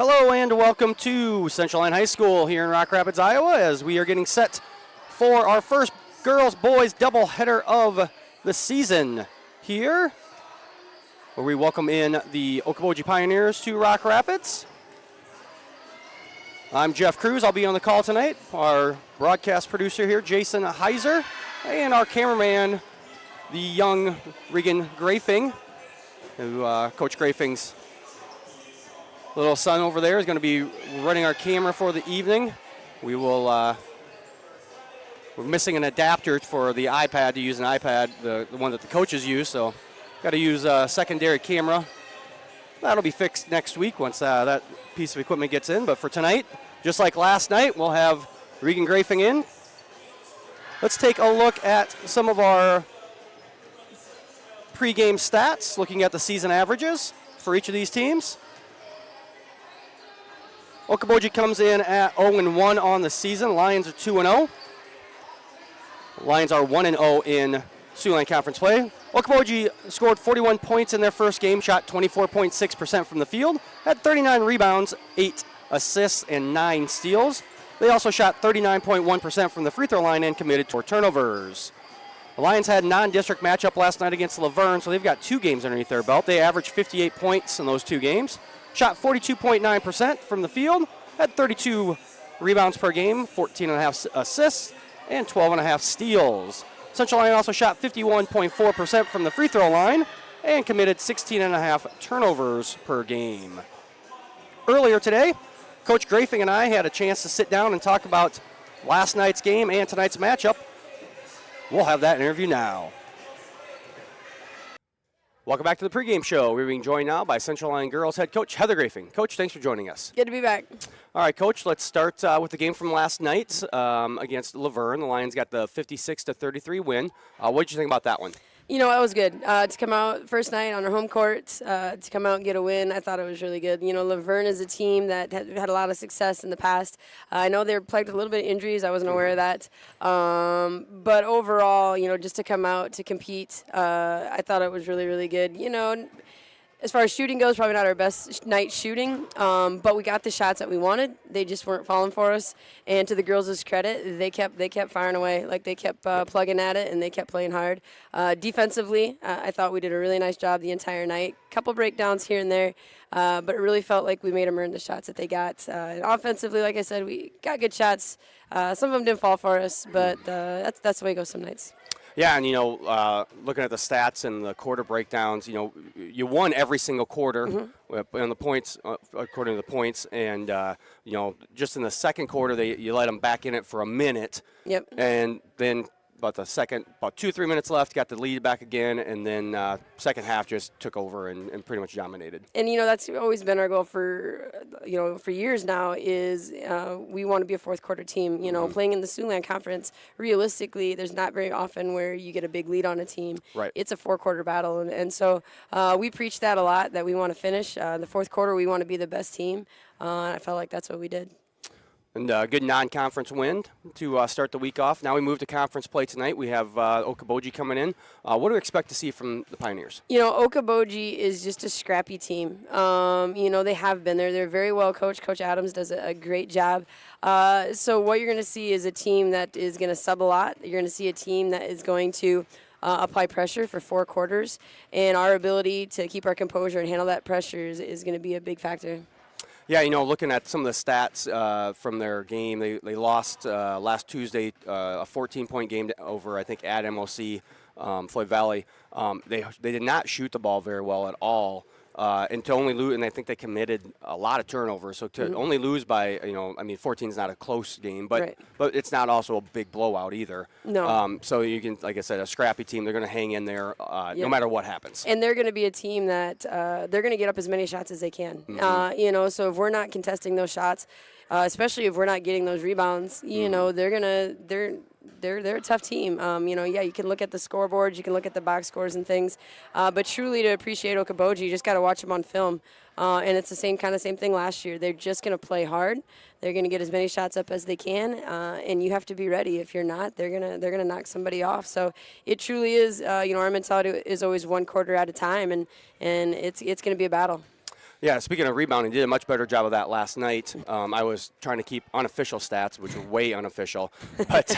Hello and welcome to Central Line High School here in Rock Rapids, Iowa, as we are getting set for our first girls-boys doubleheader of the season here, where we welcome in the Okoboji Pioneers to Rock Rapids. I'm Jeff Cruz. I'll be on the call tonight. Our broadcast producer here, Jason Heiser, and our cameraman, the young Regan Grafing, who Coach Grafing's little son over there is going to be running our camera for the evening. We will, we're missing an adapter for the iPad to use an iPad, the one that the coaches use, so got to use a secondary camera. That'll be fixed next week once that piece of equipment gets in, but for tonight, just like last night, we'll have Regan Grafing in. Let's take a look at some of our pregame stats, looking at the season averages for each of these teams. Okoboji comes in at 0-1 on the season. Lions are 2-0. Lions are 1-0 in Sioux Conference play. Okoboji scored 41 points in their first game, shot 24.6% from the field, had 39 rebounds, 8 assists, and 9 steals. They also shot 39.1% from the free throw line and committed 4 turnovers. The Lions had a non-district matchup last night against Lyon, so they've got 2 games underneath their belt. They averaged 58 points in those 2 games. Shot 42.9% from the field, had 32 rebounds per game, 14.5 assists, and 12.5 steals. Central Lyon also shot 51.4% from the free throw line and committed 16.5 turnovers per game. Earlier today, Coach Grafing and I had a chance to sit down and talk about last night's game and tonight's matchup. We'll have that interview now. Welcome back to the pregame show. We're being joined now by Central Lyon Girls head coach Heather Grafing. Coach, thanks for joining us. Good to be back. All right, Coach, let's start with the game from last night against Lyon. The Lions got the 56-33 win. What did you think about that one? You know, it was good. To come out first night on our home court, to come out and get a win, I thought it was really good. You know, Lyon is a team that had a lot of success in the past. I know they were plagued with a little bit of injuries. I wasn't aware of that. But overall, you know, just to come out to compete, I thought it was really, really good. You know, as far as shooting goes, probably not our best night shooting, but we got the shots that we wanted. They just weren't falling for us. And to the girls' credit, they kept firing away. Like, they kept plugging at it, and they kept playing hard. Defensively, I thought we did a really nice job the entire night. Couple breakdowns here and there, but it really felt like we made them earn the shots that they got. And offensively, like I said, we got good shots. Some of them didn't fall for us, but that's the way it goes some nights. Yeah, and, you know, looking at the stats and the quarter breakdowns, you know, you won every single quarter on the points, according to the points. And, you know, just in the second quarter, you let them back in it for a minute. Yep. And then about 2-3 minutes left, got the lead back again, and then second half just took over and pretty much dominated. And, you know, that's always been our goal for, you know, for years now is we want to be a fourth quarter team. You know, playing in the Sioux Conference, realistically, there's not very often where you get a big lead on a team. Right. It's a 4-quarter battle, and so we preach that a lot, that we want to finish. The fourth quarter, we want to be the best team, and I felt like that's what we did. And a good non-conference win to start the week off. Now we move to conference play tonight. We have Okoboji coming in. What do we expect to see from the Pioneers? You know, Okoboji is just a scrappy team. You know, they have been there. They're very well coached. Coach Adams does a great job. So what you're going to see is a team that is going to sub a lot. You're going to see a team that is going to apply pressure for 4 quarters. And our ability to keep our composure and handle that pressure is going to be a big factor. Yeah, you know, looking at some of the stats from their game, they lost last Tuesday a 14-point game over, I think, at MOC, Floyd Valley. They did not shoot the ball very well at all. And to only lose, and I think they committed a lot of turnovers. So to only lose by, you know, I mean, 14 is not a close game, but it's not also a big blowout either. No. So you can, like I said, a scrappy team. They're going to hang in there no matter what happens. And they're going to be a team that they're going to get up as many shots as they can. You know, so if we're not contesting those shots, especially if we're not getting those rebounds, you know, they're a tough team. You know, yeah, you can look at the scoreboards, you can look at the box scores and things, but truly to appreciate Okoboji, you just got to watch them on film. And it's the same thing last year. They're just going to play hard. They're going to get as many shots up as they can, and you have to be ready. If you're not, they're gonna knock somebody off. So it truly is. You know, our mentality is always 1 quarter at a time, and it's going to be a battle. Yeah, speaking of rebounding, did a much better job of that last night. I was trying to keep unofficial stats, which were way unofficial. But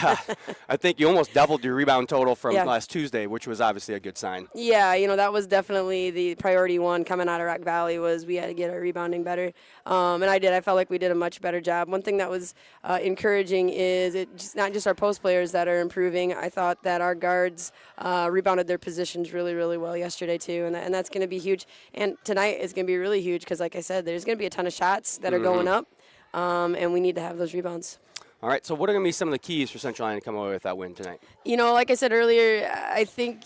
I think you almost doubled your rebound total from last Tuesday, which was obviously a good sign. Yeah, that was definitely the priority one coming out of Rock Valley was we had to get our rebounding better. And I felt like we did a much better job. One thing that was encouraging is it's not just our post players that are improving. I thought that our guards rebounded their positions really, really well yesterday too, and that's going to be huge. And tonight is going to be really huge because, like I said, there's going to be a ton of shots that are going up, and we need to have those rebounds. All right, so what are going to be some of the keys for Central Lyon to come away with that win tonight? Like I said earlier, I think,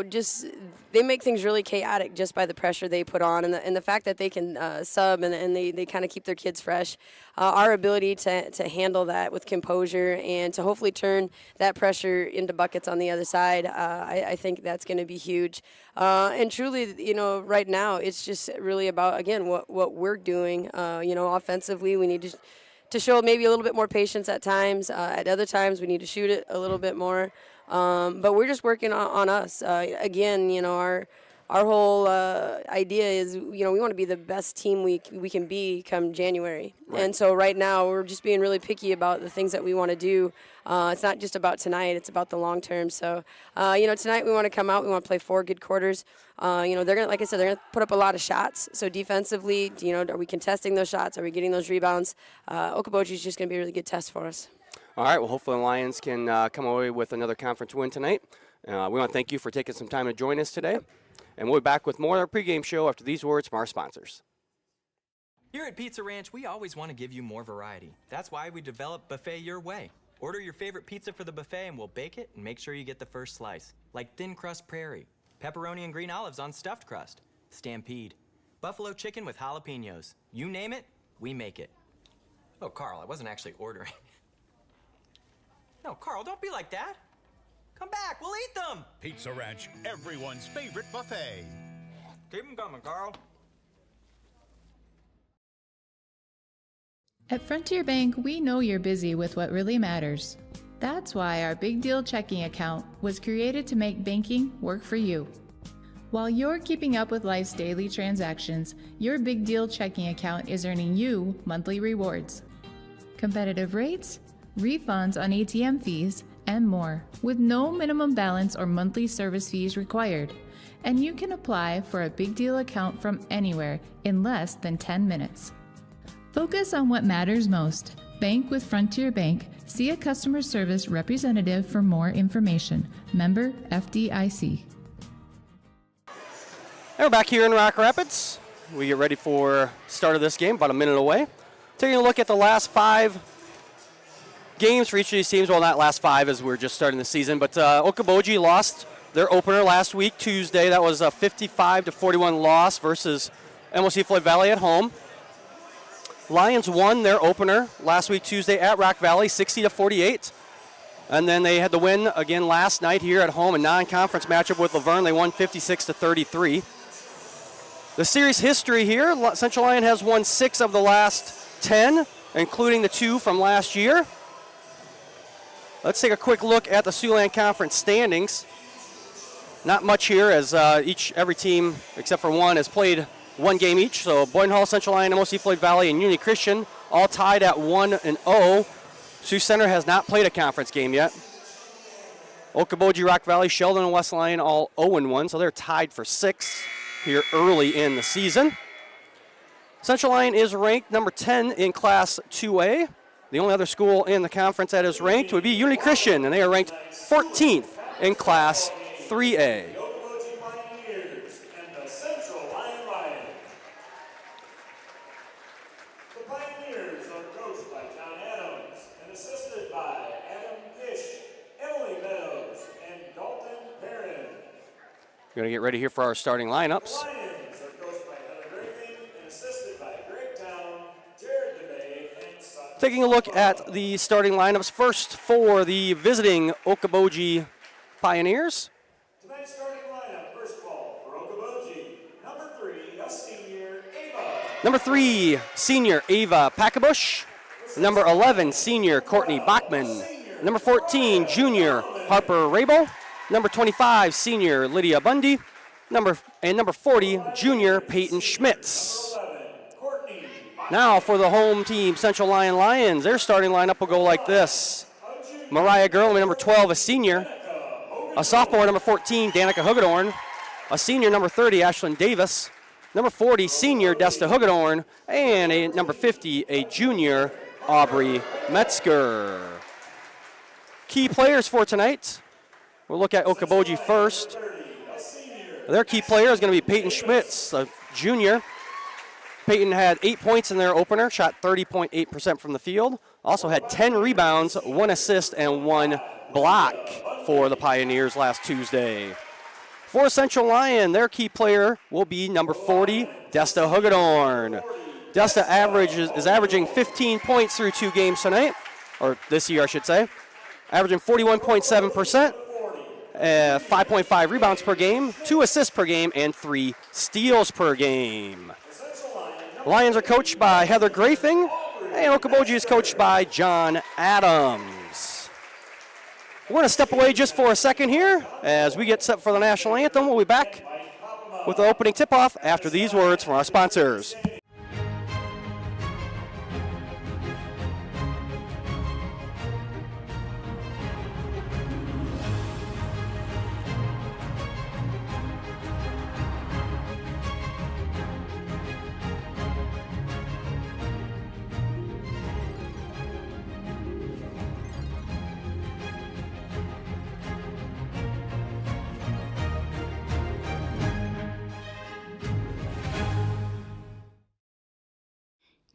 just they make things really chaotic just by the pressure they put on and the fact that they can sub and they kind of keep their kids fresh. Our ability to handle that with composure and to hopefully turn that pressure into buckets on the other side, I think that's going to be huge. And truly, right now, it's just really about, again, what we're doing. Offensively, we need to show maybe a little bit more patience at times. At other times, we need to shoot it a little bit more. But we're just working on us. Again, our whole idea is, we want to be the best team we can be come January. Right. And so right now, we're just being really picky about the things that we want to do. It's not just about tonight; it's about the long term. So, tonight we want to come out. We want to play 4 good quarters. They're gonna, like I said, they're gonna put up a lot of shots. So defensively, are we contesting those shots? Are we getting those rebounds? Okoboji is just gonna be a really good test for us. All right. Well, hopefully the Lions can come away with another conference win tonight. We want to thank you for taking some time to join us today. And we'll be back with more of our pregame show after these words from our sponsors. Here at Pizza Ranch, we always want to give you more variety. That's why we developed Buffet Your Way. Order your favorite pizza for the buffet and we'll bake it and make sure you get the first slice. Like thin crust prairie, pepperoni and green olives on stuffed crust, stampede, buffalo chicken with jalapenos. You name it, we make it. Oh, Carl, I wasn't actually ordering. No, Carl, don't be like that. Come back, we'll eat them. Pizza Ranch, everyone's favorite buffet. Keep them coming, Carl. At Frontier Bank, we know you're busy with what really matters. That's why our Big Deal checking account was created to make banking work for you. While you're keeping up with life's daily transactions, your Big Deal checking account is earning you monthly rewards. Competitive rates, refunds on ATM fees, and more, with no minimum balance or monthly service fees required. And you can apply for a Big Deal account from anywhere in less than 10 minutes. Focus on what matters most. Bank with Frontier Bank. See a customer service representative for more information. Member FDIC. And we're back here in Rock Rapids. We get ready for start of this game, about a minute away. Taking a look at the last 5 games for each of these teams. Well, not last 5 as we're just starting the season, but Okoboji lost their opener last week, Tuesday. That was a 55-41 loss versus MOC Floyd Valley at home. Lions won their opener last week, Tuesday, at Rock Valley, 60-48. And then they had the win again last night here at home, a non-conference matchup with Laverne. They won 56-33. The series history here, Central Lyon has won 6 of the last 10, including the 2 from last year. Let's take a quick look at the Siouxland Conference standings. Not much here as every team, except for one, has played 1 game each. So Boynton Hall, Central Lyon, MOC Floyd Valley, and Union Christian all tied at 1-0. Sioux Center has not played a conference game yet. Okoboji, Rock Valley, Sheldon, and West Lyon all 0-1, so they're tied for 6 here early in the season. Central Lyon is ranked number 10 in Class 2A. The only other school in the conference that is ranked would be Union Christian, and they are ranked 14th in Class 3A. We're going to get ready here for our starting lineups. Lions are coached by Heather Grafing and assisted by Greg Town, Jared DeBay, and Sutton. Taking a look at the starting lineups first for the visiting Okoboji Pioneers. Tonight's starting lineup, first of all, for Okoboji, number 3, a senior, Ava. Number 3, senior Ava Packabush. Number 11, senior Courtney Bachman. Number 14, junior Harper Rabel. Number 25, senior Lydia Bundy. Number 40, junior Peyton Schmitz. 11, Now for the home team, Central Lyon Lions. Their starting lineup will go like this. Mariah Gurley, number 12, a senior. A sophomore, number 14, Danica Hugedorn. A senior, number 30, Ashlyn Davis. Number 40, senior, Desta Hugedorn. And a number 50, a junior, Aubrey Metzger. Key players for tonight. We'll look at Okoboji first. Their key player is going to be Peyton Schmitz, a junior. Peyton had 8 points in their opener, shot 30.8% from the field. Also had 10 rebounds, 1 assist, and 1 block for the Pioneers last Tuesday. For Central Lyon, their key player will be number 40, Desta Hugedorn. Desta is averaging 15 points through 2 games tonight, or this year I should say. Averaging 41.7%, 5.5 rebounds per game, 2 assists per game, and 3 steals per game. The Lions are coached by Heather Grafing, and Okoboji is coached by John Adams. We're going to step away just for a second here as we get set for the national anthem. We'll be back with the opening tip-off after these words from our sponsors.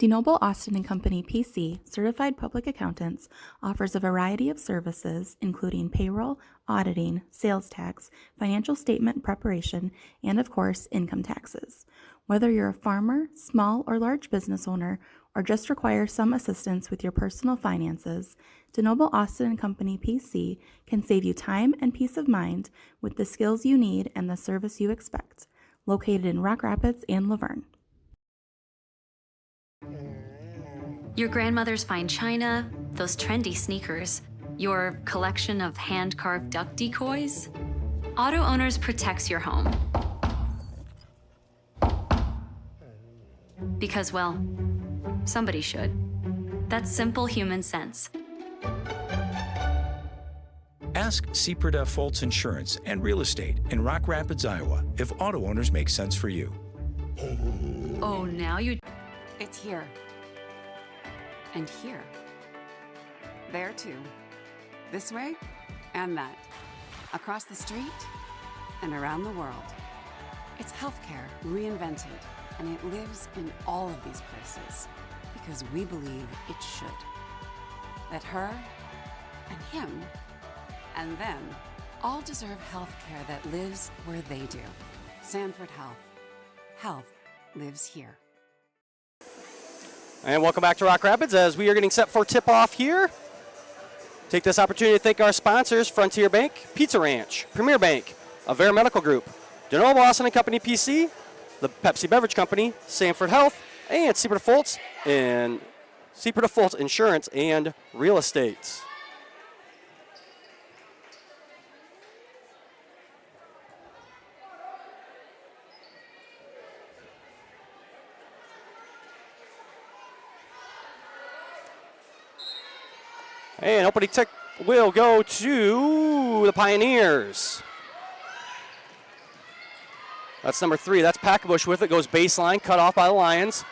DeNoble Austin & Company PC, Certified Public Accountants, offers a variety of services including payroll, auditing, sales tax, financial statement preparation, and of course, income taxes. Whether you're a farmer, small or large business owner, or just require some assistance with your personal finances, DeNoble Austin & Company PC can save you time and peace of mind with the skills you need and the service you expect. Located in Rock Rapids and Laverne. Your grandmother's fine china, those trendy sneakers, your collection of hand-carved duck decoys. Auto Owners protects your home. Because, well, somebody should. That's simple human sense. Ask Seaperda Foltz Insurance and Real Estate in Rock Rapids, Iowa, if auto owners make sense for you. Oh, now you... It's here. And here. There too. This way and that. Across the street and around the world. It's healthcare reinvented, and it lives in all of these places because we believe it should. That her and him and them all deserve healthcare that lives where they do. Sanford Health. Health lives here. And welcome back to Rock Rapids as we are getting set for tip-off here. Take this opportunity to thank our sponsors, Frontier Bank, Pizza Ranch, Premier Bank, Avera Medical Group, DeNoble Austin & Company PC, the Pepsi Beverage Company, Sanford Health, and Seaperda Foltz Insurance and Real Estate. And opening tip will go to the Pioneers. That's number 3. That's Packabush with it. Goes baseline, cut off by the Lions.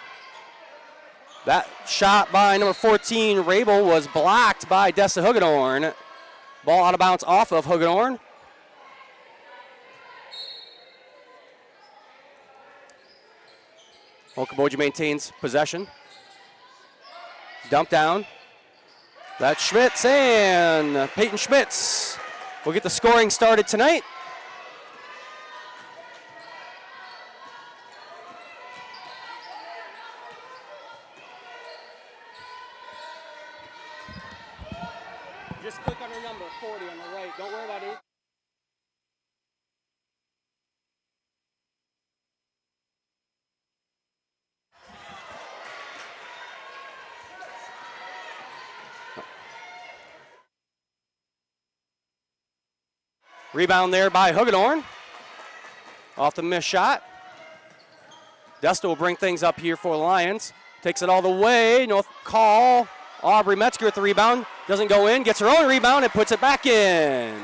That shot by number 14, Rabel, was blocked by Desta Hugedorn. Ball out of bounds off of Hugedorn. Okoboji maintains possession. Dump down. That's Schmitz, and Peyton Schmitz will get the scoring started tonight. Just click on her number, 40 on the right. Don't worry about it. Rebound there by Hugedorn. Off the missed shot. Desta will bring things up here for the Lions. takes it all the way. No call. Aubrey Metzger with the rebound. Doesn't go in. Gets her own rebound and puts it back in.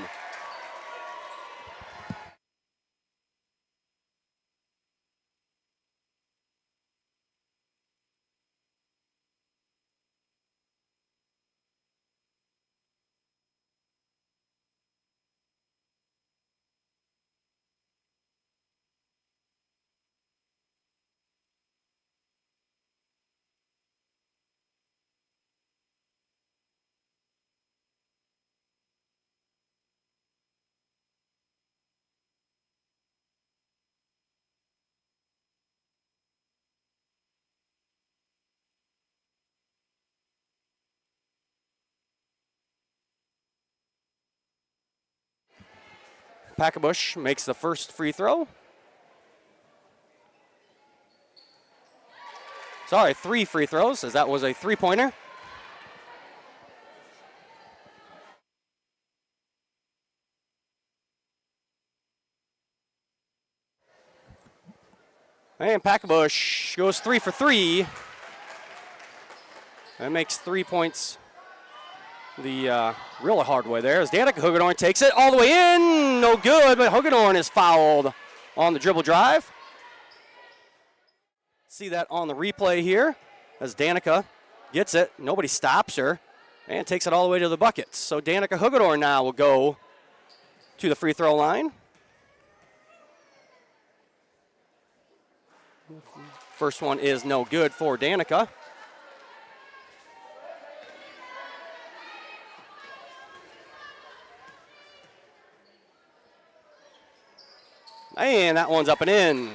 Packabush makes the first free throw. Sorry, 3 free throws, as that was a three-pointer. And Packabush goes 3 for 3. That makes 3 points the real hard way there as Danica Hagedorn takes it all the way in. No good, but Hagedorn is fouled on the dribble drive. See that on the replay here as Danica gets it. Nobody stops her and takes it all the way to the buckets. So Danica Hagedorn now will go to the free throw line. First one is no good for Danica. And that one's up and in.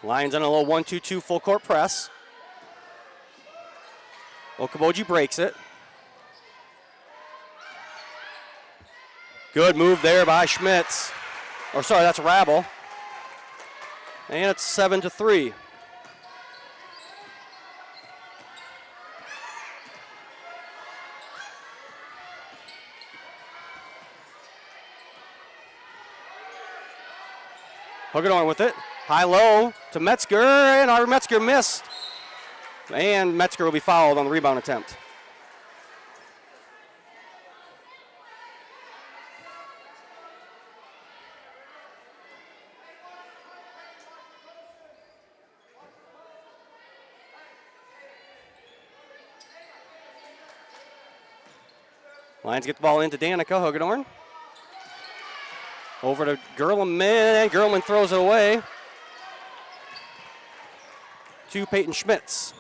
Lions on a little 1-2-2 full court press. Okoboji breaks it. Good move there by Schmitz. Or sorry, that's Rabel. And it's 7-3. Hagedorn with it. High-low to Metzger, and our Metzger missed. And Metzger will be fouled on the rebound attempt. Lions get the ball into Danica Hagedorn. Over to Gerlman, and Gerlman throws it away to Peyton Schmitz.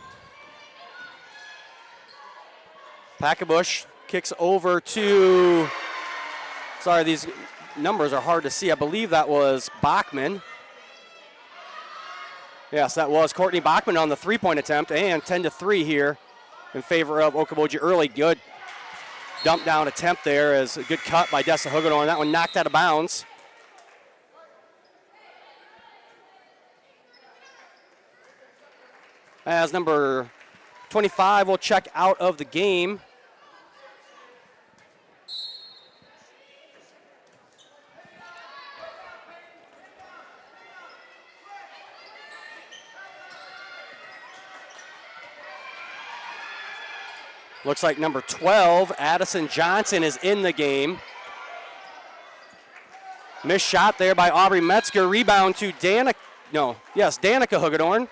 Packabush kicks over to, sorry, these numbers are hard to see. I believe that was Bachman. Yes, that was Courtney Bachman on the three-point attempt, and 10-3 here in favor of Okoboji early. Good dump down attempt there as a good cut by Dessa Hagedorn. That one knocked out of bounds. As number 25 will check out of the game. Looks like number 12, Addison Johnson, is in the game. Missed shot there by Aubrey Metzger. Rebound to Danica Hagedorn.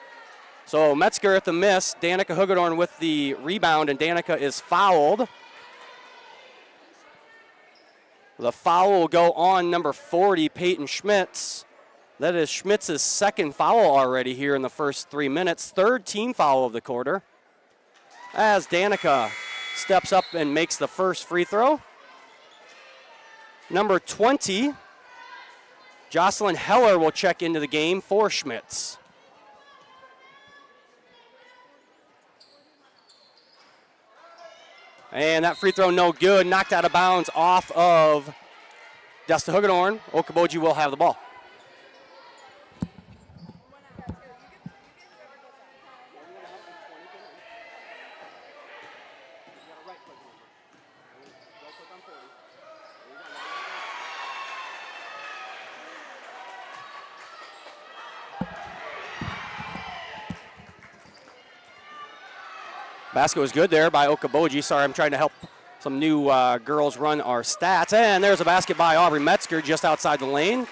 So Metzger at the miss, Danica Hagedorn with the rebound, and Danica is fouled. The foul will go on number 40, Peyton Schmitz. That is Schmitz's second foul already here in the first 3 minutes. Third team foul of the quarter. As Danica steps up and makes the first free throw. Number 20, Jocelyn Heller will check into the game for Schmitz. And that free throw no good, knocked out of bounds off of Desta Hagedorn. Okoboji will have the ball. Basket was good there by Okoboji. Sorry, I'm trying to help some new girls run our stats. And there's a basket by Aubrey Metzger just outside the lane.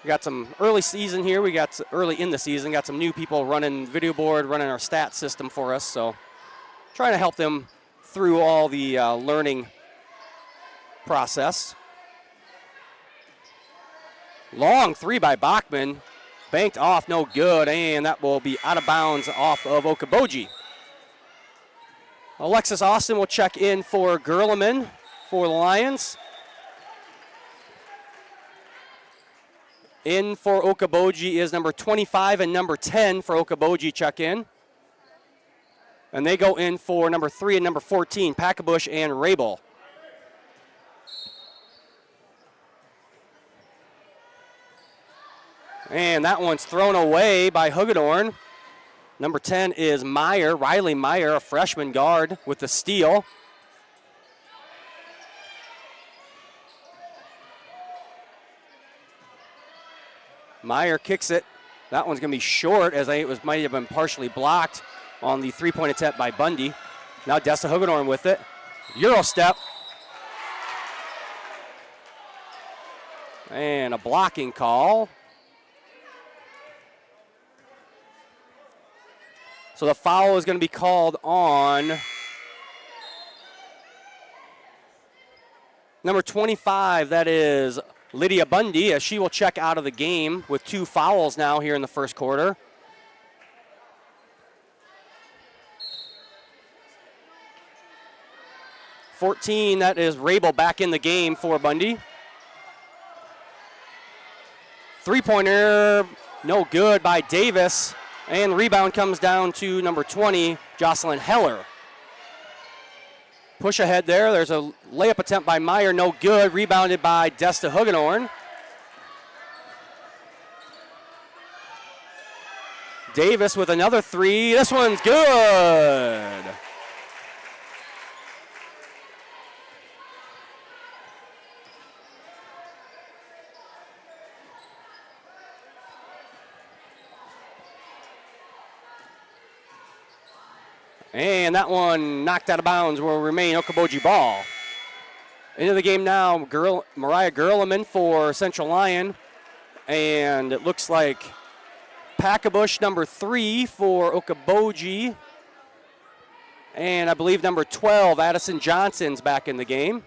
We got some early season here. We got early in the season. Got some new people running video board, running our stat system for us. So trying to help them through all the learning process. Long three by Bachman. Banked off, no good, and that will be out of bounds off of Okoboji. Alexis Austin will check in for Gerleman for the Lions. In for Okoboji is number 25 and number 10 for Okoboji check in. And they go in for number 3 and number 14, Packabush and Rabel. And that one's thrown away by Hagedorn. Number 10 is Meyer, Riley Meyer, a freshman guard with the steal. Meyer kicks it. That one's going to be short, as it might have been partially blocked on the three-point attempt by Bundy. Now Dessa Hagedorn with it. Euro step. And a blocking call. So the foul is going to be called on number 25, that is Lydia Bundy, as she will check out of the game with 2 fouls now here in the first quarter. .14, that is Rabel back in the game for Bundy. Three-pointer, no good by Davis. And the rebound comes down to number 20, Jocelyn Heller. Push ahead there. There's a layup attempt by Meyer, no good. Rebounded by Desta Hagedorn. Davis with another 3. This one's good. And that one knocked out of bounds, will remain Okoboji ball. Into the game now, Mariah Gerleman for Central Lyon. And it looks like Packabush, number 3 for Okoboji. And I believe number 12, Addison Johnson's back in the game.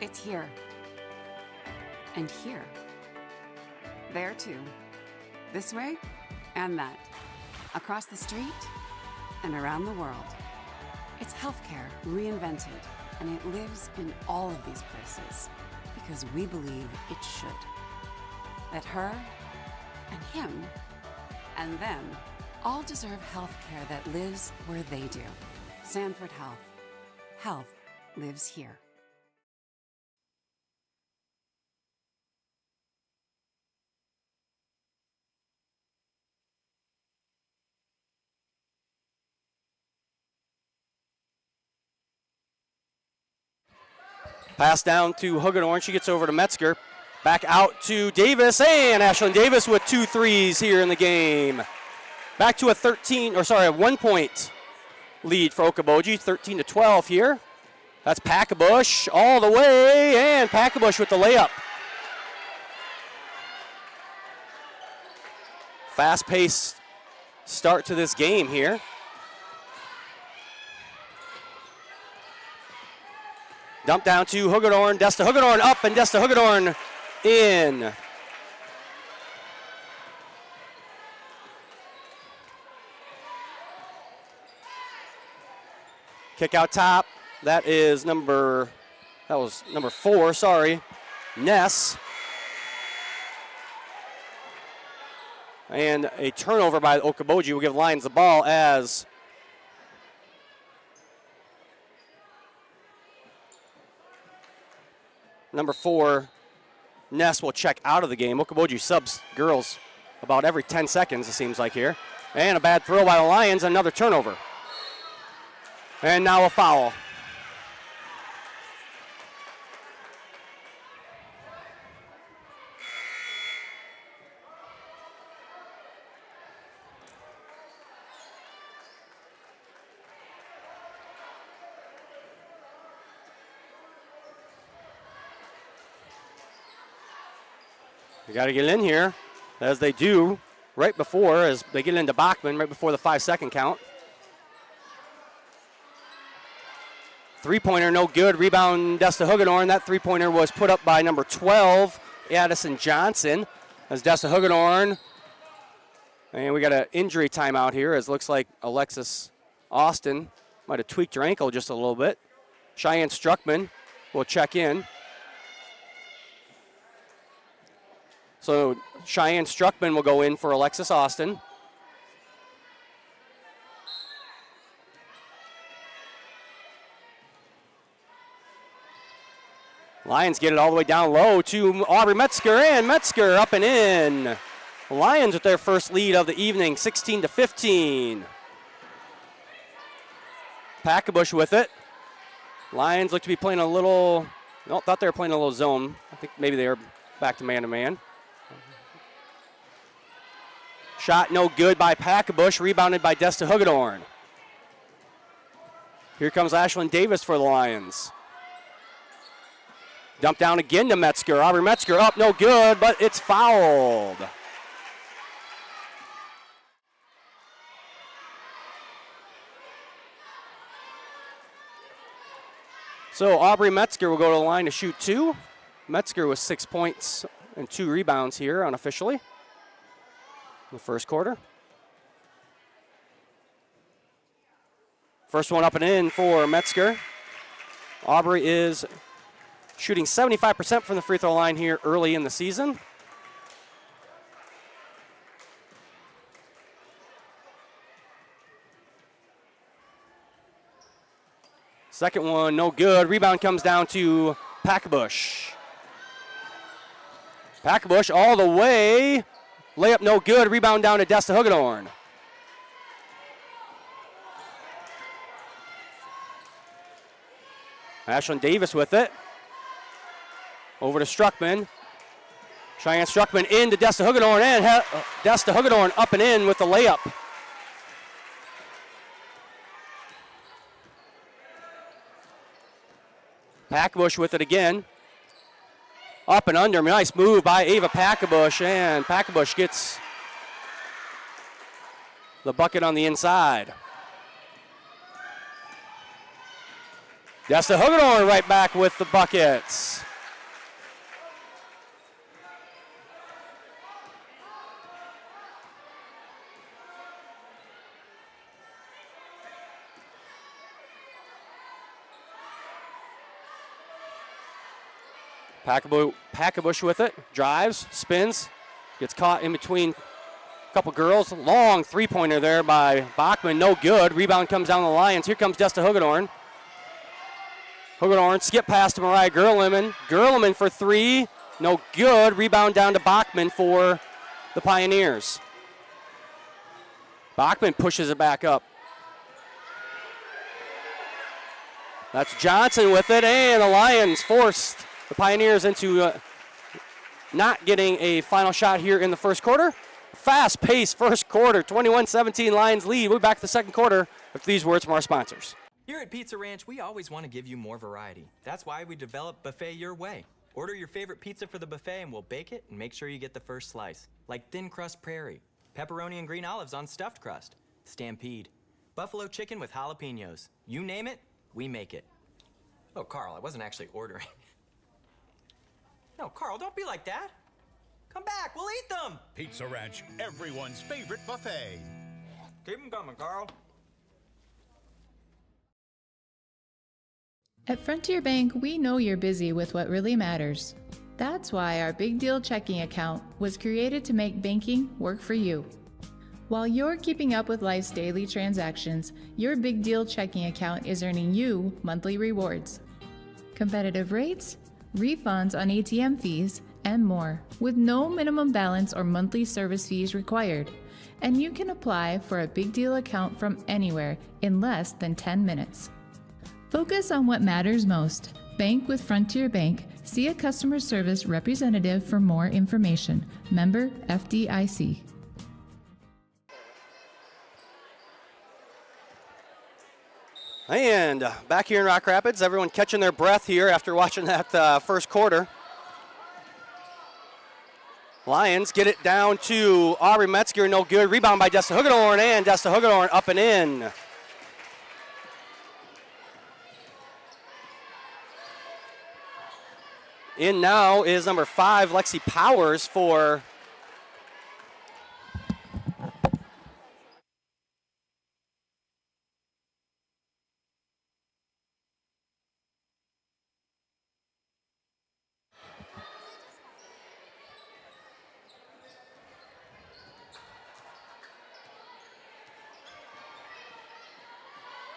It's here. And here. There too. This way and that. Across the street and around the world. It's healthcare reinvented, and it lives in all of these places because we believe it should. That her and him and them all deserve healthcare that lives where they do. Sanford Health. Health lives here. Pass down to Hagedorn. She gets over to Metzger. Back out to Davis, and Ashlyn Davis with 2 threes here in the game. Back to a 1-point lead for Okoboji, 13-12 here. That's Packabush all the way, and Packabush with the layup. Fast-paced start to this game here. Dump down to Hagedorn, Desta Hagedorn up, and Desta Hagedorn in. Kick out top. That was number 4, sorry. Ness. And a turnover by Okoboji will give Lions the ball as number 4, Ness, will check out of the game. Okoboji subs girls about every 10 seconds, it seems like here. And a bad throw by the Lions, another turnover. And now a foul. You got to get in here, as they do right before, as they get into Bachman, right before the 5-second count. Three-pointer, no good. Rebound, Desta Hagedorn. That three-pointer was put up by number 12, Addison Johnson. As Desta Hagedorn. And we got an injury timeout here, as it looks like Alexis Austin might have tweaked her ankle just a little bit. Cheyenne Struckman will check in. So Cheyenne Struckman will go in for Alexis Austin. Lions get it all the way down low to Aubrey Metzger, and Metzger up and in. Lions with their first lead of the evening, 16-15. Packabush with it. Lions look to be playing a little, no, thought they were playing a little zone. I think maybe they were back to man-to-man. Shot no good by Packabush, rebounded by Desta Hagedorn. Here comes Ashlyn Davis for the Lions. Dump down again to Metzger. Aubrey Metzger up, no good, but it's fouled. So Aubrey Metzger will go to the line to shoot 2. Metzger with 6 points and 2 rebounds here unofficially in the first quarter. First one up and in for Metzger. Aubrey is shooting 75% from the free throw line here early in the season. Second one, no good. Rebound comes down to Packabush. Packabush all the way. Layup no good. Rebound down to Desta Hagedorn. Ashlyn Davis with it. Over to Struckman. Cheyenne Struckman into Desta Hagedorn, and Desta Hagedorn up and in with the layup. Packabush with it again. Up and under. Nice move by Ava Packabush, and Packabush gets the bucket on the inside. Desta Hagedorn right back with the buckets. Packabush with it, drives, spins, gets caught in between a couple girls. Long three-pointer there by Bachman, no good. Rebound comes down the Lions. Here comes Desta Hagedorn. Hagedorn, skip pass to Mariah Gerleman. Gerleman for 3, no good. Rebound down to Bachman for the Pioneers. Bachman pushes it back up. That's Johnson with it, and the Lions forced the Pioneers into not getting a final shot here in the first quarter. Fast-paced first quarter, 21-17 Lions lead. We'll be back to the second quarter with these words from our sponsors. Here at Pizza Ranch, we always want to give you more variety. That's why we developed Buffet Your Way. Order your favorite pizza for the buffet and we'll bake it and make sure you get the first slice. Like thin crust prairie, pepperoni and green olives on stuffed crust, stampede, buffalo chicken with jalapenos. You name it, we make it. Oh, Carl, I wasn't actually ordering. No, Carl, don't be like that. Come back, we'll eat them. Pizza Ranch, everyone's favorite buffet. Keep them coming, Carl. At Frontier Bank, we know you're busy with what really matters. That's why our Big Deal checking account was created to make banking work for you. While you're keeping up with life's daily transactions, your Big Deal checking account is earning you monthly rewards. Competitive rates, refunds on ATM fees, and more, with no minimum balance or monthly service fees required. And you can apply for a Big Deal account from anywhere in less than 10 minutes. Focus on what matters most. Bank with Frontier Bank. See a customer service representative for more information. Member FDIC. And back here in Rock Rapids, everyone catching their breath here after watching that first quarter. Lions get it down to Aubrey Metzger, no good. Rebound by Desta Hugedorn, and Desta Hugedorn up and in. In now is number 5, Lexi Powers for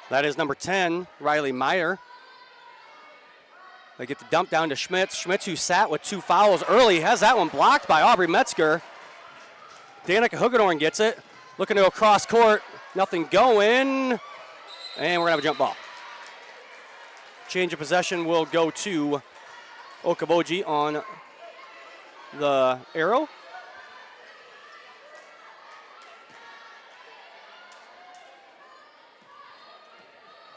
that is number 10, Riley Meyer. They get the dump down to Schmitz. Schmitz, who sat with 2 fouls early, has that one blocked by Aubrey Metzger. Danica Hugedorn gets it. Looking to go cross court. Nothing going. And we're going to have a jump ball. Change of possession will go to Okoboji on the arrow.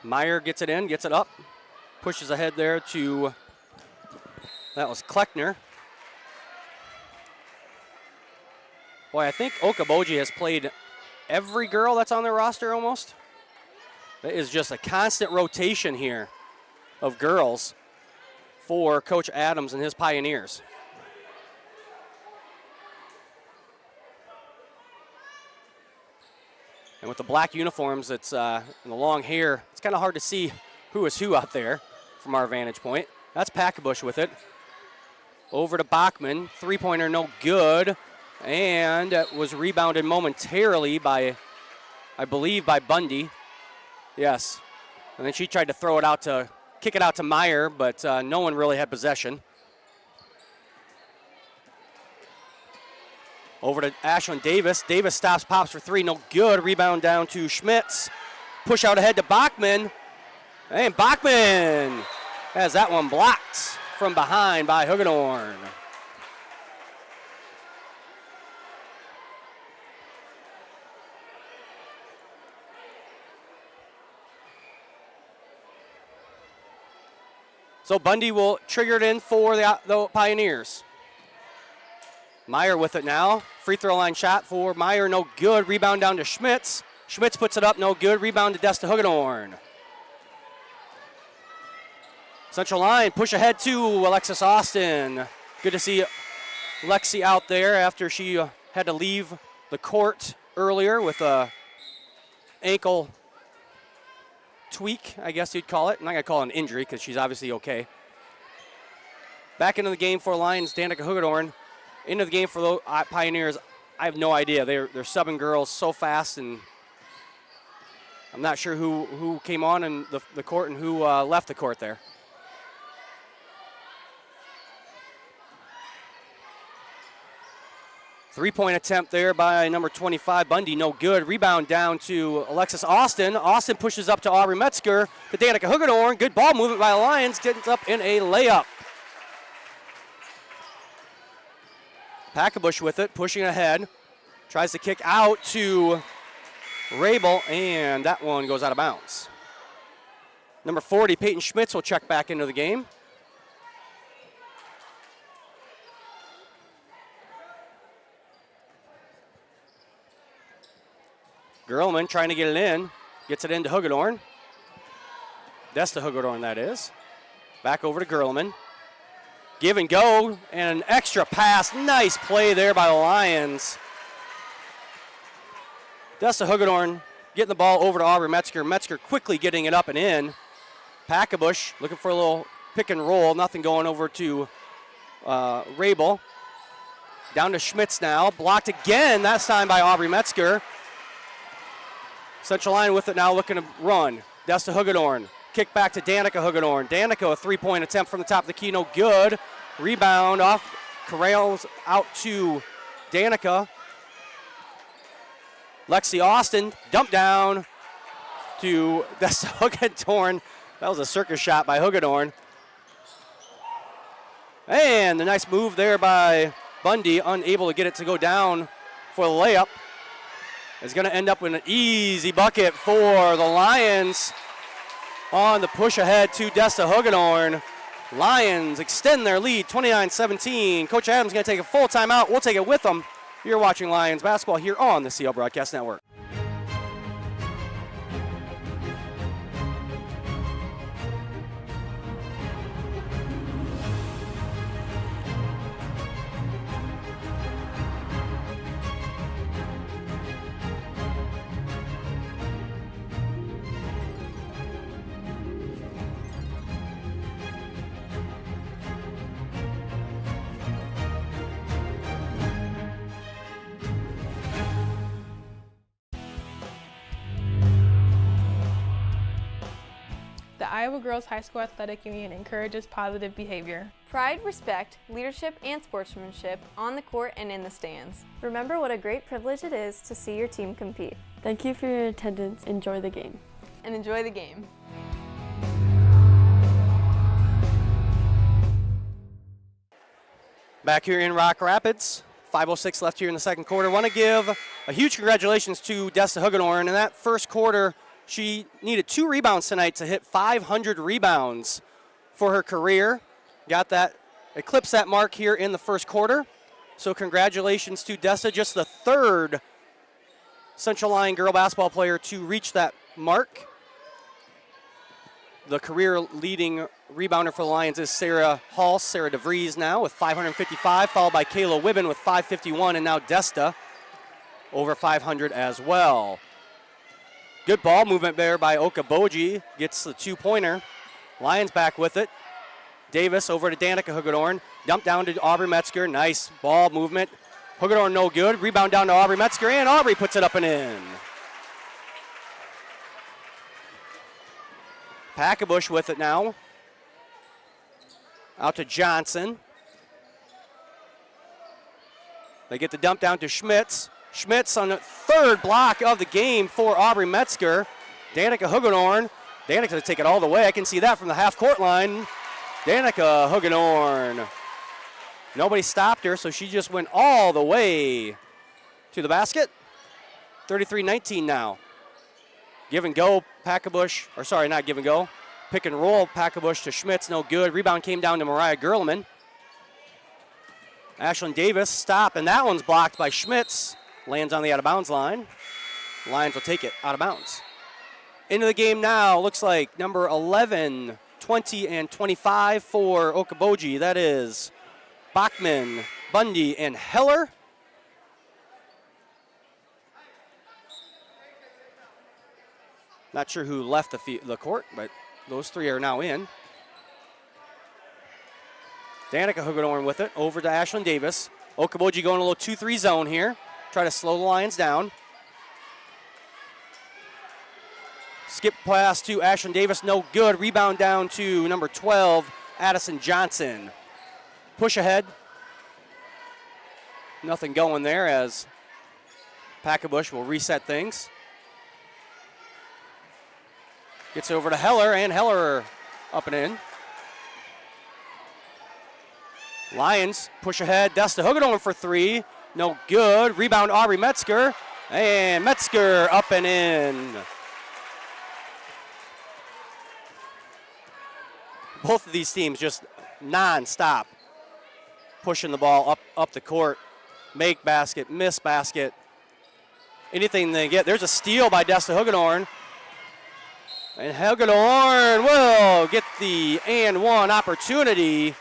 Meyer gets it in, gets it up. Pushes ahead there to, that was Kleckner. Boy, I think Okoboji has played every girl that's on their roster almost. It is just a constant rotation here of girls for Coach Adams and his Pioneers. And with the black uniforms, it's and the long hair, it's kind of hard to see who is who out there from our vantage point. That's Packabush with it. Over to Bachman, three-pointer no good, and it was rebounded momentarily by, I believe, by Bundy. Yes, and then she tried to throw it out to, kick it out to Meyer, but no one really had possession. Over to Ashlyn Davis. Davis stops, pops for 3, no good. Rebound down to Schmitz. Push out ahead to Bachman. And Bachman has that one blocked from behind by Hugedorn. So Bundy will trigger it in for the Pioneers. Meyer with it now. Free throw line shot for Meyer, no good. Rebound down to Schmitz. Schmitz puts it up, no good. Rebound to Desta Hugedorn. Central line, push ahead to Alexis Austin. Good to see Lexi out there after she had to leave the court earlier with a ankle tweak, I guess you'd call it. I'm not going to call it an injury because she's obviously okay. Back into the game for Lions, Danica Hugedorn. Into the game for the Pioneers, I have no idea. They're subbing girls so fast, and I'm not sure who came on in the court and who left the court there. 3-point attempt there by number 25, Bundy, no good. Rebound down to Alexis Austin. Austin pushes up to Aubrey Metzger, to Danica Hugedorn. Good ball movement by the Lions, gets up in a layup. Packabush with it, pushing ahead. Tries to kick out to Rabel, and that one goes out of bounds. Number 40, Peyton Schmitz, will check back into the game. Gerlman trying to get it in. Gets it into Hugedorn. Desta Hugedorn, that is. Back over to Gerlman. Give and go, and an extra pass. Nice play there by the Lions. Desta Hugedorn getting the ball over to Aubrey Metzger. Metzger quickly getting it up and in. Packabush looking for a little pick and roll. Nothing going over to Rabel. Down to Schmitz now. Blocked again, that time by Aubrey Metzger. Central line with it now, looking to run. Desta Hugedorn. Kick back to Danica Hugedorn. Danica, a 3-point attempt from the top of the key, no good. Rebound off, Corrales out to Danica. Lexi Austin, dump down to Desta Hugedorn. That was a circus shot by Hugedorn. And the nice move there by Bundy, unable to get it to go down for the layup. Is going to end up with an easy bucket for the Lions on the push ahead to Desta Hugedorn. Lions extend their lead 29-17. Coach Adams going to take a full timeout. We'll take it with them. You're watching Lions basketball here on the CL Broadcast Network. The Iowa Girls High School Athletic Union encourages positive behavior. Pride, respect, leadership, and sportsmanship on the court and in the stands. Remember what a great privilege it is to see your team compete. Thank you for your attendance. Enjoy the game. And enjoy the game. Back here in Rock Rapids, 5:06 left here in the second quarter. Want to give a huge congratulations to Desta Hugedorn. In that first quarter, she needed 2 rebounds tonight to hit 500 rebounds for her career. Got that, eclipsed that mark here in the first quarter. So congratulations to Desta, just the 3rd Central Lyon girl basketball player to reach that mark. The career leading rebounder for the Lions is Sarah Hall, Sarah DeVries now with 555, followed by Kayla Wibben with 551, and now Desta over 500 as well. Good ball movement there by Okoboji. Gets the 2-pointer. Lions back with it. Davis over to Danica Hugedorn. Dump down to Aubrey Metzger. Nice ball movement. Hugedorn no good. Rebound down to Aubrey Metzger, and Aubrey puts it up and in. Packabush with it now. Out to Johnson. They get the dump down to Schmitz. Schmitz on the 3rd block of the game for Aubrey Metzger. Danica Hugedorn. Danica to take it all the way. I can see that from the half-court line. Danica Hugedorn. Nobody stopped her, so she just went all the way to the basket. 33-19 now. Give and go, Packabush. Or sorry, not give and go. Pick and roll, Packabush to Schmitz, no good. Rebound came down to Mariah Gerlman. Ashlyn Davis, stop, and that one's blocked by Schmitz. Lands on the out-of-bounds line. Lions will take it out of bounds. Into the game now, looks like number 11, 20, and 25 for Okoboji. That is Bachman, Bundy, and Heller. Not sure who left the court, but those 3 are now in. Danica Hugedorn with it, over to Ashlyn Davis. Okoboji going a little 2-3 zone here. Try to slow the Lions down. Skip pass to Ashlyn Davis, no good. Rebound down to number 12, Addison Johnson. Push ahead. nothing going there as Packabush will reset things. Gets over to Heller, and Heller up and in. Lions push ahead. Desta Hugedorn for three. No good. Rebound Aubrey Metzger. And Metzger up and in. Both of these teams just non-stop pushing the ball up the court. Make basket, miss basket. Anything they get. There's a steal by Desta Hugedorn. And Hugedorn will get the and one opportunity.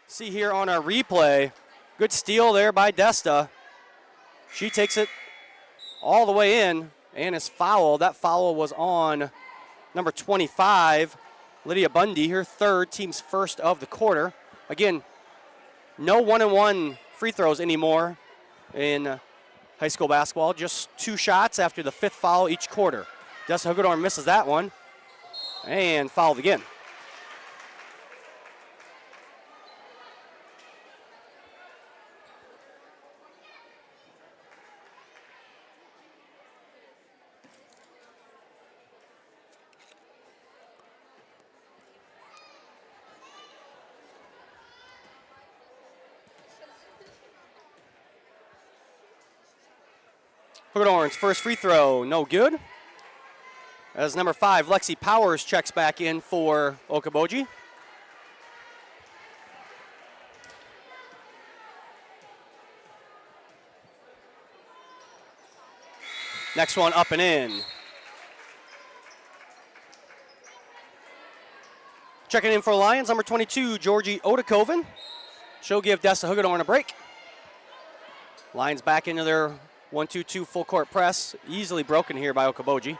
See here on our replay. Good steal there by Desta. She takes it all the way in and is fouled. That foul was on number 25, Lydia Bundy, her third, team's first of the quarter. Again, no 1-and-1 free throws anymore in high school basketball. Just 2 shots after the 5th foul each quarter. Desta Hugedorn misses that one and fouled again. Hugedorn's first free throw, no good. As number 5, Lexi Powers checks back in for Okoboji. Next one up and in. Checking in for Lions, number 22, Georgie Odakoven. She'll give Desta Hugedorn a break. Lions back into their 1-2-2 full court press. Easily broken here by Okoboji.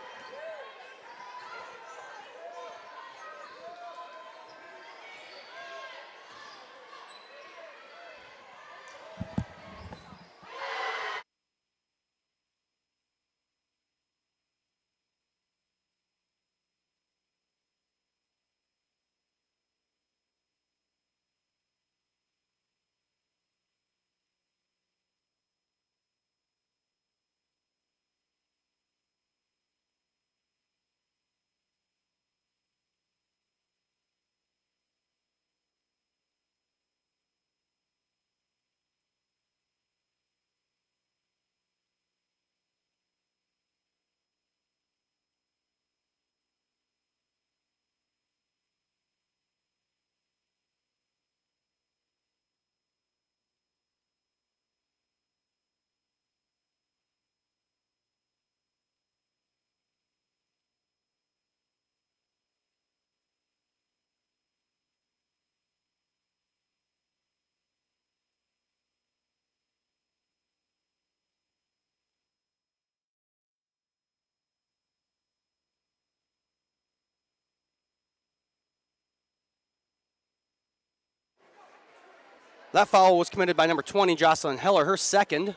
That foul was committed by number 20, Jocelyn Heller, her second.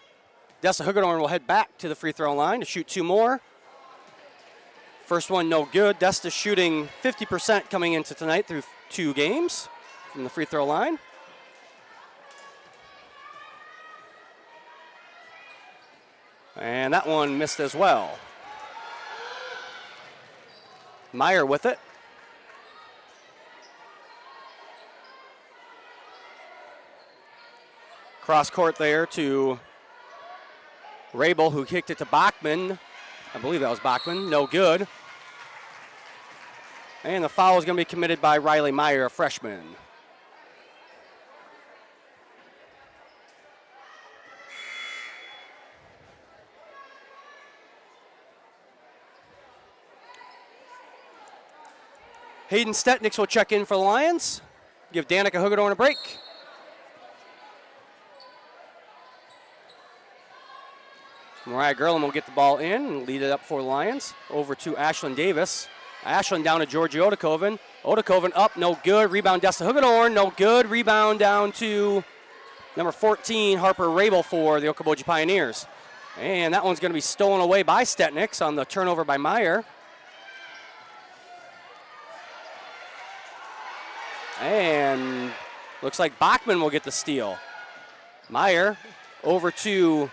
Desta Hugedorn will head back to the free throw line to shoot 2 more. First one no good. Desta shooting 50% coming into tonight through 2 games from the free throw line. And that one missed as well. Meyer with it. Cross court there to Rabel, who kicked it to Bachman. I believe that was Bachman. No good. And the foul is going to be committed by Riley Meyer, a freshman. Hayden Stetniks will check in for the Lions. Give Danica Hugedorn a break. Mariah Gerlin will get the ball in and lead it up for the Lions. Over to Ashlyn Davis. Ashlyn down to Georgie Odakoven. Odakoven up, no good. Rebound Desta Hugedorn, no good. Rebound down to number 14, Harper Rabel for the Okoboji Pioneers. And that one's going to be stolen away by Stetniks on the turnover by Meyer. And looks like Bachman will get the steal. Meyer over to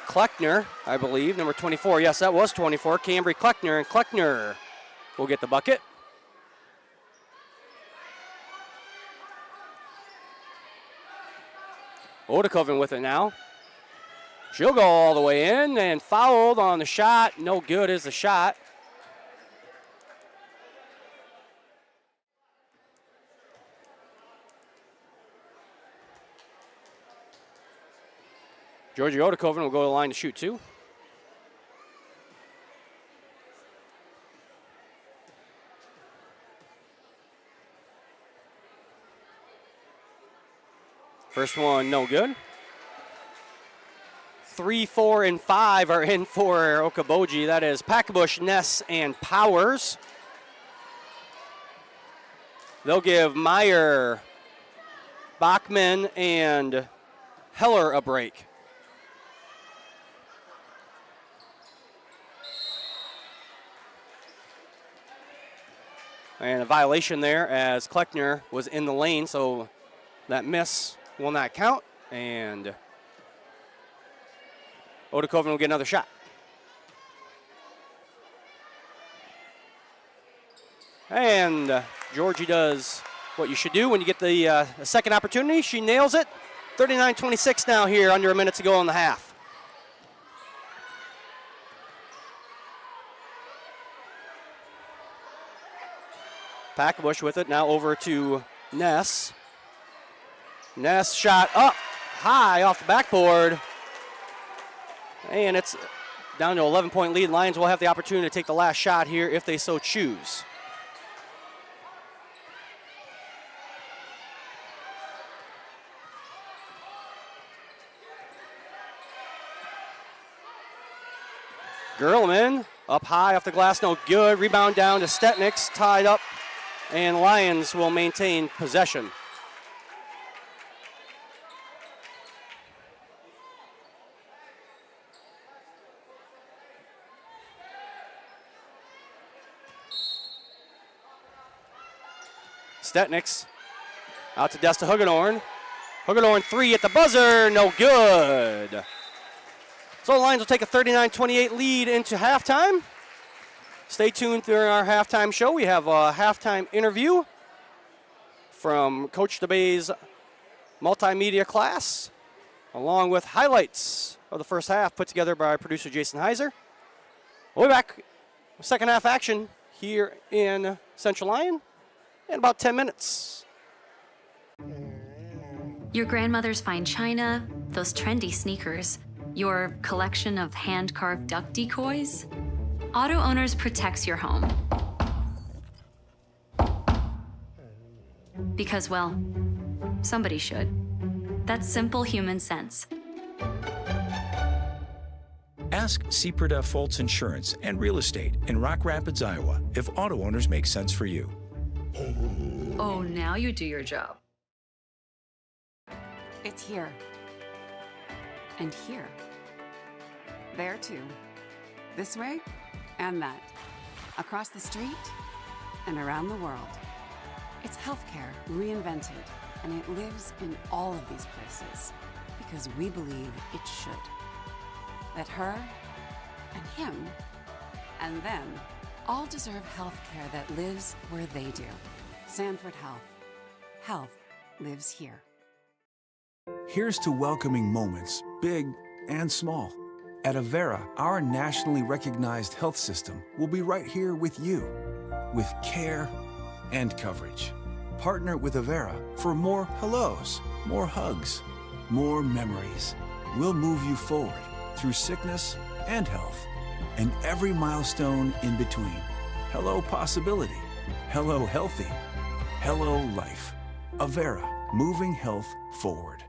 Kleckner, I believe, number 24. Yes, that was 24. Cambry Kleckner, and Kleckner will get the bucket. Okoboji with it now. She'll go all the way in and fouled on the shot. No good is the shot. Georgia Okoboji will go to the line to shoot two. First one, no good. 3, 4, and 5 are in for Okoboji. That is Packabush, Ness, and Powers. They'll give Meyer, Bachman, and Heller a break. And a violation there as Kleckner was in the lane, so that miss will not count. And Okoboji will get another shot. And Georgie does what you should do when you get the second opportunity. She nails it. 39-26 now here, under a minute to go in the half. Packabush with it, now over to Ness. Ness shot up high off the backboard. And it's down to 11-point lead. Lions will have the opportunity to take the last shot here if they so choose. Gerlman up high off the glass, no good. Rebound down to Stetniks, tied up, and Lions will maintain possession. Stetniks out to Desta Huggenhorn. Huggenhorn 3 at the buzzer, no good. So the Lions will take a 39-28 lead into halftime. Stay tuned during our halftime show. We have a halftime interview from Coach DeBay's multimedia class, along with highlights of the first half put together by producer Jason Heiser. We'll be back with second half action here in Central Lyon in about 10 minutes. Your grandmother's fine china, those trendy sneakers, your collection of hand-carved duck decoys. Auto Owners protects your home. Because, well, somebody should. That's simple human sense. Ask Seaperda Foltz Insurance and Real Estate in Rock Rapids, Iowa, if auto owners make sense for you. Oh, now you do your job. It's here. And here. There too. This way and that. Across the street and around the world. It's healthcare reinvented, and it lives in all of these places because we believe it should. That her and him and them all deserve healthcare that lives where they do. Sanford Health. Health lives here. Here's to welcoming moments, big and small. At Avera, our nationally recognized health system will be right here with you, with care and coverage. Partner with Avera for more hellos, more hugs, more memories. We'll move you forward through sickness and health, and every milestone in between. Hello possibility, hello healthy, hello life. Avera, moving health forward.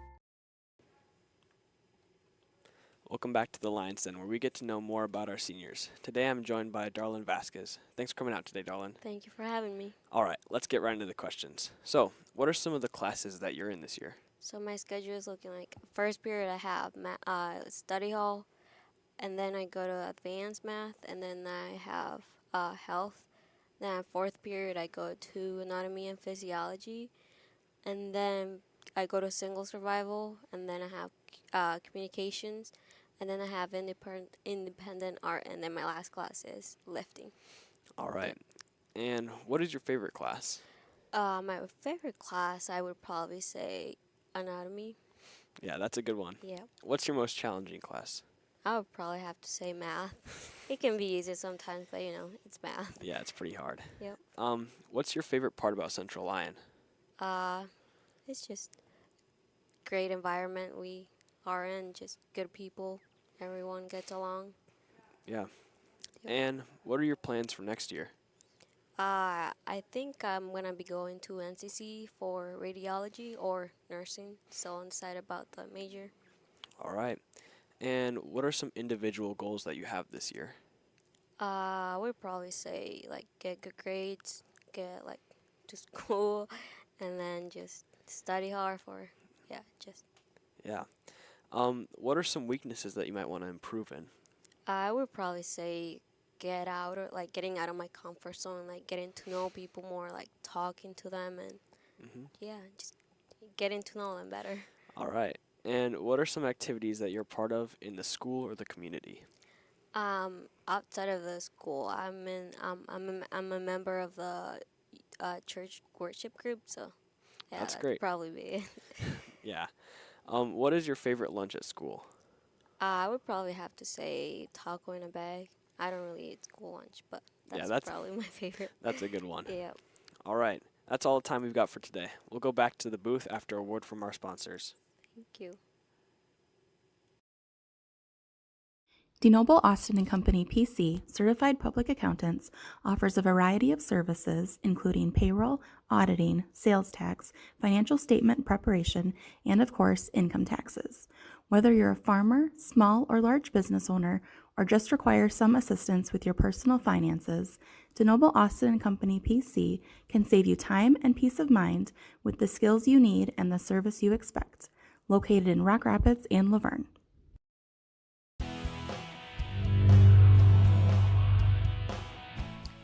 Welcome back to the Lions Den, where we get to know more about our seniors. Today I'm joined by Darlene Vasquez. Thanks for coming out today, Darlene. Thank you for having me. All right, let's get right into the questions. So, what are some of the classes that you're in this year? So my schedule is looking like first period I have study hall, and then I go to advanced math, and then I have health. Then fourth period I go to anatomy and physiology, and then I go to single survival, and then I have communications, and then I have independent art, and then my last class is lifting. All right. And what is your favorite class? My favorite class, I would probably say anatomy. Yeah, that's a good one. Yeah. What's your most challenging class? I would probably have to say math. It can be easy sometimes, but it's math. Yeah, it's pretty hard. Yep. What's your favorite part about Central Lyon? It's just great environment we are in, just good people. Everyone gets along. Yeah. And what are your plans for next year? I think I'm going to be going to NCC for radiology or nursing, so undecided about the major. All right. And what are some individual goals that you have this year? I would probably say, get good grades, get, to school, and then just study hard for, Yeah. What are some weaknesses that you might want to improve in? I would probably say getting out of my comfort zone, getting to know people more, talking to them, and just getting to know them better. All right. And what are some activities that you're part of in the school or the community? Outside of the school, I'm a member of the church worship group, so That's that'd great. probably be it. Yeah. What is your favorite lunch at school? I would probably have to say taco in a bag. I don't really eat school lunch, but that's probably my favorite. That's a good one. Yeah. All right. That's all the time we've got for today. We'll go back to the booth after a word from our sponsors. Thank you. DeNoble Austin & Company PC, certified public accountants, offers a variety of services including payroll, auditing, sales tax, financial statement preparation, and of course, income taxes. Whether you're a farmer, small or large business owner, or just require some assistance with your personal finances, DeNoble Austin & Company PC can save you time and peace of mind with the skills you need and the service you expect. Located in Rock Rapids and Laverne.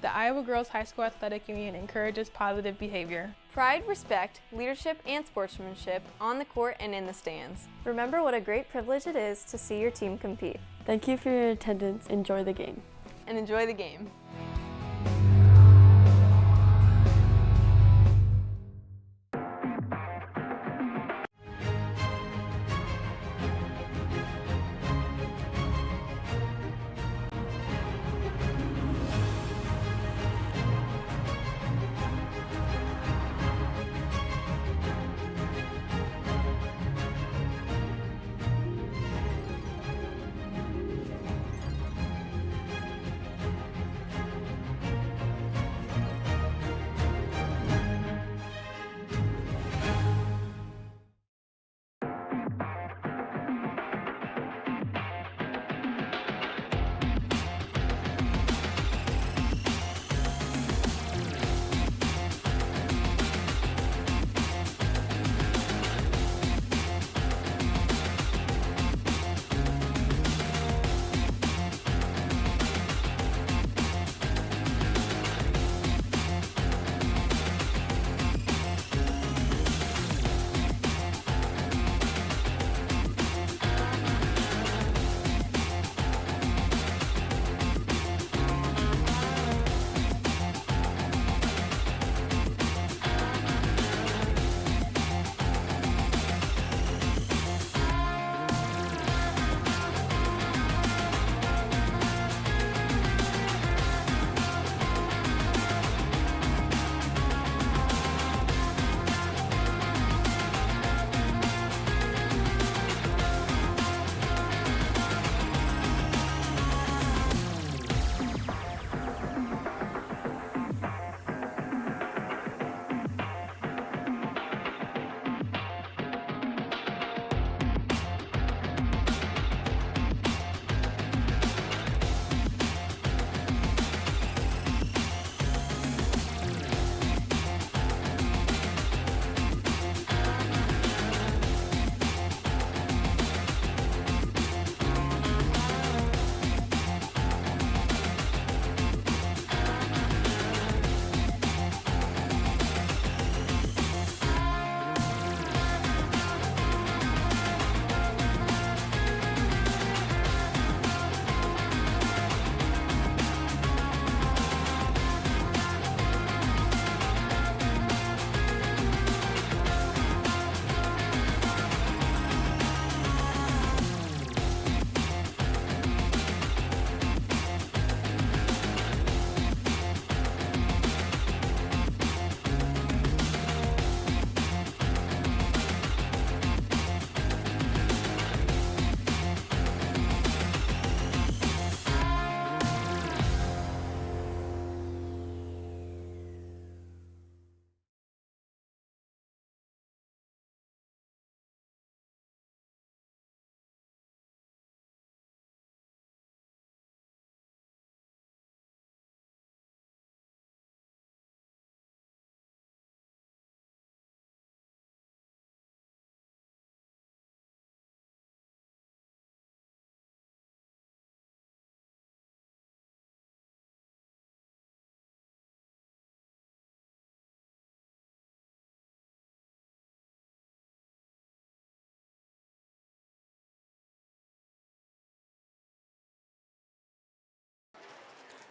The Iowa Girls High School Athletic Union encourages positive behavior. Pride, respect, leadership, and sportsmanship on the court and in the stands. Remember what a great privilege it is to see your team compete. Thank you for your attendance. Enjoy the game. And enjoy the game.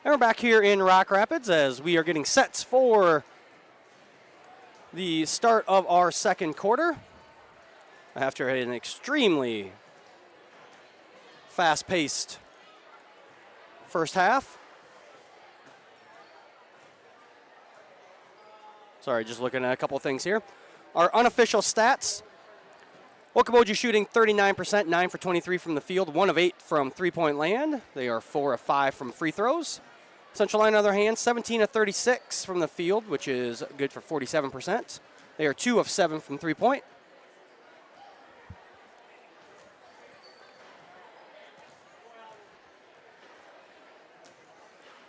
And we're back here in Rock Rapids as we are getting sets for the start of our second quarter. After an extremely fast-paced first half. Sorry, just looking at a couple things here. Our unofficial stats. Okoboji shooting 39%, 9 for 23 from the field, 1 of 8 from three-point land. They are 4 of 5 from free throws. Central Lyon, on the other hand, 17 of 36 from the field, which is good for 47%. They are 2 of 7 from three-point.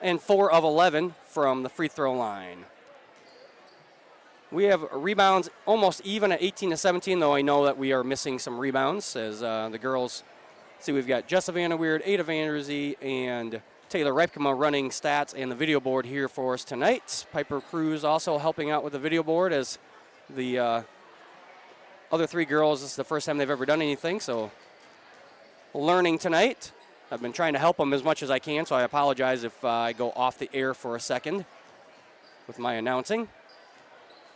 And 4 of 11 from the free throw line. We have rebounds almost even at 18 to 17, though I know that we are missing some rebounds as the girls. See, we've got Jessa Vanderweerd, Ada Vanderzee, and Taylor Ripkema running stats and the video board here for us tonight. Piper Cruz also helping out with the video board as the other three girls, this is the first time they've ever done anything, so learning tonight. I've been trying to help them as much as I can, so I apologize if I go off the air for a second with my announcing.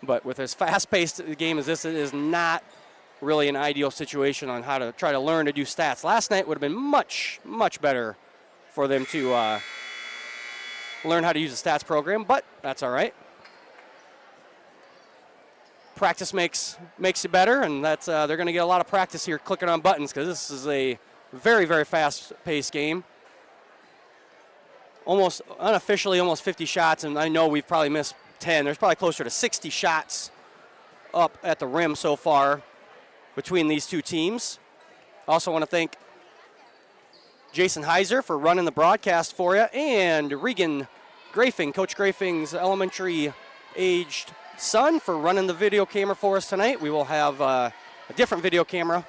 But with as fast-paced a game as this, it is not really an ideal situation on how to try to learn to do stats. Last night would have been much, much better for them to learn how to use the stats program, but that's all right. Practice makes you better, and that's they're going to get a lot of practice here clicking on buttons because this is a very, very fast-paced game. Almost unofficially, almost 50 shots, and I know we've probably missed 10. There's probably closer to 60 shots up at the rim so far between these two teams. Also want to thank Jason Heiser for running the broadcast for you, and Regan Grafing, Coach Grafing's elementary-aged son, for running the video camera for us tonight. We will have a different video camera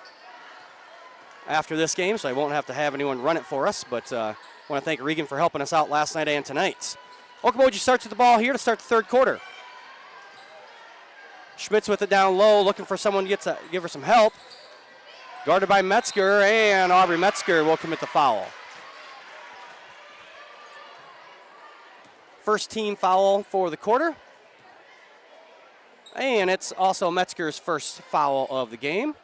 after this game, so I won't have to have anyone run it for us, but I want to thank Regan for helping us out last night and tonight. Okoboji starts with the ball here to start the third quarter. Schmitz with it down low, looking for someone to give her some help. Guarded by Metzger, and Aubrey Metzger will commit the foul. First team foul for the quarter. And it's also Metzger's first foul of the game.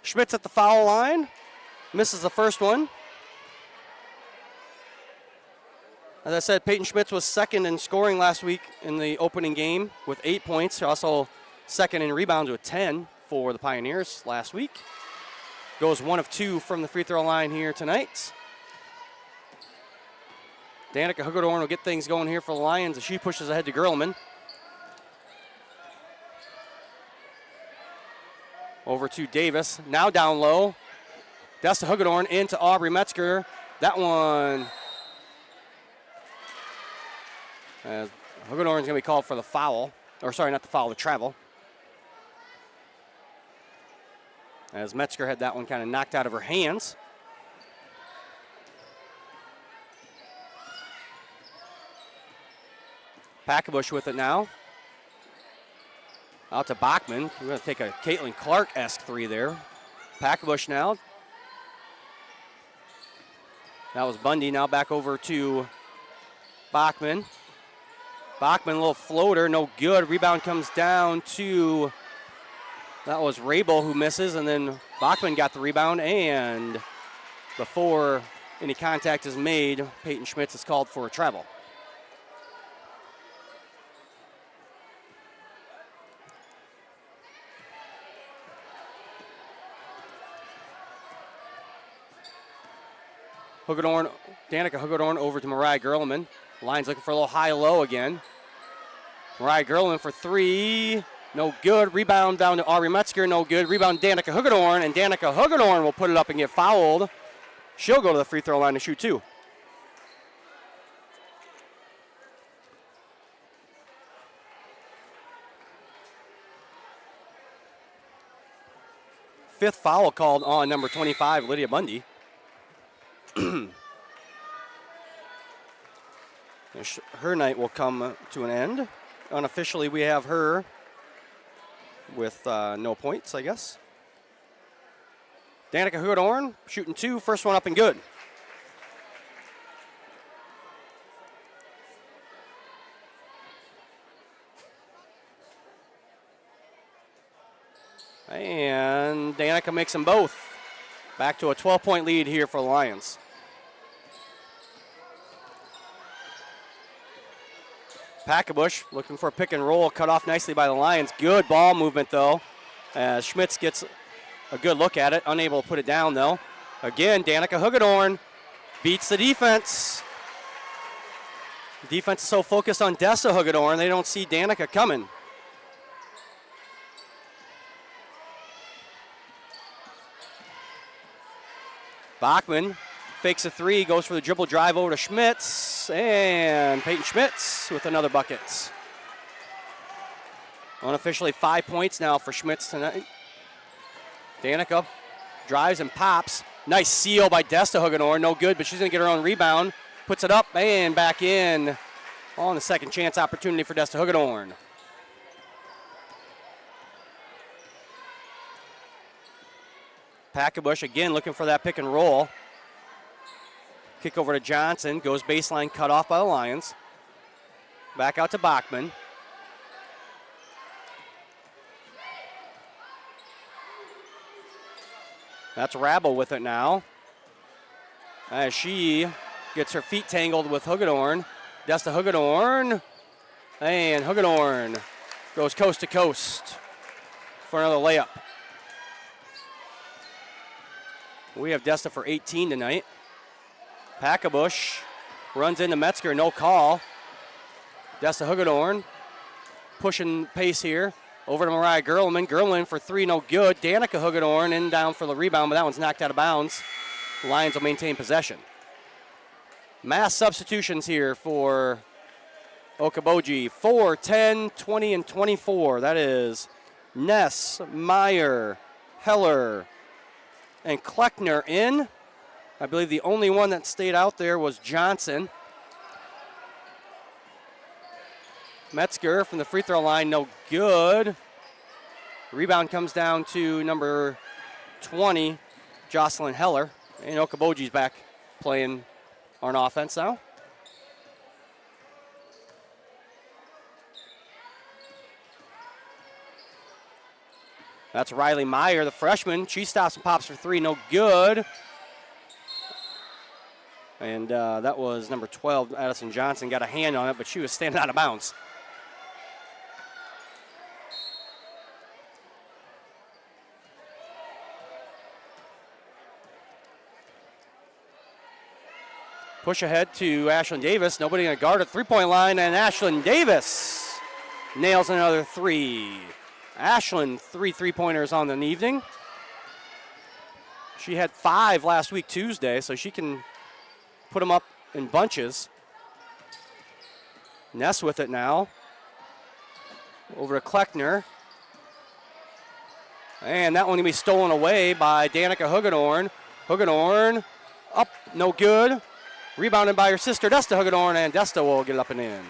Schmitz at the foul line, misses the first one. As I said, Peyton Schmitz was second in scoring last week in the opening game with 8 points. Also second in rebounds with 10 for the Pioneers last week. Goes 1 of 2 from the free throw line here tonight. Danica Hugerdorn will get things going here for the Lions as she pushes ahead to Gerlman. Over to Davis, now down low. Desta Hugedorn into Aubrey Metzger. That one, Hugedorn's going to be called for the foul. Or sorry, not the foul, the travel. As Metzger had that one kind of knocked out of her hands. Packabush with it now. Out to Bachman. We're going to take a Caitlin Clark-esque three there. Packabush now. That was Bundy. Now back over to Bachman. Bachman, a little floater, no good. Rebound comes down to, that was Rabel who misses, and then Bachman got the rebound, and before any contact is made, Peyton Schmitz is called for a travel. Danica Hugedorn over to Mariah Gerlman. Line's looking for a little high-low again. Mariah Gerlman for three. No good. Rebound down to Aubrey Metzger. No good. Rebound Danica Hugedorn, and Danica Hugedorn will put it up and get fouled. She'll go to the free throw line to shoot two. Fifth foul called on number 25, Lydia Bundy. Her night will come to an end. Unofficially, we have her with no points, I guess. Danica Hagedorn shooting 2, first one up and good. And Danica makes them both. Back to a 12-point lead here for the Lions. Packabush looking for a pick and roll, cut off nicely by the Lions. Good ball movement, though, as Schmitz gets a good look at it. Unable to put it down, though. Again, Danica Hagedorn beats the defense. The defense is so focused on Dessa Hagedorn, they don't see Danica coming. Bachman fakes a 3, goes for the dribble drive over to Schmitz, and Peyton Schmitz with another bucket. Unofficially 5 points now for Schmitz tonight. Danica drives and pops. Nice seal by Desta Hagedorn, no good, but she's going to get her own rebound. Puts it up and back in on the second chance opportunity for Desta Hagedorn. Packabush again looking for that pick and roll. Kick over to Johnson, goes baseline, cut off by the Lions. Back out to Bachman. That's Rabel with it now, as she gets her feet tangled with Hagedorn. Desta Hagedorn, and Hagedorn goes coast to coast for another layup. We have Desta for 18 tonight. Packabush runs into Metzger, no call. Desta Hagedorn pushing pace here. Over to Mariah Gerlman. Gerlman for 3, no good. Danica Hagedorn in down for the rebound, but that one's knocked out of bounds. The Lions will maintain possession. Mass substitutions here for Okoboji. 4, 10, 20, and 24. That is Ness, Meyer, Heller, and Kleckner in. I believe the only one that stayed out there was Johnson. Metzger from the free throw line, no good. Rebound comes down to number 20, Jocelyn Heller. And Okoboji's back playing on offense now. That's Riley Meyer, the freshman. She stops and pops for 3, no good. And that was number 12, Addison Johnson, got a hand on it, but she was standing out of bounds. Push ahead to Ashlyn Davis. Nobody going to guard at three-point line, and Ashlyn Davis nails another 3. Ashlyn, 3 3-pointers on the evening. She had 5 last week Tuesday, so she can put them up in bunches. Ness with it now. Over to Kleckner. And that one going to be stolen away by Danica Hagedorn. Hagedorn up, no good. Rebounded by her sister, Desta Hagedorn, and Desta will get it up and in.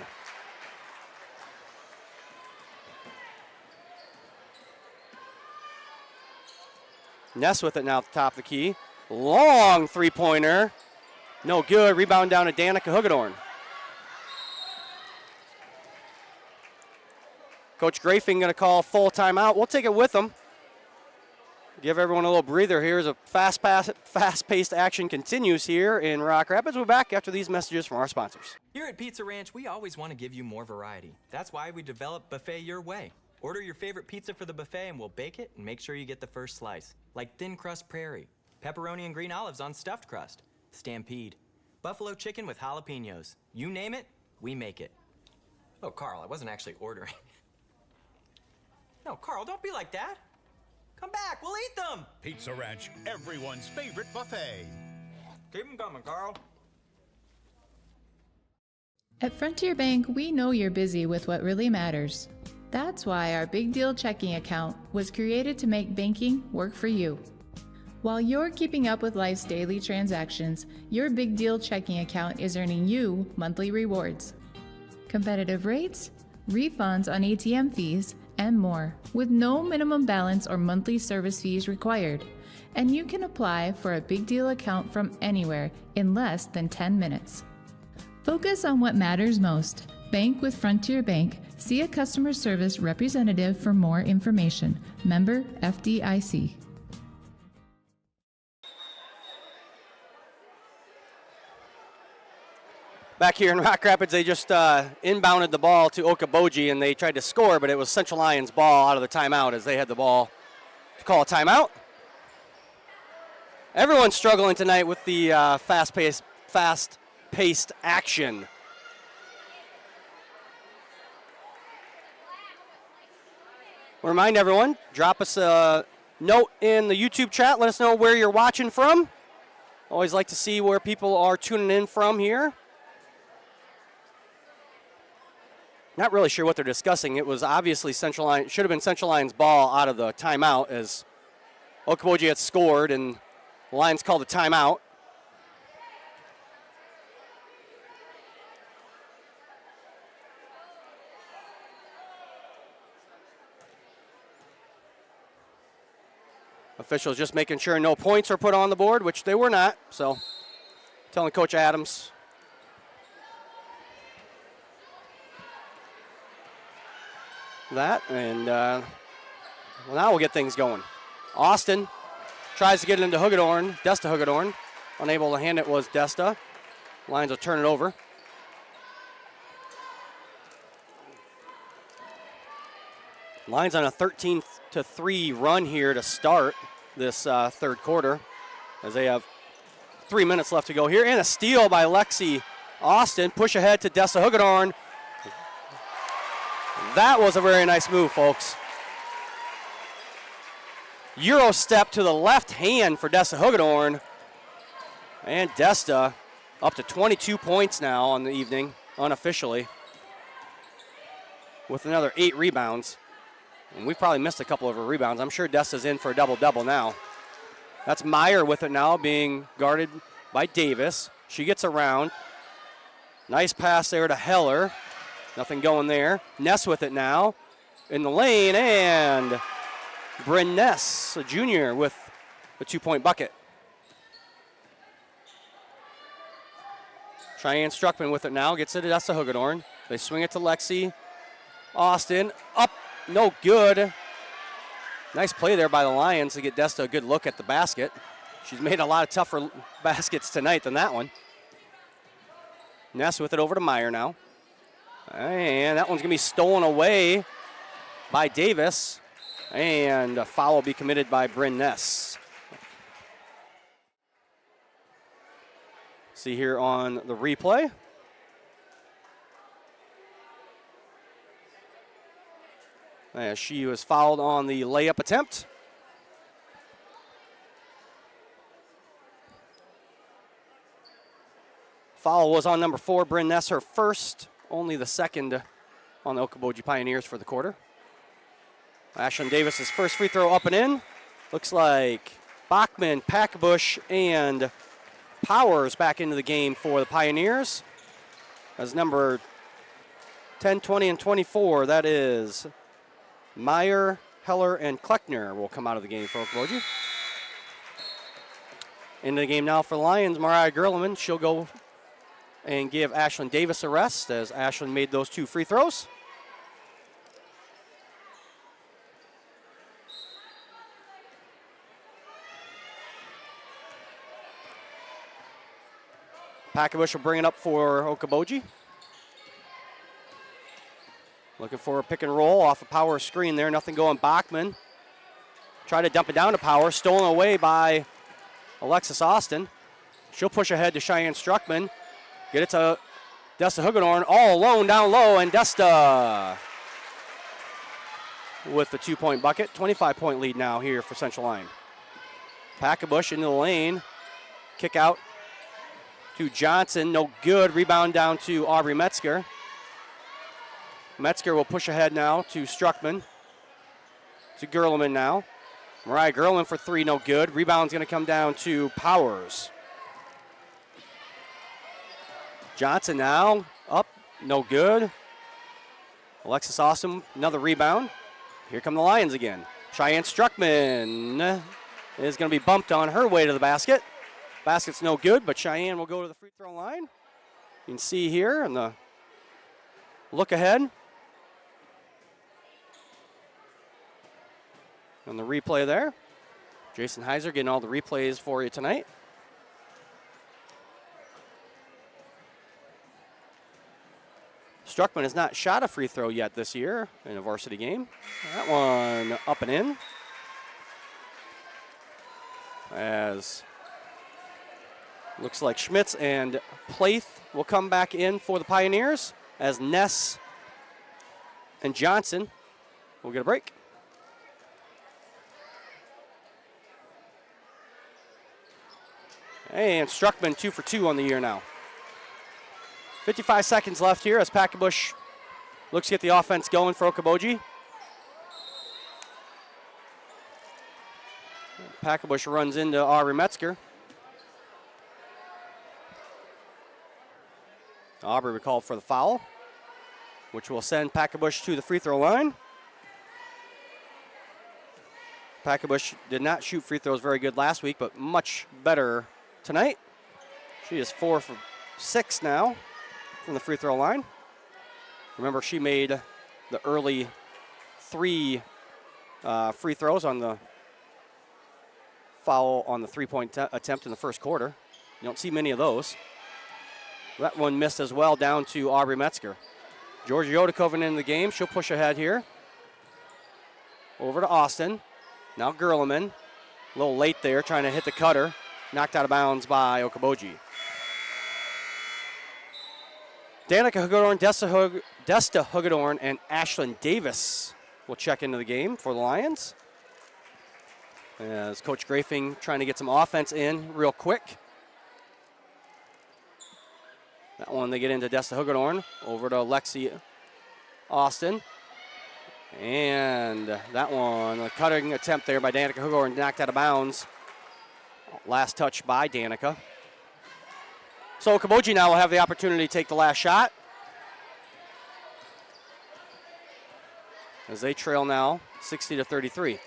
Ness with it now at the top of the key. Long three-pointer. No good. Rebound down to Danica Hagedorn. Coach Grafing going to call full timeout. We'll take it with them. Give everyone a little breather here as a fast-paced action continues here in Rock Rapids. We're back after these messages from our sponsors. Here at Pizza Ranch, we always want to give you more variety. That's why we developed Buffet Your Way. Order your favorite pizza for the buffet and we'll bake it and make sure you get the first slice. Like thin crust prairie, pepperoni and green olives on stuffed crust, stampede, buffalo chicken with jalapenos. You name it, we make it. Oh, Carl, I wasn't actually ordering. No, Carl, don't be like that. Come back, we'll eat them. Pizza Ranch, everyone's favorite buffet. Keep them coming, Carl. At Frontier Bank, we know you're busy with what really matters. That's why our Big Deal checking account was created to make banking work for you. While you're keeping up with life's daily transactions, your Big Deal checking account is earning you monthly rewards. Competitive rates, refunds on ATM fees, and more, with no minimum balance or monthly service fees required. and you can apply for a Big Deal account from anywhere in less than 10 minutes. Focus on what matters most. Bank with Frontier Bank. See a customer service representative for more information. Member FDIC. Back here in Rock Rapids, they just inbounded the ball to Okoboji, and they tried to score, but it was Central Lyon's ball out of the timeout as they had the ball to call a timeout. Everyone's struggling tonight with the fast-paced action. We'll remind everyone, drop us a note in the YouTube chat. Let us know where you're watching from. Always like to see where people are tuning in from here. Not really sure what they're discussing. It was obviously Central Lyon, should have been Central Lyon's ball out of the timeout as Okoboji had scored and the Lions called a timeout. Officials just making sure no points are put on the board, which they were not. So telling Coach Adams. That, and well, now we'll get things going. Austin tries to get it into Hagedorn, Desta Hagedorn. Unable to hand it was Desta. Lions will turn it over. Lions on a 13-3 run here to start this third quarter as they have 3 minutes left to go here. And a steal by Lexi Austin. Push ahead to Desta Hagedorn. That was a very nice move, folks. Euro step to the left hand for Desta Hagedorn. And Desta up to 22 points now on the evening, unofficially, with another 8 rebounds. And we've probably missed a couple of her rebounds. I'm sure Desta's in for a double-double now. That's Meyer with it now, being guarded by Davis. She gets around. Nice pass there to Heller. Nothing going there. Ness with it now in the lane, and Bryn Ness, a junior, with a 2-point bucket. Cheyenne Struckman with it now, gets it to Desta Hagedorn. They swing it to Lexi Austin. Up, no good. Nice play there by the Lions to get Desta a good look at the basket. She's made a lot of tougher baskets tonight than that one. Ness with it over to Meyer now. And that one's going to be stolen away by Davis. And a foul will be committed by Bryn Ness. See here on the replay. As she was fouled on the layup attempt. Foul was on number 4, Bryn Ness, her first. Only the second on the Okoboji Pioneers for the quarter. Ashlyn Davis's first free throw up and in. Looks like Bachman, Packabush, and Powers back into the game for the Pioneers. As number 10, 20, and 24, that is Meyer, Heller, and Kleckner will come out of the game for Okoboji. Into the game now for the Lions, Mariah Gerleman. She'll go and give Ashlyn Davis a rest as Ashlyn made those 2 free throws. Packabush will bring it up for Okoboji. Looking for a pick and roll off a Power screen there. Nothing going. Bachman. Try to dump it down to Power. Stolen away by Alexis Austin. She'll push ahead to Cheyenne Struckman. Get it to Desta Hagedorn, all alone down low, and Desta with the 2-point bucket. 25-point lead now here for Central Lyon. Packabush into the lane. Kick out to Johnson, no good. Rebound down to Aubrey Metzger. Metzger will push ahead now to Struckman. To Gerleman now. Mariah Gerleman for 3, no good. Rebound's going to come down to Powers. Johnson now, up, no good. Alexis Austin, another rebound. Here come the Lions again. Cheyenne Struckman is going to be bumped on her way to the basket. Basket's no good, but Cheyenne will go to the free throw line. You can see here in the look ahead. On the replay there. Jason Heiser getting all the replays for you tonight. Struckman has not shot a free throw yet this year in a varsity game. That one up and in. As looks like Schmitz and Plath will come back in for the Pioneers as Ness and Johnson will get a break. And Struckman 2 for 2 on the year now. 55 seconds left here as Packabush looks to get the offense going for Okoboji. Packabush runs into Aubrey Metzger. Aubrey will call for the foul, which will send Packabush to the free throw line. Packabush did not shoot free throws very good last week, but much better tonight. She is 4 for 6 now from the free throw line. Remember, she made the early 3 free throws on the foul on the three-point attempt in the first quarter. You don't see many of those. That one missed as well, down to Aubrey Metzger. Georgia Yoda coming into the game. She'll push ahead here. Over to Austin. Now Gerleman. A little late there, trying to hit the cutter. Knocked out of bounds by Okoboji. Danica Hagedorn, Desta Hagedorn, and Ashlyn Davis will check into the game for the Lions. As Coach Grafing trying to get some offense in real quick. That one they get into Desta Hagedorn. Over to Lexi Austin. And that one, a cutting attempt there by Danica Hagedorn, knocked out of bounds. Last touch by Danica. So Okoboji now will have the opportunity to take the last shot. As they trail now 60-33.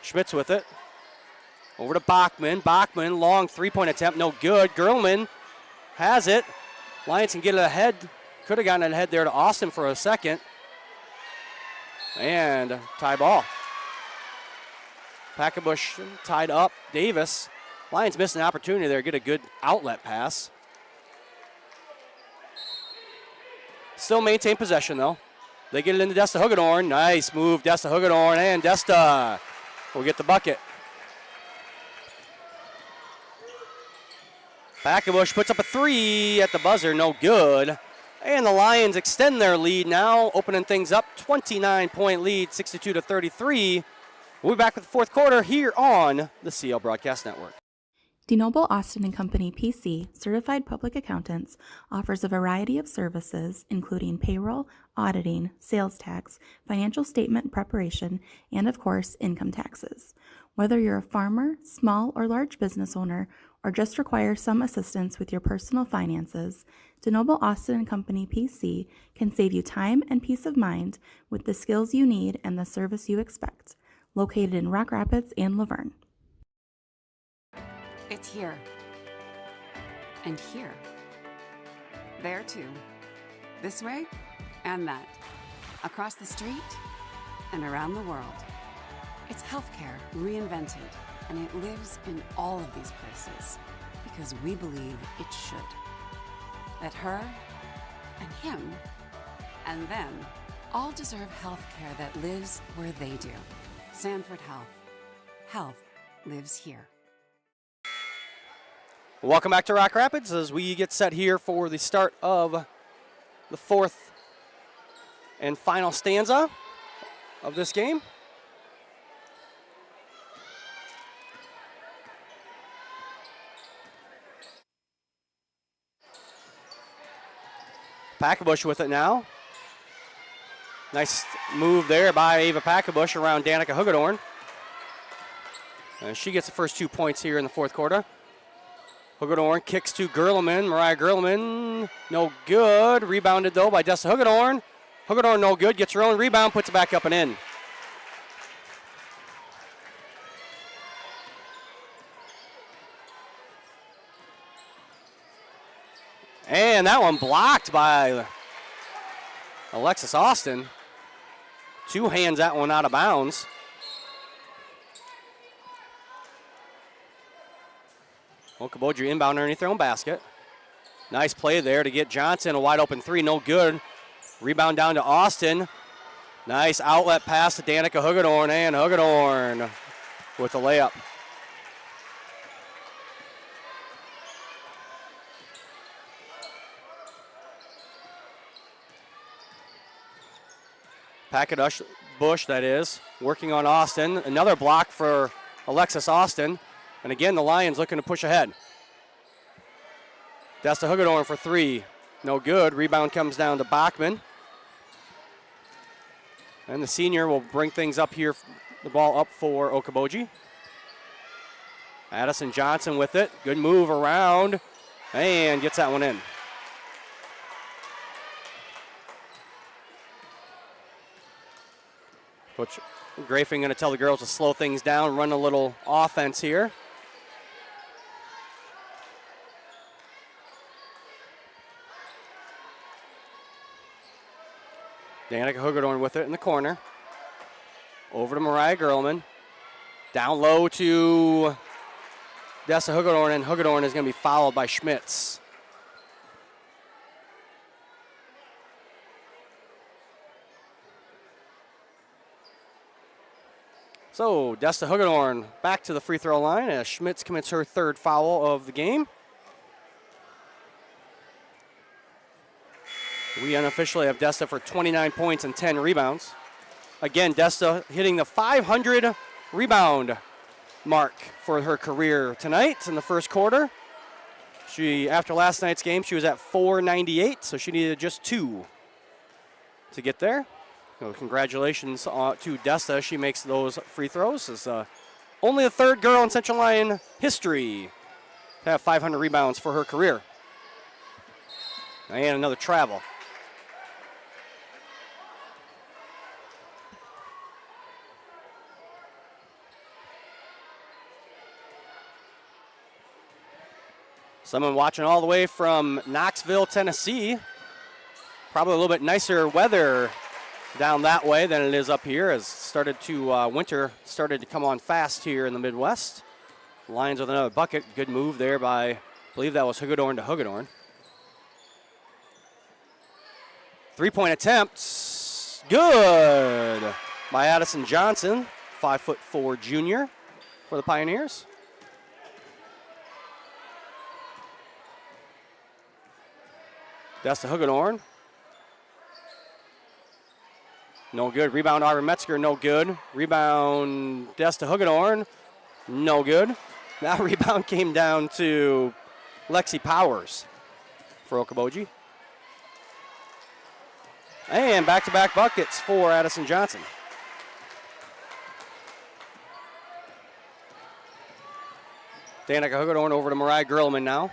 Schmitz with it. Over to Bachman. Bachman, long three-point attempt, no good. Gerlman has it. Lions can get it ahead. Could have gotten it ahead there to Austin for a second. And tie ball. Packabush tied up Davis. Lions missed an opportunity there, get a good outlet pass. Still maintain possession though. They get it into Desta Hagedorn. Nice move, Desta Hagedorn, and Desta will get the bucket. Packabush puts up a 3 at the buzzer, no good. And the Lions extend their lead now, opening things up, 29-point lead, 62-33. We'll be back with the fourth quarter here on the CL Broadcast Network. DeNoble Austin & Company PC, certified public accountants, offers a variety of services including payroll, auditing, sales tax, financial statement preparation, and of course, income taxes. Whether you're a farmer, small or large business owner, or just require some assistance with your personal finances, DeNoble Austin & Company PC can save you time and peace of mind with the skills you need and the service you expect. Located in Rock Rapids and Laverne. It's here. And here. There too. This way and that. Across the street and around the world. It's healthcare reinvented, and it lives in all of these places because we believe it should. That her and him and them all deserve healthcare that lives where they do. Sanford Health. Health lives here. Welcome back to Rock Rapids as we get set here for the start of the fourth and final stanza of this game. Packabush with it now. Nice move there by Ava Packabush around Danica Hagedorn. She gets the first 2 points here in the fourth quarter. Hagedorn kicks to Gerleman. Mariah Gerleman, no good. Rebounded though by Desta Hagedorn. Hagedorn no good, gets her own rebound, puts it back up and in. And that one blocked by Alexis Austin. 2 hands that one out of bounds. Okoboji inbound underneath their own basket. Nice play there to get Johnson a wide open 3, no good. Rebound down to Austin. Nice outlet pass to Danica Hugedorn, and Hugedorn with the layup. Packet Bush, that is, working on Austin. Another block for Alexis Austin. And again, the Lions looking to push ahead. Desta Hugedorn for 3. No good. Rebound comes down to Bachman. And the senior will bring things up here, the ball up for Okoboji. Addison Johnson with it. Good move around. And gets that one in. Coach Grafing going to tell the girls to slow things down, run a little offense here. Danica Hugedorn with it in the corner. Over to Mariah Gerlman. Down low to Desta Hugedorn, and Hugedorn is going to be fouled by Schmitz. So Desta Hugedorn back to the free throw line as Schmitz commits her 3rd foul of the game. We unofficially have Desta for 29 points and 10 rebounds. Again, Desta hitting the 500 rebound mark for her career tonight in the first quarter. After last night's game, she was at 498, so she needed just 2 to get there. So congratulations to Desta. She makes those free throws. Is only the 3rd girl in Central Lyon history to have 500 rebounds for her career. And another travel. Someone watching all the way from Knoxville, Tennessee. Probably a little bit nicer weather down that way than it is up here, as winter started to come on fast here in the Midwest. Lions with another bucket. Good move there by, I believe that was Hugedorn to Hugedorn. 3-point attempts. Good by Addison Johnson, 5'4" junior for the Pioneers. Desta Hugedorn. No good. Rebound, Aubrey Metzger, no good. Rebound, Desta Hugedorn, no good. That rebound came down to Lexi Powers for Okoboji. And back-to-back buckets for Addison Johnson. Danica Hugedorn over to Mariah Gerlman now.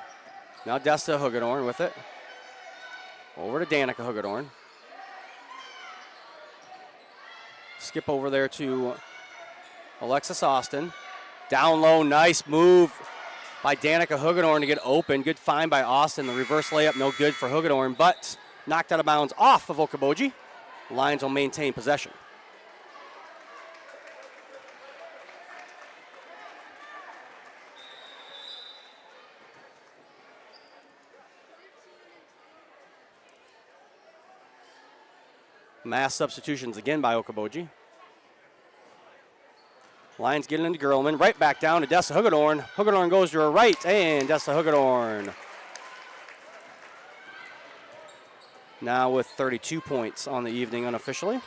Now Desta Hugedorn with it. Over to Danica Hugedorn. Skip over there to Alexis Austin. Down low, nice move by Danica Hugedorn to get open. Good find by Austin. The reverse layup, no good for Hugedorn, but knocked out of bounds off of Okoboji. Lions will maintain possession. Mass substitutions again by Okoboji. Lions getting into Gerlman. Right back down to Desta Hugedorn. Hugedorn goes to her right, and Desta Hugedorn now with 32 points on the evening unofficially.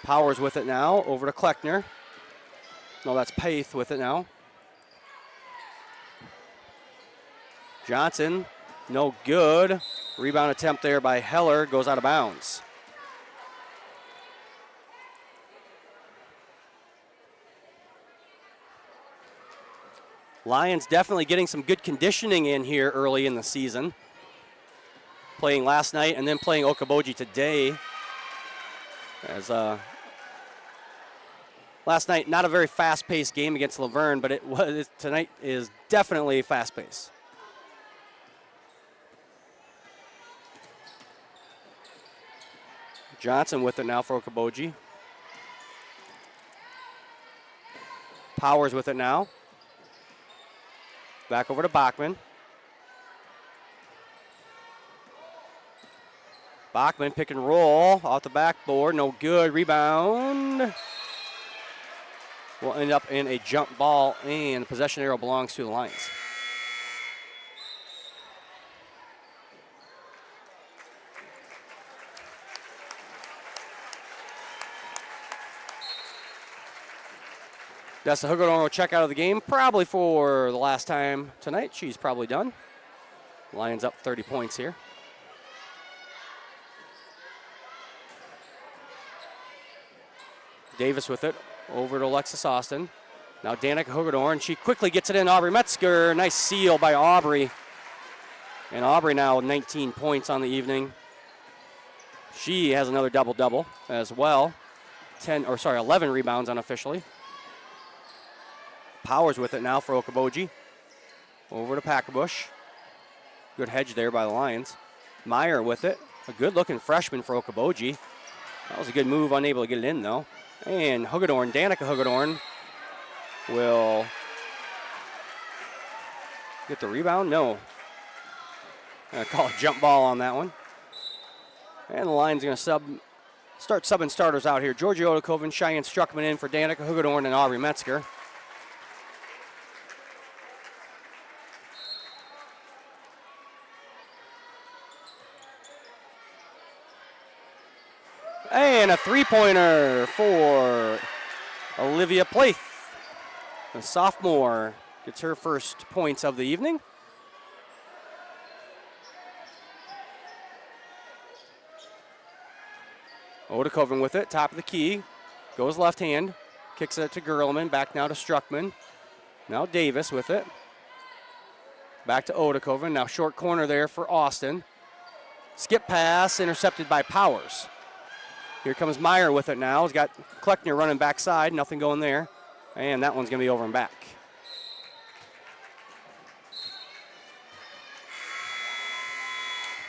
Powers with it now, over to Kleckner. No, that's Paith with it now. Johnson, no good. Rebound attempt there by Heller, goes out of bounds. Lions definitely getting some good conditioning in here early in the season. Playing last night and then playing Okoboji today. As last night, not a very fast-paced game against Laverne, but tonight is definitely fast-paced. Johnson with it now for Okoboji. Powers with it now. Back over to Bachman. Bachman pick and roll off the backboard. No good. Rebound. Will end up in a jump ball, and the possession arrow belongs to the Lions. Dessa Hugedorn will check out of the game probably for the last time tonight. She's probably done. Lions up 30 points here. Davis with it over to Alexis Austin. Now Danica Hugedorn. She quickly gets it in. Aubrey Metzger. Nice seal by Aubrey. And Aubrey now with 19 points on the evening. She has another double-double as well. 11 rebounds unofficially. Powers with it now for Okoboji. Over to Packerbush. Good hedge there by the Lions. Meyer with it. A good-looking freshman for Okoboji. That was a good move, unable to get it in, though. And Hugedorn, Danica Hugedorn, will get the rebound. No. Gonna call a jump ball on that one. And the Lions going to start subbing starters out here. Georgie Odokoven, Cheyenne Struckman in for Danica Hugedorn and Aubrey Metzger. And a three-pointer for Olivia Plath. The sophomore gets her first points of the evening. Odokoven with it, top of the key. Goes left hand, kicks it to Gerleman, back now to Struckman. Now Davis with it. Back to Odokoven, now short corner there for Austin. Skip pass, intercepted by Powers. Here comes Meyer with it now. He's got Kleckner running backside, nothing going there. And that one's going to be over and back.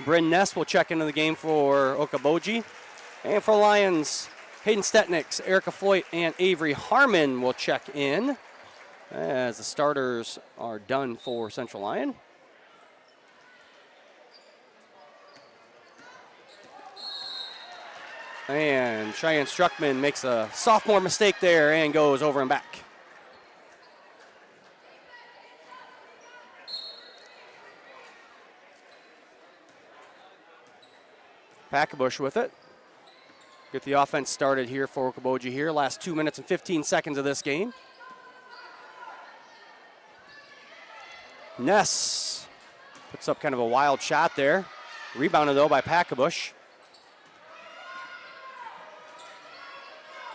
Bryn Ness will check into the game for Okoboji. And for Lions, Hayden Stetniks, Erica Floyd, and Avery Harmon will check in as the starters are done for Central Lyon. And Cheyenne Struckman makes a sophomore mistake there and goes over and back. Packerbush with it. Get the offense started here for Okoboji here. Last 2 minutes and 15 seconds of this game. Ness puts up kind of a wild shot there. Rebounded though by Packerbush.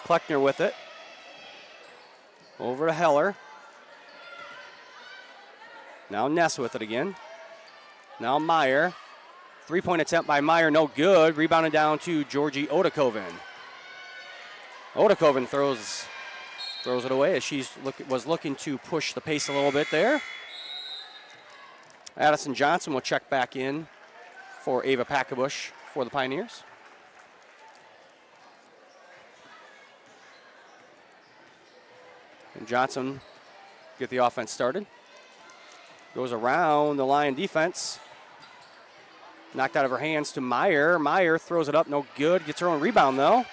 Kleckner with it. Over to Heller. Now Ness with it again. Now Meyer. Three-point attempt by Meyer, no good. Rebounded down to Georgie Odokoven. Odokoven throws it away as she was looking to push the pace a little bit there. Addison Johnson will check back in for Ava Packerbush for the Pioneers. And Johnson get the offense started. Goes around the Lion defense. Knocked out of her hands to Meyer. Meyer throws it up, no good. Gets her own rebound though.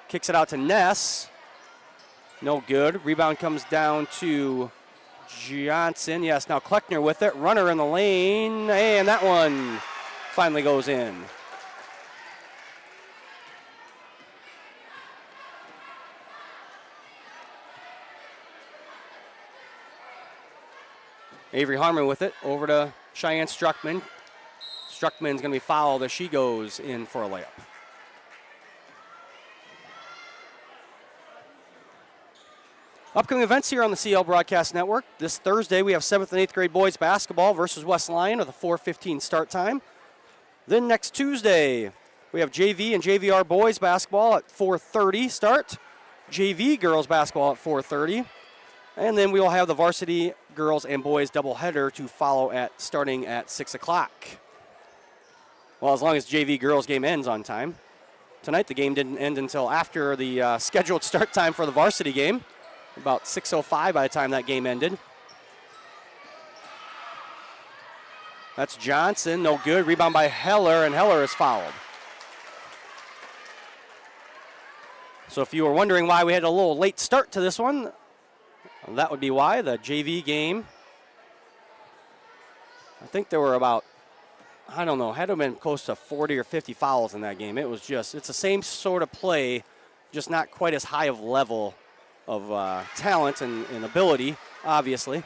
Kicks it out to Ness. No good. Rebound comes down to Johnson. Yes, now Kleckner with it. Runner in the lane, and that one finally goes in. Avery Harmon with it, over to Cheyenne Struckman. Struckman's going to be fouled as she goes in for a layup. Upcoming events here on the CL Broadcast Network. This Thursday we have 7th and 8th grade boys basketball versus West Lyon with a 4:15 start time. Then next Tuesday we have JV and JVR boys basketball at 4:30 start. JV girls basketball at 4:30. And then we will have the varsity girls and boys doubleheader to follow starting at 6 o'clock. Well, as long as JV girls game ends on time. Tonight the game didn't end until after the scheduled start time for the varsity game, about 6:05 by the time that game ended. That's Johnson, no good. Rebound by Heller, and Heller is fouled. So if you were wondering why we had a little late start to this one, that would be why. The JV game, I think there were about, I don't know, had to have been close to 40 or 50 fouls in that game. It was just, it's the same sort of play, just not quite as high of level of talent and ability, obviously,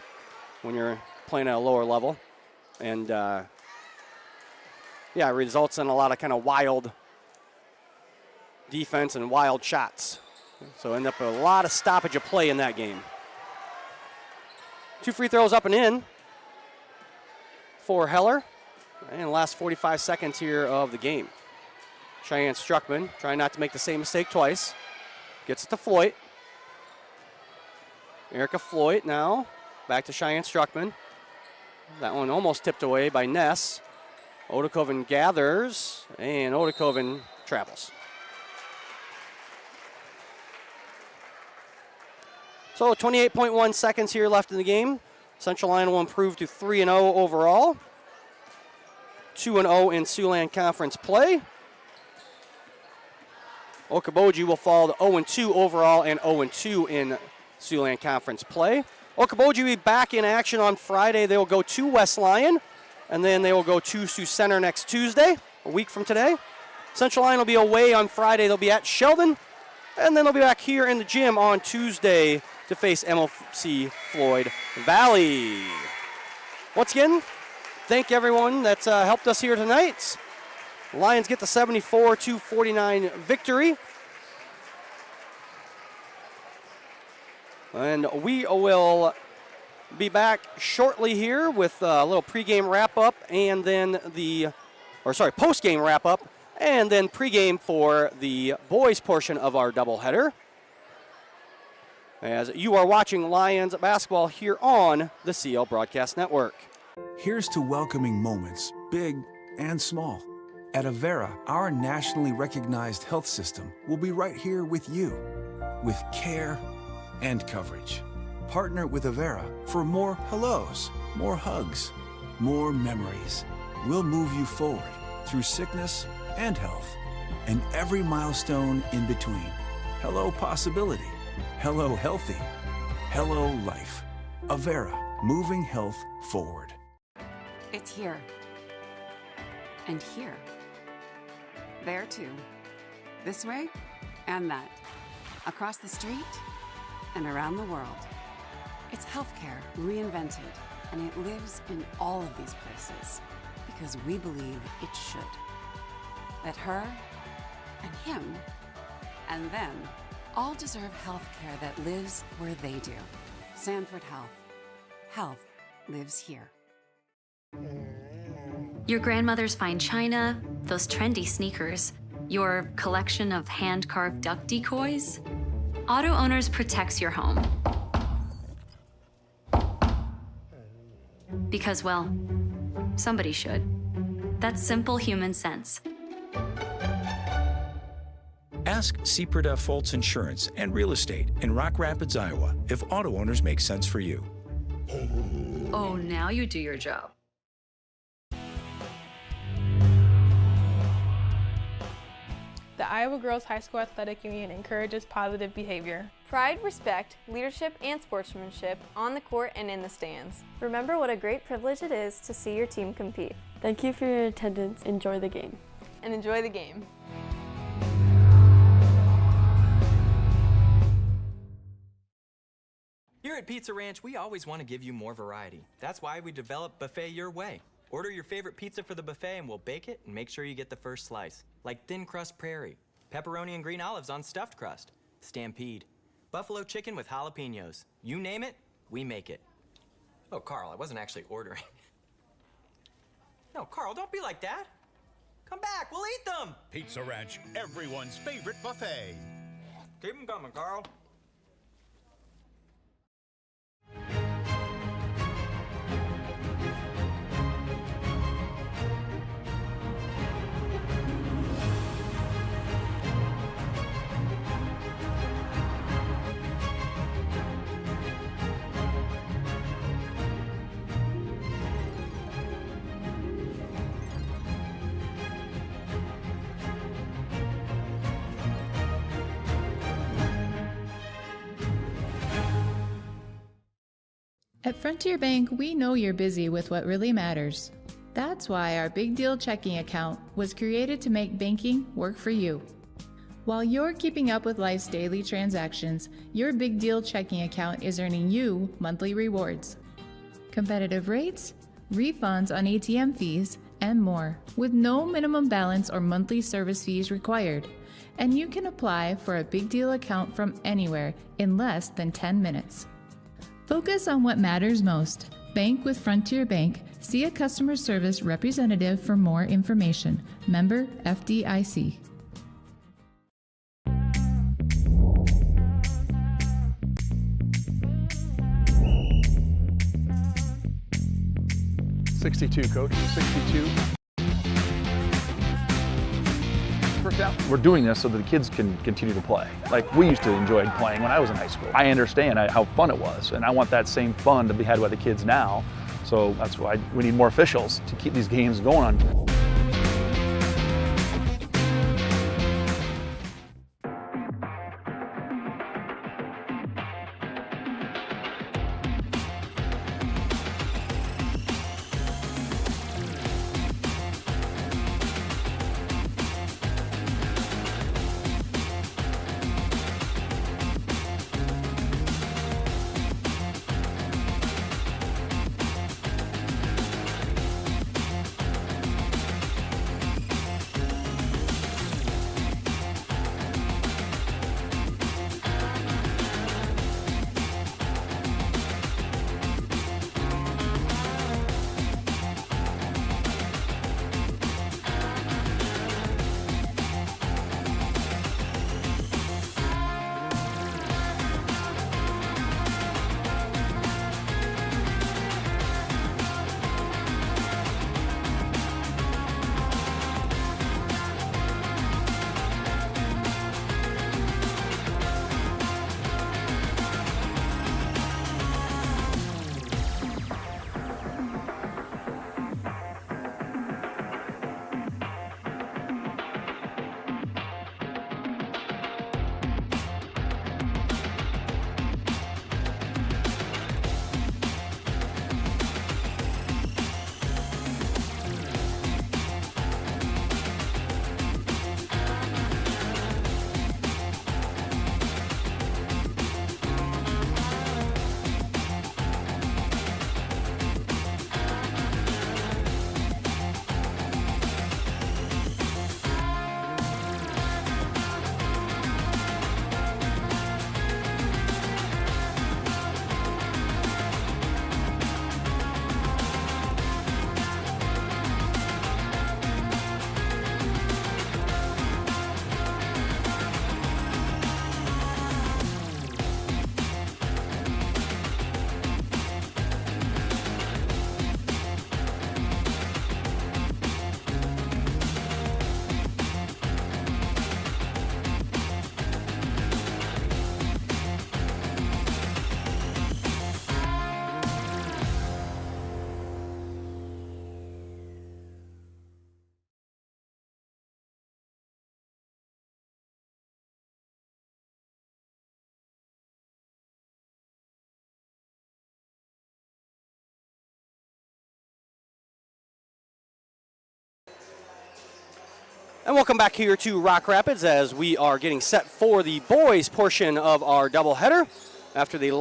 when you're playing at a lower level. And yeah, it results in a lot of kind of wild defense and wild shots. So end up with a lot of stoppage of play in that game. 2 free throws up and in for Heller. And the last 45 seconds here of the game. Cheyenne Struckman trying not to make the same mistake twice. Gets it to Floyd. Erica Floyd now back to Cheyenne Struckman. That one almost tipped away by Ness. Okoboji gathers, and Okoboji travels. So 28.1 seconds here left in the game. Central Lyon will improve to 3-0 overall. 2-0 in Siouxland Conference play. Okoboji will fall to 0-2 overall and 0-2 in Siouxland Conference play. Okoboji will be back in action on Friday. They will go to West Lyon, and then they will go to Sioux Center next Tuesday, a week from today. Central Lyon will be away on Friday. They'll be at Sheldon, and then they'll be back here in the gym on Tuesday to face MLC Floyd Valley. Once again, thank everyone that's helped us here tonight. Lions get the 74-49 victory. And we will be back shortly here with a little pregame wrap-up and then postgame wrap-up and then pregame for the boys portion of our doubleheader. As you are watching Lions basketball here on the CL Broadcast Network. Here's to welcoming moments, big and small. At Avera, our nationally recognized health system will be right here with you, with care and coverage. Partner with Avera for more hellos, more hugs, more memories. We'll move you forward through sickness and health, and every milestone in between. Hello possibility, hello healthy, hello life. Avera, moving health forward. It's here. And here. There too. This way and that. Across the street and around the world. It's healthcare reinvented, and it lives in all of these places because we believe it should. That her and him and them all deserve healthcare that lives where they do. Sanford Health. Health lives here. Your grandmother's fine china, those trendy sneakers, your collection of hand-carved duck decoys. Auto Owners protects your home. Because, well, somebody should. That's simple human sense. Ask Seaperda Foltz Insurance and Real Estate in Rock Rapids, Iowa, if auto owners make sense for you. Oh, now you do your job. The Iowa Girls High School Athletic Union encourages positive behavior. Pride, respect, leadership, and sportsmanship on the court and in the stands. Remember what a great privilege it is to see your team compete. Thank you for your attendance. Enjoy the game. And enjoy the game. Here at Pizza Ranch, we always want to give you more variety. That's why we developed Buffet Your Way. Order your favorite pizza for the buffet and we'll bake it and make sure you get the first slice. Like thin crust prairie, pepperoni and green olives on stuffed crust, stampede, buffalo chicken with jalapenos. You name it, we make it. Oh, Carl, I wasn't actually ordering. No, Carl, don't be like that. Come back, we'll eat them. Pizza Ranch, everyone's favorite buffet. Keep them coming, Carl. At Frontier Bank, we know you're busy with what really matters. That's why our Big Deal checking account was created to make banking work for you. While you're keeping up with life's daily transactions, your Big Deal checking account is earning you monthly rewards. Competitive rates, refunds on ATM fees, and more, with no minimum balance or monthly service fees required. And you can apply for a Big Deal account from anywhere in less than 10 minutes. Focus on what matters most. Bank with Frontier Bank. See a customer service representative for more information. Member FDIC. .62, Coach. 62. First down. We're doing this so that the kids can continue to play. Like we used to enjoy playing when I was in high school. I understand how fun it was, and I want that same fun to be had by the kids now. So that's why we need more officials to keep these games going on. And welcome back here to Rock Rapids as we are getting set for the boys portion of our doubleheader. After the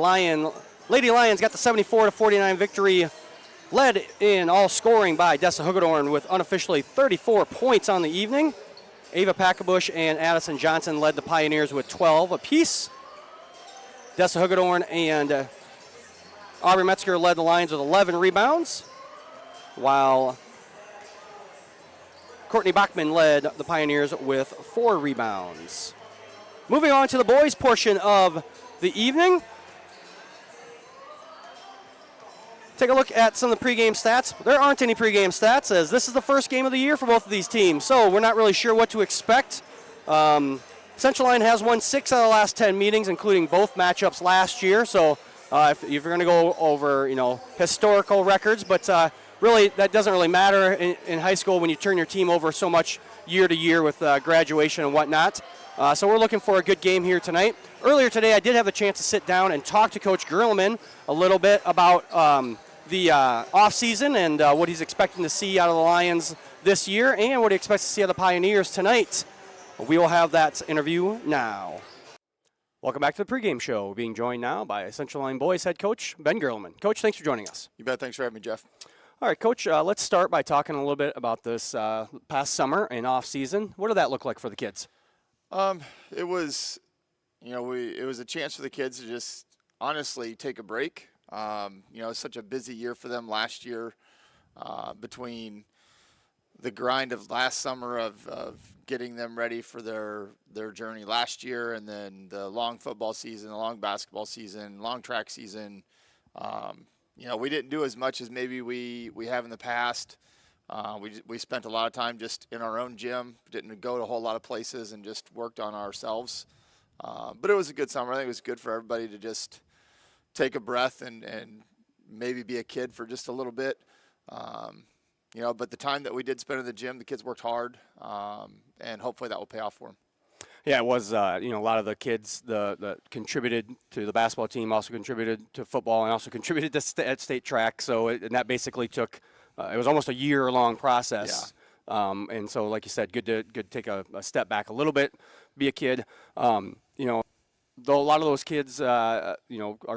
Lady Lions got the 74-49 victory, led in all scoring by Dessa Hugedorn with unofficially 34 points on the evening. Ava Packabush and Addison Johnson led the Pioneers with 12 apiece. Dessa Hugedorn and Aubrey Metzger led the Lions with 11 rebounds, while Courtney Bachman led the Pioneers with 4 rebounds. Moving on to the boys portion of the evening. Take a look at some of the pregame stats. There aren't any pregame stats, as this is the first game of the year for both of these teams, so we're not really sure what to expect. Central Lyon has won 6 out of the last 10 meetings, including both matchups last year, so if you're going to go over, historical records, but really that doesn't really matter in high school when you turn your team over so much year to year with graduation and whatnot. So we're looking for a good game here tonight. Earlier today, I did have the chance to sit down and talk to Coach Gerlman a little bit about the offseason and what he's expecting to see out of the Lions this year and what he expects to see out of the Pioneers tonight. We will have that interview now. Welcome back to the pregame show. We're being joined now by Central Lyon boys head coach Ben Gerlman. Coach, thanks for joining us. You bet. Thanks for having me, Jeff. All right, Coach, let's start by talking a little bit about this past summer and off-season. What did that look like for the kids? It was, it was a chance for the kids to just honestly take a break. It's such a busy year for them last year between the grind of last summer of getting them ready for their journey last year, and then the long football season, the long basketball season, long track season. We didn't do as much as maybe we have in the past. We spent a lot of time just in our own gym, didn't go to a whole lot of places, and just worked on ourselves. But it was a good summer. I think it was good for everybody to just take a breath and maybe be a kid for just a little bit. But the time that we did spend in the gym, the kids worked hard, and hopefully that will pay off for them. Yeah, it was, a lot of the kids that contributed to the basketball team also contributed to football and also contributed to state track. So and that basically took, it was almost a year-long process. Yeah. And so, like you said, good to take a step back a little bit, be a kid. Though a lot of those kids, are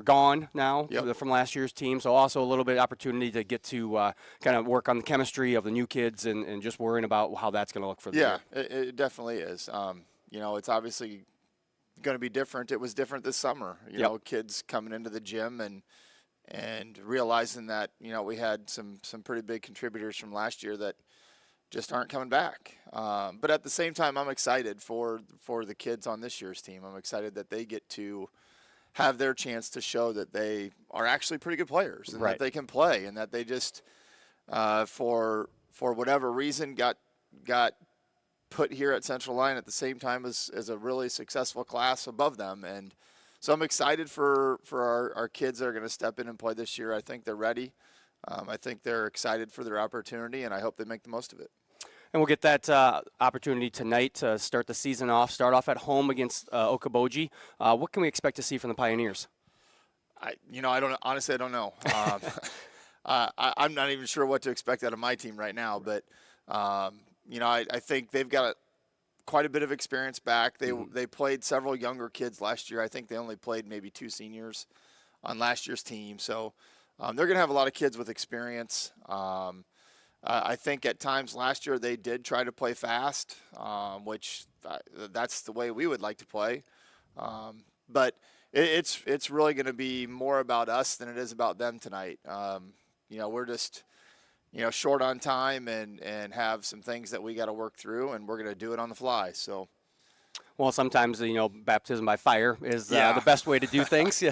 gone now from last year's team. So also a little bit of opportunity to get to kind of work on the chemistry of the new kids and just worrying about how that's going to look for them. Yeah, it definitely is. It's obviously going to be different. It was different this summer. Kids coming into the gym and realizing that, we had some pretty big contributors from last year that just aren't coming back. But at the same time, I'm excited for the kids on this year's team. I'm excited that they get to have their chance to show that they are actually pretty good players and that they can play, and that they just, for whatever reason, got put here at Central Lyon at the same time as a really successful class above them. And so I'm excited for our kids that are going to step in and play this year. I think they're ready. I think they're excited for their opportunity, and I hope they make the most of it. And we'll get that opportunity tonight to start the season off. Start off at home against Okoboji. What can we expect to see from the Pioneers? I don't know. I'm not even sure what to expect out of my team right now. But I think they've got quite a bit of experience back. They played several younger kids last year. I think they only played maybe 2 seniors on last year's team. So they're going to have a lot of kids with experience. I think at times last year they did try to play fast, which that's the way we would like to play. But it's really going to be more about us than it is about them tonight. We're just short on time and have some things that we got to work through, and we're going to do it on the fly. So. Well, sometimes, baptism by fire is the best way to do things.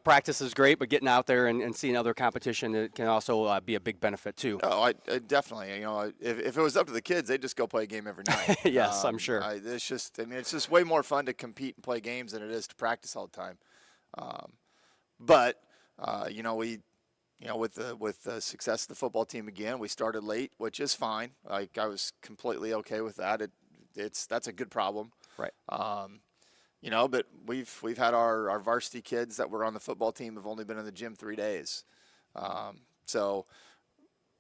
Practice is great, but getting out there and seeing other competition, it can also be a big benefit too. Oh, I definitely. If it was up to the kids, they'd just go play a game every night. Yes, I'm sure. It's just way more fun to compete and play games than it is to practice all the time. With the success of the football team again, we started late, which is fine. I was completely okay with that. That's a good problem. Right. But we've had our varsity kids that were on the football team have only been in the gym 3 days. So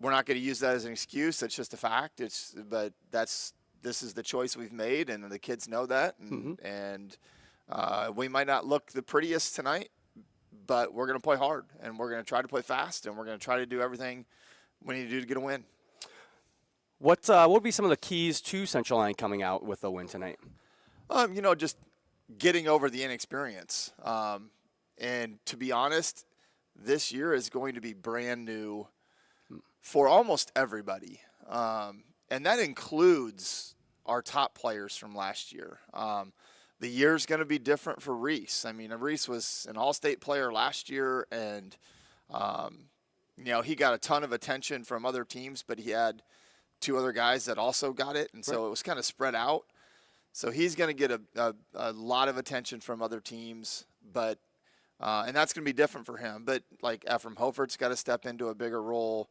we're not going to use that as an excuse. It's just a fact. This is the choice we've made, and the kids know that. And we might not look the prettiest tonight, but we're going to play hard, and we're going to try to play fast, and we're going to try to do everything we need to do to get a win. What would be some of the keys to Central Lyon coming out with a win tonight? Just getting over the inexperience. And to be honest, this year is going to be brand new for almost everybody. And that includes our top players from last year. the year's going to be different for Reese. I mean, Reese was an all-state player last year, and, he got a ton of attention from other teams, but he had 2 other guys that also got it, and so it was kind of spread out. So he's going to get a lot of attention from other teams, but and that's going to be different for him. But like Ephraim Hofert's got to step into a bigger role.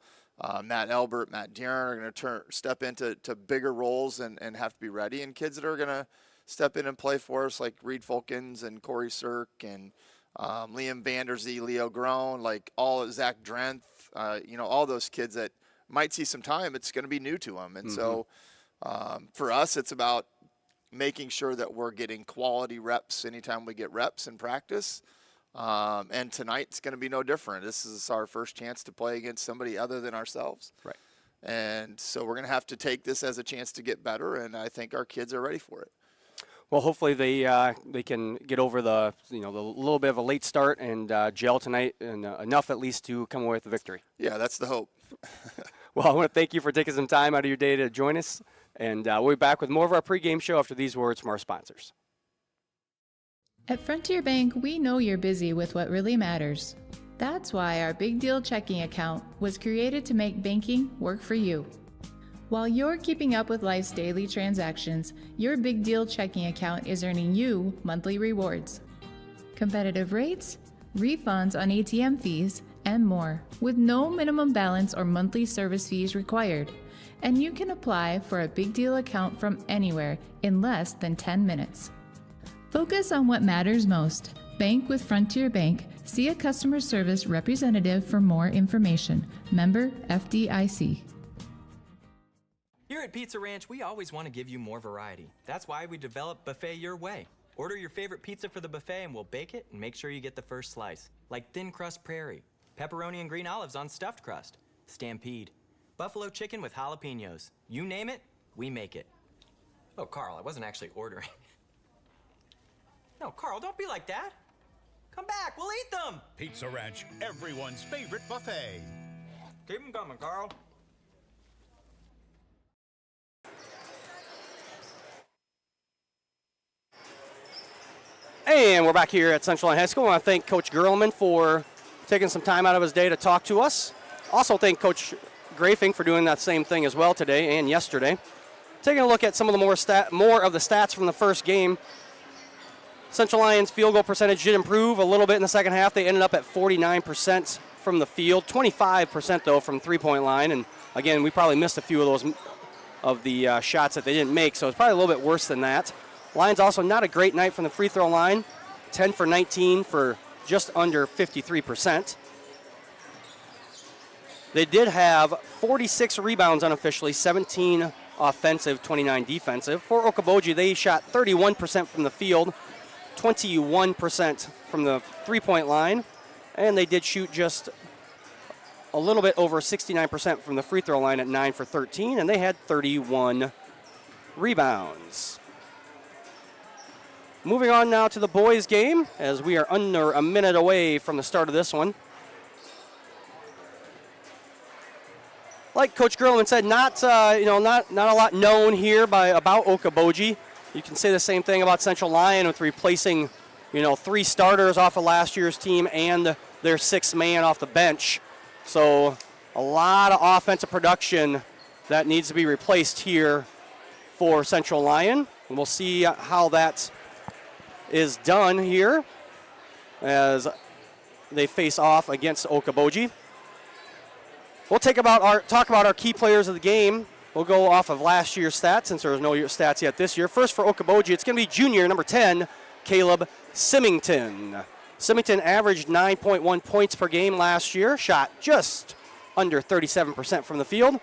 Matt Elbert, Matt Deeren are going to step into bigger roles and have to be ready. And kids that are going to step in and play for us, like Reed Folkens and Corey Sirk and Liam Vanderzee, Leo Groen, like all Zach Drenth, all those kids that might see some time. It's going to be new to them. And so for us, it's about making sure that we're getting quality reps anytime we get reps in practice. And tonight's going to be no different. This is our first chance to play against somebody other than ourselves. Right. And so we're going to have to take this as a chance to get better, and I think our kids are ready for it. Well, hopefully they can get over the little bit of a late start and gel tonight, and enough at least to come away with the victory. Yeah, that's the hope. Well, I want to thank you for taking some time out of your day to join us, and we'll be back with more of our pregame show after these words from our sponsors. At Frontier Bank, we know you're busy with what really matters. That's why our Big Deal checking account was created to make banking work for you. While you're keeping up with life's daily transactions, your Big Deal checking account is earning you monthly rewards. Competitive rates, refunds on ATM fees, and more, with no minimum balance or monthly service fees required. And you can apply for a Big Deal account from anywhere in less than 10 minutes. Focus on what matters most. Bank with Frontier Bank. See a customer service representative for more information. Member FDIC. Here at Pizza Ranch, we always want to give you more variety. That's why we developed Buffet Your Way. Order your favorite pizza for the buffet and we'll bake it and make sure you get the first slice. Like thin crust prairie, pepperoni and green olives on stuffed crust, stampede, buffalo chicken with jalapenos. You name it, we make it. Oh, Carl, I wasn't actually ordering. No, Carl, don't be like that. Come back, we'll eat them. Pizza Ranch, everyone's favorite buffet. Keep them coming, Carl. And we're back here at Central Line High School. I want to thank Coach Gerlman for taking some time out of his day to talk to us. Also thank Coach Grafing for doing that same thing as well today and yesterday. Taking a look at some of the more of the stats from the first game. Central Lyon's field goal percentage did improve a little bit in the second half. They ended up at 49% from the field, 25% though from three-point line. And again, we probably missed a few of those of the shots that they didn't make, so it's probably a little bit worse than that. Lions also not a great night from the free throw line, 10 for 19 for just under 53%. They did have 46 rebounds unofficially, 17 offensive, 29 defensive. For Okoboji, they shot 31% from the field, 21% from the three-point line, and they did shoot just a little bit over 69% from the free throw line at 9 for 13, and they had 31 rebounds. Moving on now to the boys' game, as we are under a minute away from the start of this one. Like Coach Gerlman said, not a lot known here about Okoboji. You can say the same thing about Central Lyon with replacing, 3 starters off of last year's team and their 6th man off the bench. So a lot of offensive production that needs to be replaced here for Central Lyon. And we'll see how that is done here as they face off against Okoboji. We'll talk about our key players of the game. We'll go off of last year's stats since there was no stats yet this year. First for Okoboji, it's going to be junior number 10, Caleb Symington. Symington averaged 9.1 points per game last year, shot just under 37% from the field,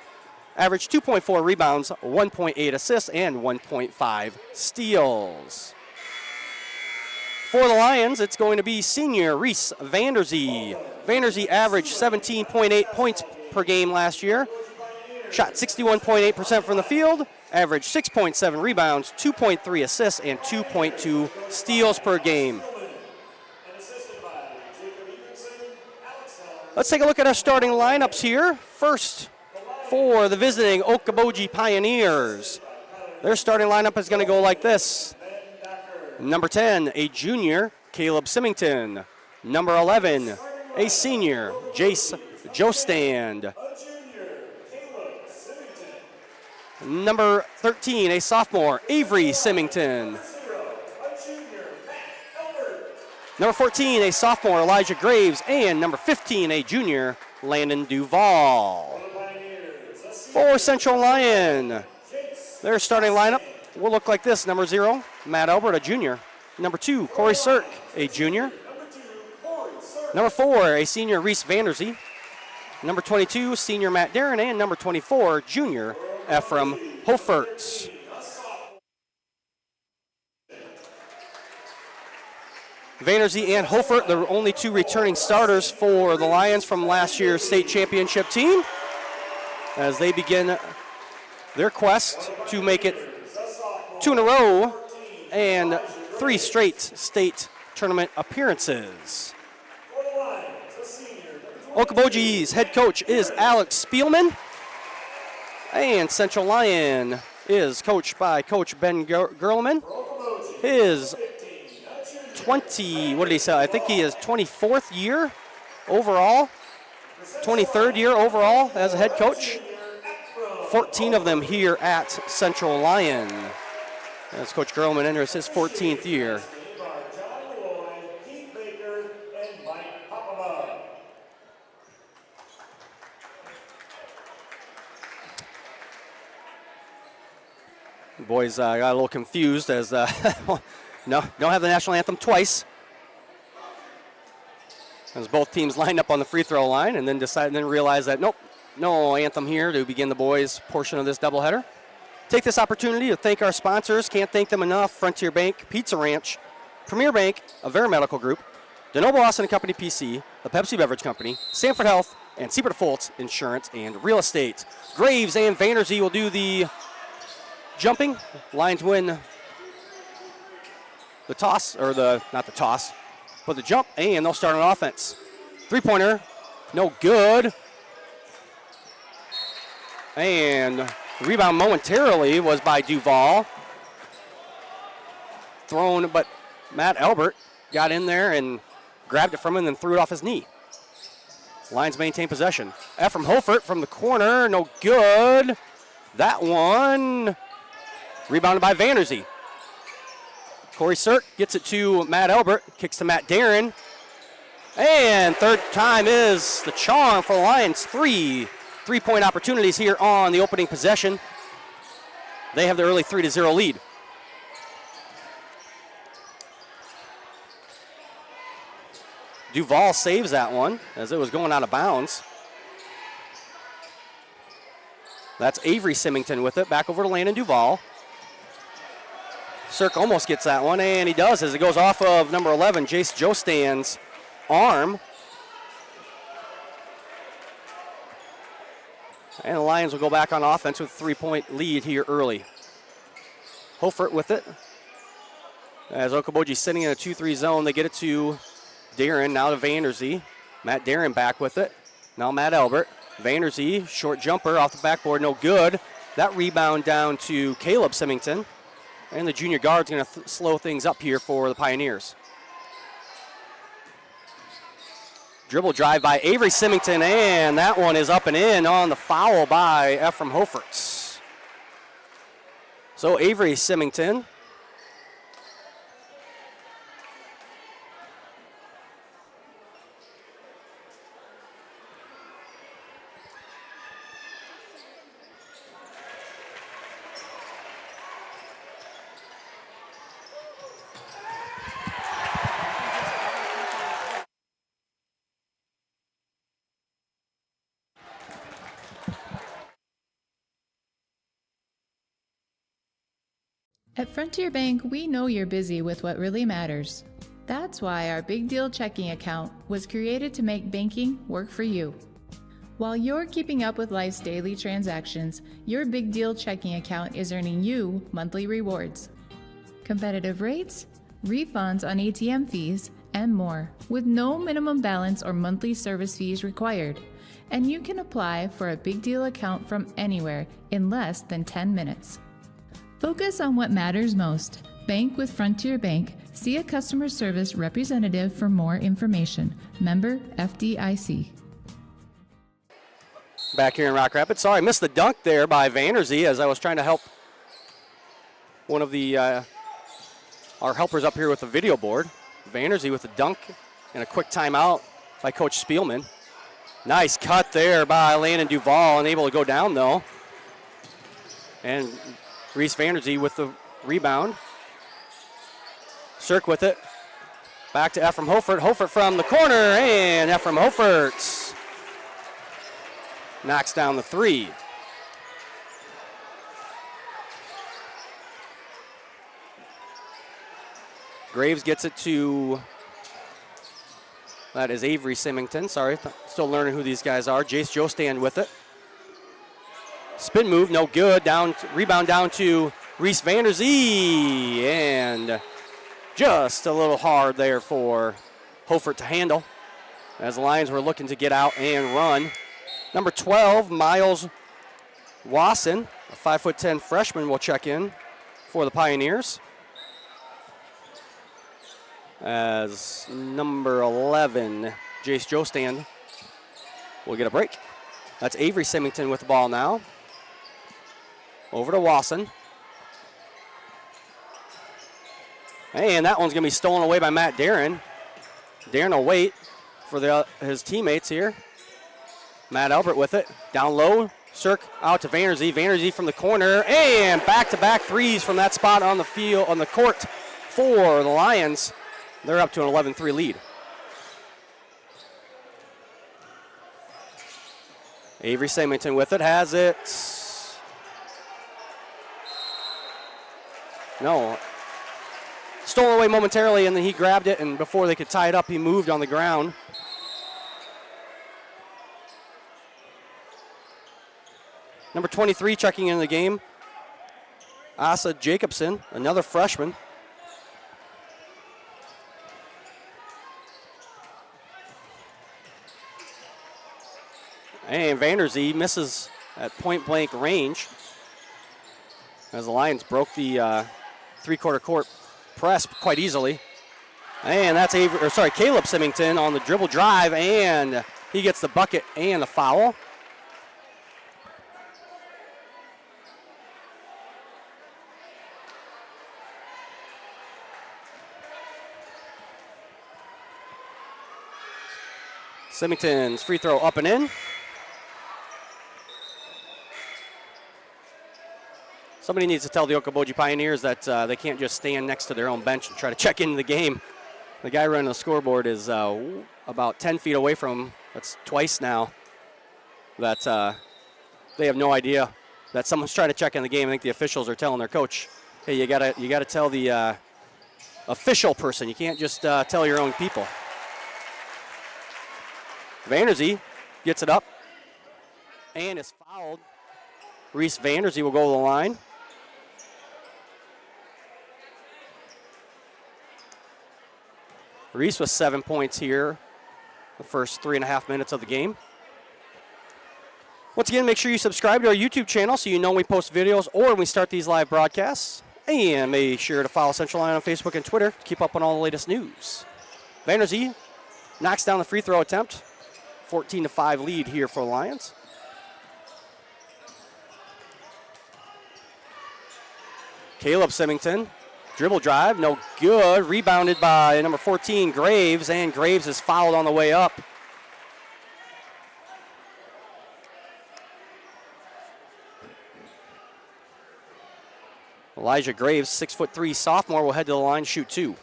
averaged 2.4 rebounds, 1.8 assists, and 1.5 steals. For the Lions, it's going to be senior Reese Vanderzee. Vanderzee averaged 17.8 points per game last year, shot 61.8% from the field, averaged 6.7 rebounds, 2.3 assists, and 2.2 steals per game. Let's take a look at our starting lineups here. First, for the visiting Okoboji Pioneers. Their starting lineup is going to go like this. Number 10, a junior, Caleb Symington. Number 11, a senior, Jace Jostand. Number 13, a sophomore, Avery Symington. Number 14, a sophomore, Elijah Graves. And number 15, a junior, Landon Duvall. For Central Lyon, their starting lineup will look like this. Number 0, Matt Albert, a junior. Number 2, Corey Sirk, a junior. Number 4, a senior, Reese Vanderzee. Number 22, senior Matt Darren. And number 24, junior Ephraim Hofertz. Vanderzee and Hofert, the only 2 returning starters for the Lions from last year's state championship team, as they begin their quest to make it 2 in a row and 3 straight state tournament appearances. Okoboji's head coach is Alex Spielman, and Central Lyon is coached by Coach Ben Gerlman. His 24th year overall, 23rd year overall as a head coach. 14 of them here at Central Lyon, as Coach Gerlman enters his 14th year. The boys got a little confused as no, don't have the national anthem twice. As both teams lined up on the free throw line and then realized that nope, no anthem here to begin the boys' portion of this doubleheader. Take this opportunity to thank our sponsors. Can't thank them enough. Frontier Bank, Pizza Ranch, Premier Bank, Avera Medical Group, DeNoble Austin & Company PC, the Pepsi Beverage Company, Sanford Health, and Siebert Foltz Insurance and Real Estate. Graves and Vanderzee will do the jumping. Lions win the toss, or not the toss, but the jump, and they'll start on offense. 3-pointer, no good. And the rebound momentarily was by Duvall. Thrown, but Matt Albert got in there and grabbed it from him and then threw it off his knee. Lions maintain possession. Ephraim Hofert from the corner, no good. That one rebounded by Vanderzee. Corey Sirk gets it to Matt Albert, kicks to Matt Darren. And third time is the charm for the Lions. 3-point opportunities here on the opening possession. They have the early 3-0 lead. Duvall saves that one as it was going out of bounds. That's Avery Symington with it. Back over to Landon Duvall. Sirk almost gets that one, and he does as it goes off of number 11, Jace Jostand's arm. And the Lions will go back on offense with a 3-point lead here early. Hofert with it. As Okoboji sitting in a 2-3 zone, they get it to Darren, now to Vanderzee. Matt Darren back with it. Now Matt Albert. Vanderzee, short jumper off the backboard, no good. That rebound down to Caleb Symington. And the junior guard's going to slow things up here for the Pioneers. Dribble drive by Avery Symington, and that one is up and in on the foul by Ephraim Hofertz. So Avery Symington At Frontier Bank, we know you're busy with what really matters. That's why our Big Deal checking account was created to make banking work for you. While you're keeping up with life's daily transactions, your Big Deal checking account is earning you monthly rewards. Competitive rates, refunds on ATM fees, and more, with no minimum balance or monthly service fees required. And you can apply for a Big Deal account from anywhere in less than 10 minutes. Focus on what matters most Bank with Frontier Bank. See a customer service representative for more information. Member FDIC. Back here in Rock Rapids. Sorry, I missed the dunk there by Vanderzee as I was trying to help one of the our helpers up here with the video board. Vanderzee with the dunk and a quick timeout by Coach Spielman. Nice cut there by Landon Duvall, unable to go down though. And Reese Vanderzee with the rebound. Cirk with it. Back to Ephraim Hofert. Hofert from the corner, and Ephraim Hofert knocks down the three. Graves gets it to, that is Avery Symington. Sorry, still learning who these guys are. Jace Jostand with it. Spin move, no good. Rebound down to Reese Vanderzee, and just a little hard there for Hofert to handle as the Lions were looking to get out and run. Number 12, Miles Wasson, a 5'10" freshman, will check in for the Pioneers. As number 11, Jace Jostand, will get a break. That's Avery Symington with the ball now. Over to Wasson. And that one's going to be stolen away by Matt Darren. Darren will wait for his teammates here. Matt Albert with it. Down low. Cirk out to Vanderzee. Vanderzee from the corner. And back-to-back threes from that spot on the field, on the court for the Lions. They're up to an 11-3 lead. Avery Symington with it. Has it. No. Stolen away momentarily, and then he grabbed it, and before they could tie it up, he moved on the ground. Number 23 checking into the game, Asa Jacobson, another freshman. And Vanderzee misses at point-blank range as the Lions broke the three-quarter court press quite easily. And that's Caleb Symington on the dribble drive, and he gets the bucket and the foul. Symington's free throw up and in. Somebody needs to tell the Okoboji Pioneers that they can't just stand next to their own bench and try to check into the game. The guy running the scoreboard is about 10 feet away from him. That's twice now that they have no idea that someone's trying to check in the game. I think the officials are telling their coach, hey, you gotta tell the official person. You can't just tell your own people. Vanderzee gets it up and is fouled. Reese Vanderzee will go to the line. Reese with 7 points here the first 3.5 minutes of the game. Once again, make sure you subscribe to our YouTube channel so you know when we post videos or when we start these live broadcasts. And make sure to follow Central Lyon on Facebook and Twitter to keep up on all the latest news. Vanderzee knocks down the free throw attempt. 14-5 lead here for the Lions. Caleb Symington, dribble drive, no good. Rebounded by number 14, Graves, and Graves is fouled on the way up. Elijah Graves, 6'3" sophomore, will head to the line, shoot two.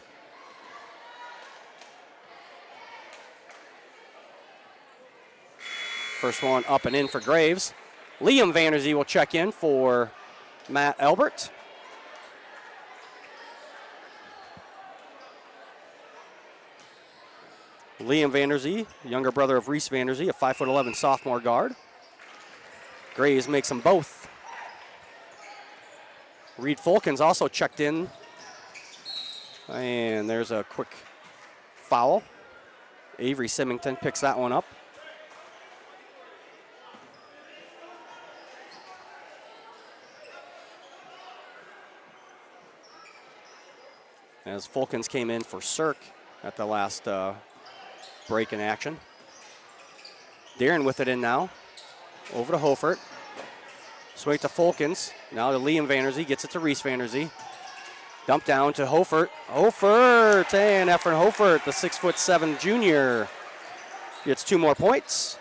First one up and in for Graves. Liam Vanderzee will check in for Matt Albert. Liam Vanderzee, younger brother of Reese Vanderzee, a 5'11" sophomore guard. Graves makes them both. Reed Fulkins also checked in. And there's a quick foul. Avery Symington picks that one up. as Fulkins came in for Cirque at the last break in action. Darren with it in now. Over to Hofert. Swing to Fulkins. Now to Liam Vanderzee. Gets it to Reese Vanderzee. Dump down to Hofert. Hofert and Efren Hofert, the 6'7" junior, gets 2 more points.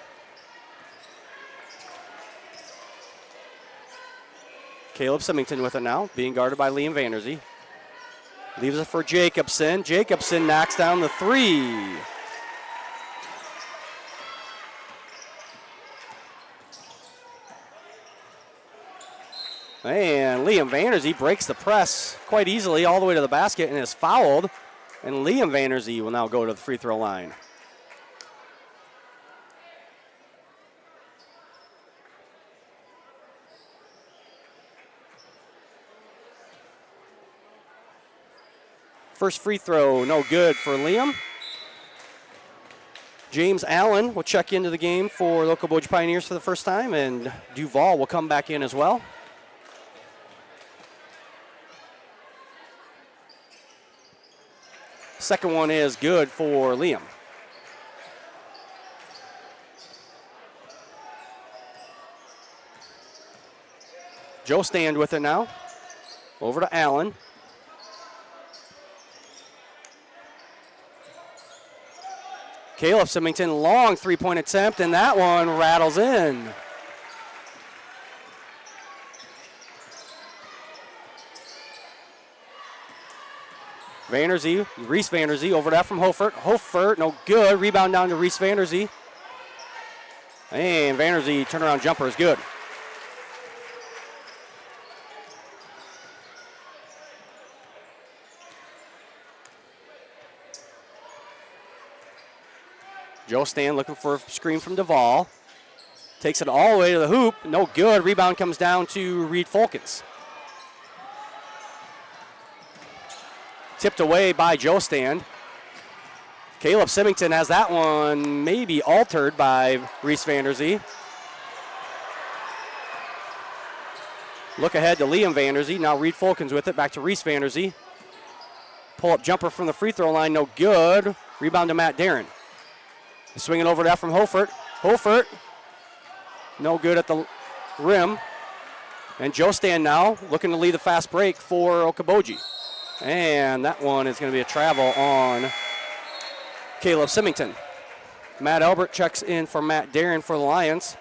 Caleb Symington with it now, being guarded by Liam Vanderzee. Leaves it for Jacobson. Jacobson knocks down the 3. And Liam Vanderzee breaks the press quite easily all the way to the basket and is fouled. And Liam Vanderzee will now go to the free throw line. First free throw, no good for Liam. James Allen will check into the game for the Okoboji Pioneers for the first time, and Duval will come back in as well. Second one is good for Liam. Joe Stand with it now. Over to Allen. Caleb Symington, long three-point attempt, and that one rattles in. Vanderzee, Reese Vanderzee, over that from Hofert. Hofert, no good. Rebound down to Reese Vanderzee. And Vanderzee, turnaround jumper is good. Joe Stan looking for a screen from Duval. Takes it all the way to the hoop. No good. Rebound comes down to Reed Fulkins. Tipped away by Joe Stand. Caleb Symington has that one maybe altered by Reese Vanderzee. Look ahead to Liam Vanderzee. Now Reed Fulkins with it. Back to Reese Vanderzee. Pull-up jumper from the free throw line. No good. Rebound to Matt Darren. Swinging over that from Hofert. Hofert, no good at the rim. And Joe Stand now looking to lead the fast break for Okoboji. And that one is going to be a travel on Caleb Symington. Matt Albert checks in for Matt Darren for the Lions.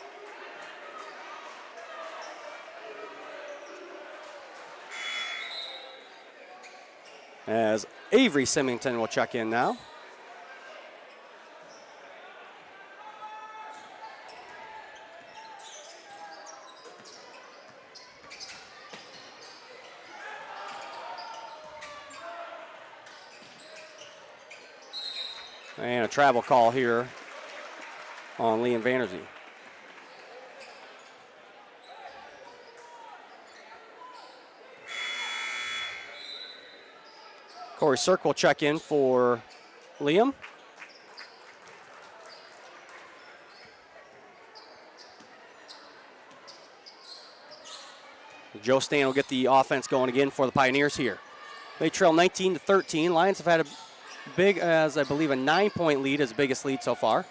As Avery Symington will check in now. And a travel call here on Liam Vanderzee. Corey Cirque will check in for Liam. Joe Stan will get the offense going again for the Pioneers here. They trail 19-13. Lions have had a big as, I believe, a 9-point lead, his biggest lead so far.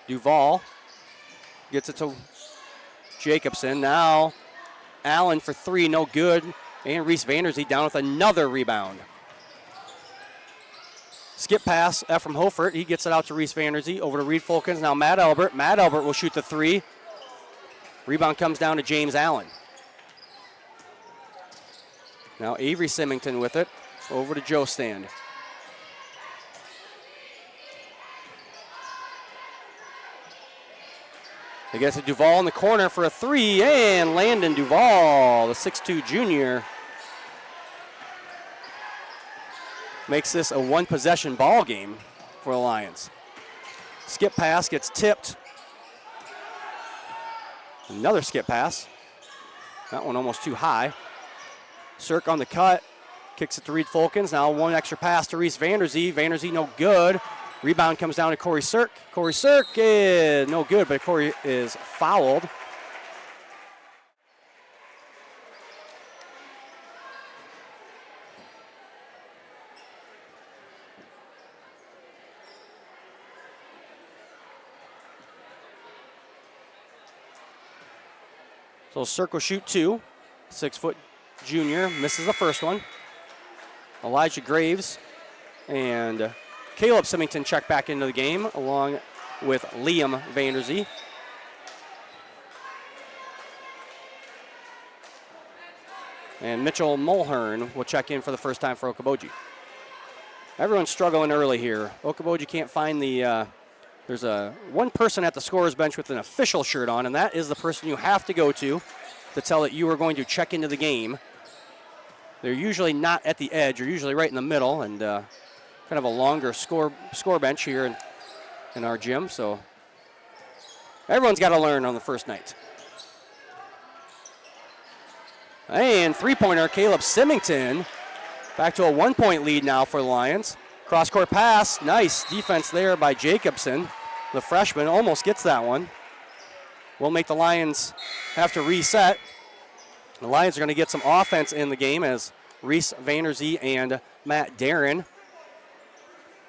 Duval gets it to Jacobson. Now Allen for 3, no good. And Reese Vanderzee down with another rebound. Skip pass from Hofert. He gets it out to Reese Vanderzee. Over to Reed Fulkins. Now Matt Albert. Matt Albert will shoot the 3. Rebound comes down to James Allen. Now Avery Symington with it. Over to Joe Stand. They get to Duval in the corner for a 3, and Landon Duval, the 6'2 junior, makes this a one-possession ball game for the Lions. Skip pass gets tipped. Another skip pass. That one almost too high. Cirque on the cut, kicks it to Reed Fulkins. Now one extra pass to Reese Vanderzee. Vanderzee no good. Rebound comes down to Corey Cirque. Corey Cirque is no good, but Corey is fouled. So circle shoot 2. 6-foot junior misses the first one. Elijah Graves and Caleb Symington check back into the game along with Liam Vanderzee. And Mitchell Mulhern will check in for the first time for Okoboji. Everyone's struggling early here. Okoboji can't find the, there's one person at the scorer's bench with an official shirt on, and that is the person you have to go to tell that you are going to check into the game. They're usually not at the edge. They're usually right in the middle, and kind of a longer score bench here in our gym. So everyone's got to learn on the first night. And three-pointer, Caleb Symington. Back to a 1-point lead now for the Lions. Cross-court pass. Nice defense there by Jacobson. The freshman almost gets that one. Will make the Lions have to reset. The Lions are going to get some offense in the game as Reese Vanderzee and Matt Darren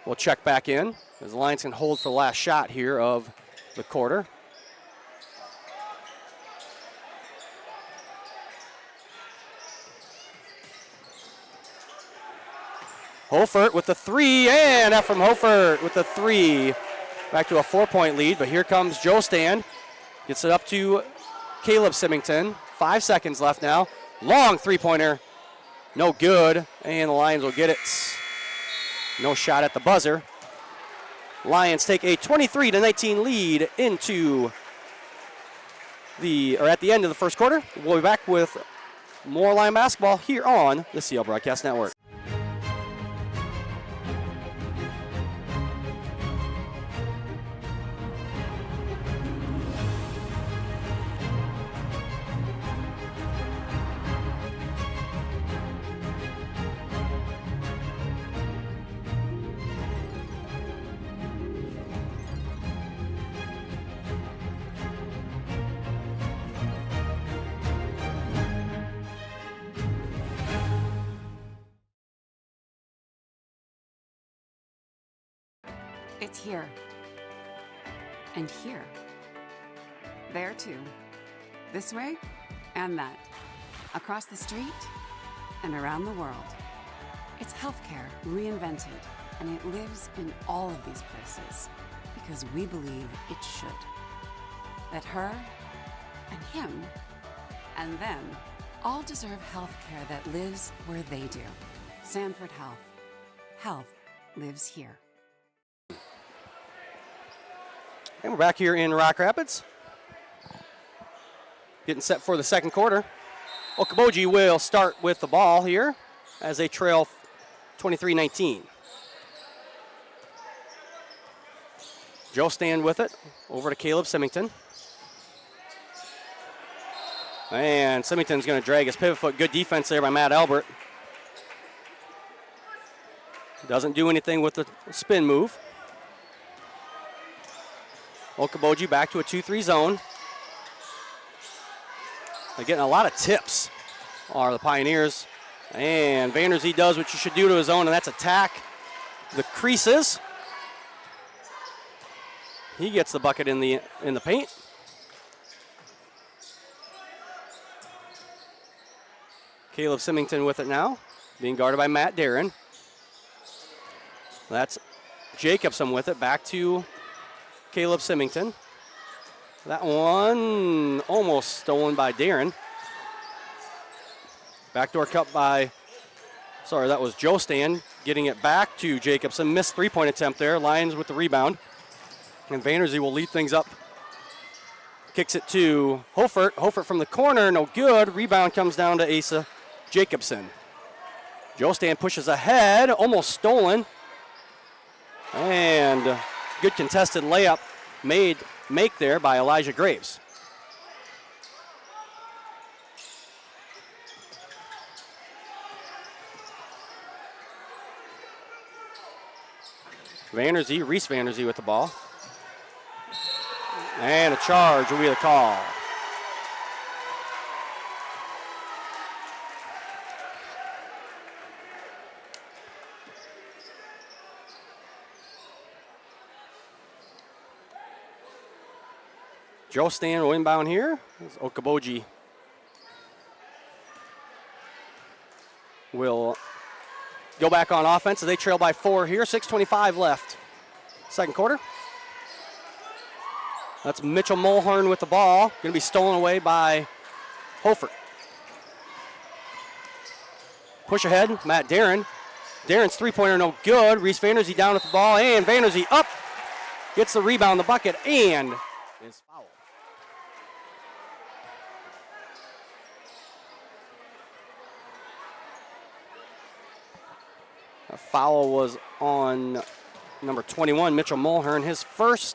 will check back in as the Lions can hold for the last shot here of the quarter. Hofert with the 3, and Ephraim Hofert with the 3. Back to a 4-point lead, but here comes Joe Stand. Gets it up to Caleb Symington. 5 seconds left now. Long three-pointer. No good, and the Lions will get it. No shot at the buzzer. Lions take a 23-19 lead into at the end of the first quarter. We'll be back with more Lion basketball here on the CL Broadcast Network. It's here. And here. There too. This way and that. Across the street and around the world. It's healthcare reinvented, and it lives in all of these places because we believe it should. That her and him and them all deserve healthcare that lives where they do. Sanford Health. Health lives here. And we're back here in Rock Rapids. Getting set for the second quarter. Okoboji will start with the ball here as they trail 23-19. Joe Stand with it. Over to Caleb Symington. And Symington's going to drag his pivot foot. Good defense there by Matt Albert. Doesn't do anything with the spin move. Okoboji back to a 2-3 zone. They're getting a lot of tips, are the Pioneers. And Vanderzee does what you should do to his own, and that's attack the creases. He gets the bucket in the paint. Caleb Symington with it now, being guarded by Matt Darren. That's Jacobson with it, back to Caleb Symington. That one almost stolen by Darren. Backdoor cut by, that was Joe Stand getting it back to Jacobson. Missed three-point attempt there. Lions with the rebound. And Vanderzee will lead things up. Kicks it to Hofert. Hofert from the corner, no good. Rebound comes down to Asa Jacobson. Joe Stand pushes ahead, almost stolen. And good contested layup make there by Elijah Graves. Reese Vanderzee with the ball. And a charge will be the call. Joe Stand will inbound here. Okoboji will go back on offense as they trail by 4 here. 6:25 left. Second quarter. That's Mitchell Mulhern with the ball. Going to be stolen away by Hofert. Push ahead, Matt Darren. Darren's three-pointer no good. Reese Vanderzee down with the ball, and Vanderzee up. Gets the rebound, the bucket, and is fouled. A foul was on number 21, Mitchell Mulhern, his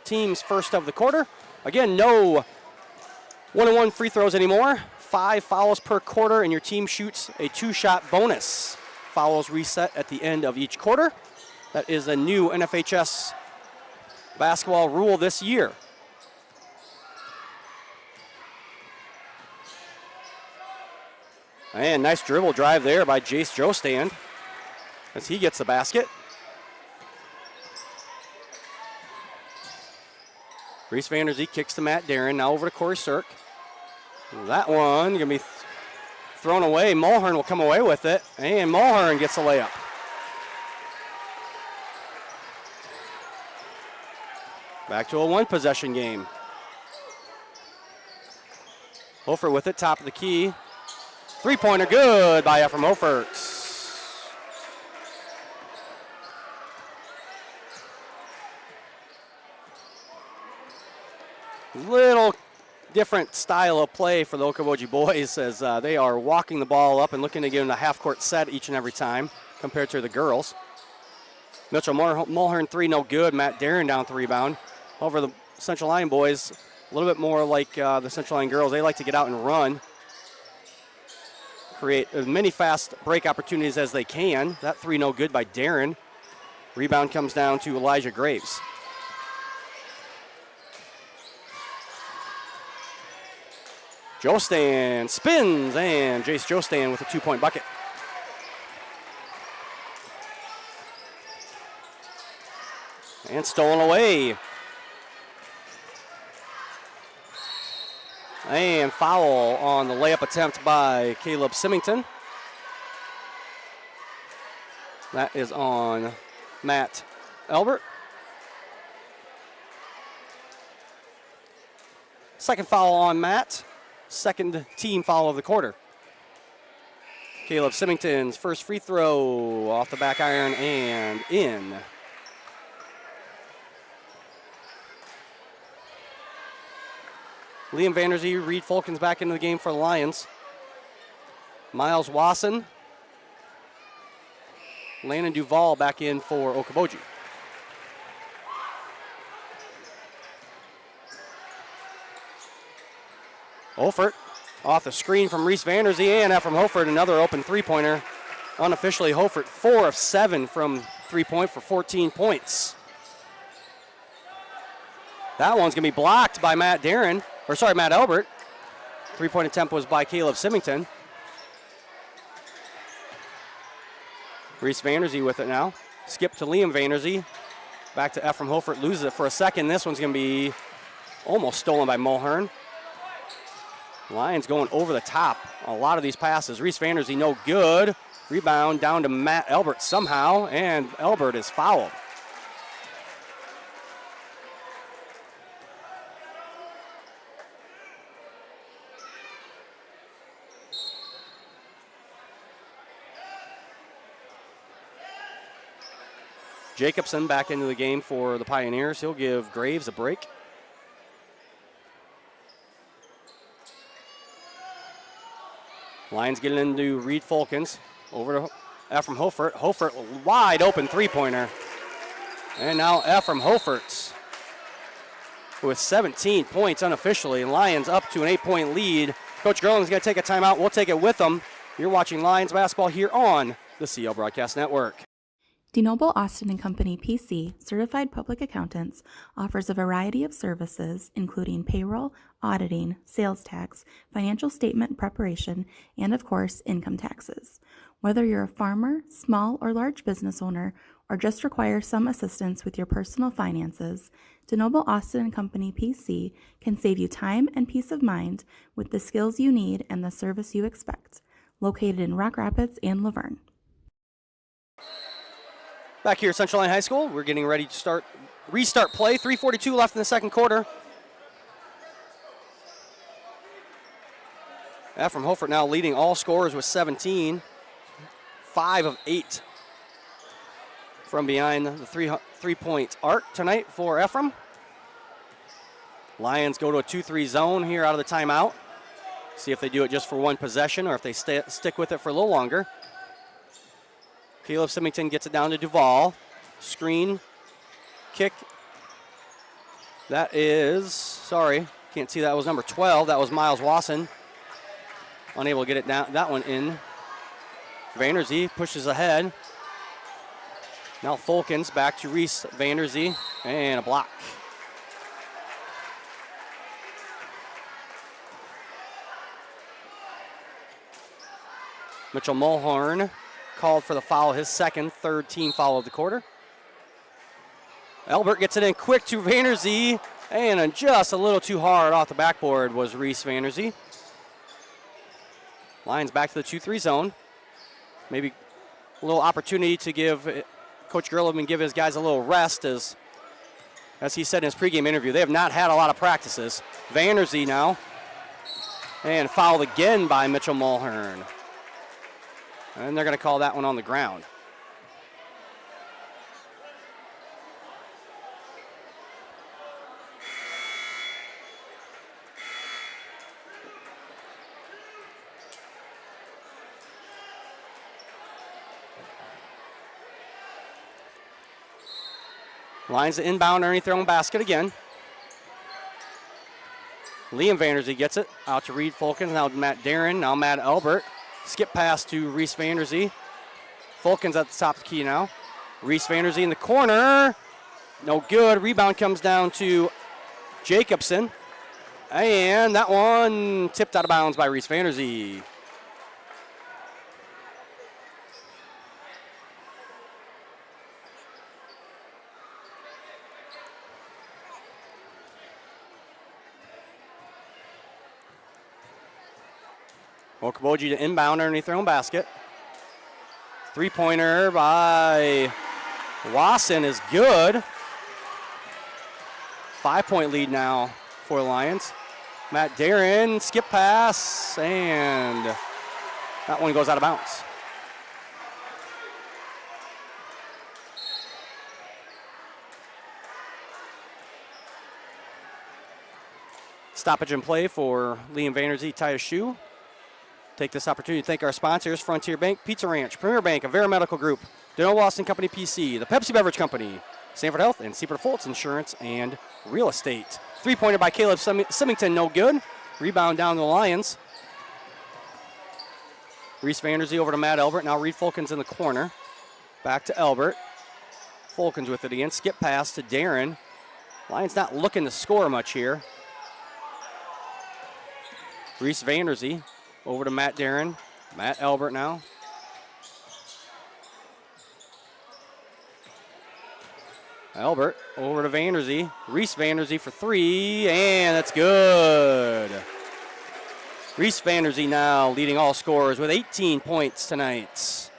team's first of the quarter. Again, no one-on-one free throws anymore. 5 fouls per quarter, and your team shoots a 2-shot bonus. Fouls reset at the end of each quarter. That is a new NFHS basketball rule this year. And nice dribble drive there by Jace Jostand as he gets the basket. Reese Vanderzee kicks to Matt Darren. Now over to Corey Sirk. That one going to be thrown away. Mulhern will come away with it, and Mulhern gets a layup. Back to a one-possession game. Hofert with it, top of the key. Three-pointer good by Ephraim Hofert. Little different style of play for the Okoboji boys as they are walking the ball up and looking to give them a half-court set each and every time compared to the girls. Mitchell Mulhern three, no good. Matt Darren down with the rebound. Over the Central Lyon boys, a little bit more like the Central Lyon girls. They like to get out and run, create as many fast break opportunities as they can. That three, no good by Darren. Rebound comes down to Elijah Graves. Jostand spins, and Jace Jostand with a 2-point bucket. And stolen away. And foul on the layup attempt by Caleb Symington. That is on Matt Albert. Second foul on Matt. Second team foul of the quarter. Caleb Symington's first free throw off the back iron and in. Liam Vanderzee, Reed Fulkins back into the game for the Lions. Miles Wasson. Landon Duvall back in for Okoboji. Hofert off the screen from Reese Vanderzee, and Ephraim Hofert, another open three-pointer. Unofficially, Hofert 4 of 7 from three-point for 14 points. That one's going to be blocked by Matt Albert. Three-point attempt was by Caleb Symington. Reese Vanderzee with it now. Skip to Liam Vanderzee. Back to Ephraim Hofert, loses it for a second. This one's going to be almost stolen by Mulhern. Lions going over the top. A lot of these passes. Reese Vanderzee, no good. Rebound down to Matt Albert somehow, and Albert is fouled. Jacobson back into the game for the Pioneers. He'll give Graves a break. Lions getting into Reed Fulkins. Over to Ephraim Hofert. Hofert wide open three-pointer. And now Ephraim Hofert with 17 points unofficially. Lions up to an 8-point lead. Coach Gerling's going to take a timeout. We'll take it with him. You're watching Lions basketball here on the CL Broadcast Network. DeNoble Austin & Company PC, certified public accountants, offers a variety of services including payroll, auditing, sales tax, financial statement preparation, and of course, income taxes. Whether you're a farmer, small or large business owner, or just require some assistance with your personal finances, DeNoble Austin & Company PC can save you time and peace of mind with the skills you need and the service you expect. Located in Rock Rapids and Laverne. Back here at Central Lyon High School, we're getting ready to restart play. 3:42 left in the second quarter. Ephraim Hofert now leading all scorers with 17. 5 of 8 from behind the three-point arc tonight for Ephraim. Lions go to a 2-3 zone here out of the timeout. See if they do it just for one possession or if they stick with it for a little longer. Caleb Symington gets it down to Duval. Screen, kick. That is, sorry, can't see that was number 12. That was Miles Wasson. Unable to get it down, that one in. Vanderzee pushes ahead. Now Fulkins back to Reese Vanderzee, and a block. Mitchell Mulhorn called for the foul, his second, third team foul of the quarter. Albert gets it in quick to Vanderzee, and just a little too hard off the backboard was Reese Vanderzee. Lions back to the 2-3 zone. Maybe a little opportunity to give Coach Gerlman give his guys a little rest, as he said in his pregame interview. They have not had a lot of practices. Vanderzee now, and fouled again by Mitchell Mulhern. And they're going to call that one on the ground. Lions the inbound underneath their own basket again. Liam Vanderzee gets it out to Reed Fulkins. Now Matt Darren, now Matt Albert. Skip pass to Reese Vanderzee. Fulkins at the top of the key now. Reese Vanderzee in the corner. No good. Rebound comes down to Jacobson. And that one tipped out of bounds by Reese Vanderzee. Okoboji to inbound underneath their own basket. Three-pointer by Wasson is good. 5-point lead now for the Lions. Matt Darren, skip pass, and that one goes out of bounds. Stoppage in play for Liam Vanderzee, tie a shoe. Take this opportunity to thank our sponsors, Frontier Bank, Pizza Ranch, Premier Bank, Avera Medical Group, Denell Austin Company PC, the Pepsi Beverage Company, Sanford Health, and Seaport Fultz Insurance and Real Estate. Three-pointer by Caleb Symington, no good. Rebound down to the Lions. Reese Vanderzee over to Matt Albert. Now Reed Fulkins in the corner. Back to Albert. Fulkins with it again. Skip pass to Darren. Lions not looking to score much here. Reese Vanderzee over to Matt Darren. Matt Albert now. Albert over to Vanderzee. Reese Vanderzee for three, and that's good. Reese Vanderzee now leading all scorers with 18 points tonight.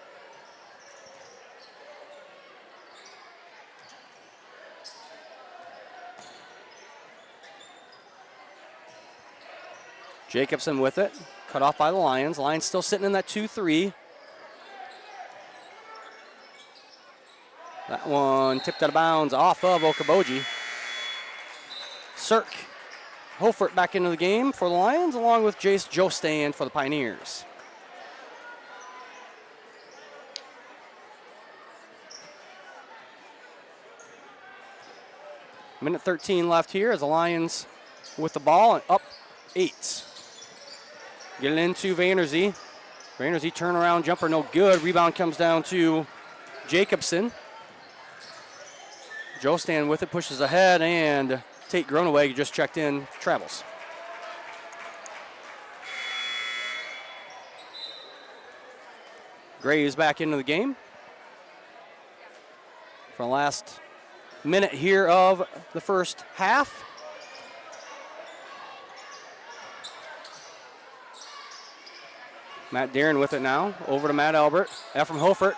Jacobson with it. Cut off by the Lions. Lions still sitting in that 2-3. That one tipped out of bounds off of Okoboji. Cirk Hofert back into the game for the Lions, along with Jace Jostan for the Pioneers. Minute 13 left here as the Lions with the ball and up 8. Get it into Vanderzee. Vanderzee turnaround jumper, no good. Rebound comes down to Jacobson. Jostan with it, pushes ahead, and Tate Gronaway just checked in, travels. Graves back into the game for the last minute here of the first half. Matt Darren with it now, over to Matt Albert. Ephraim Hofert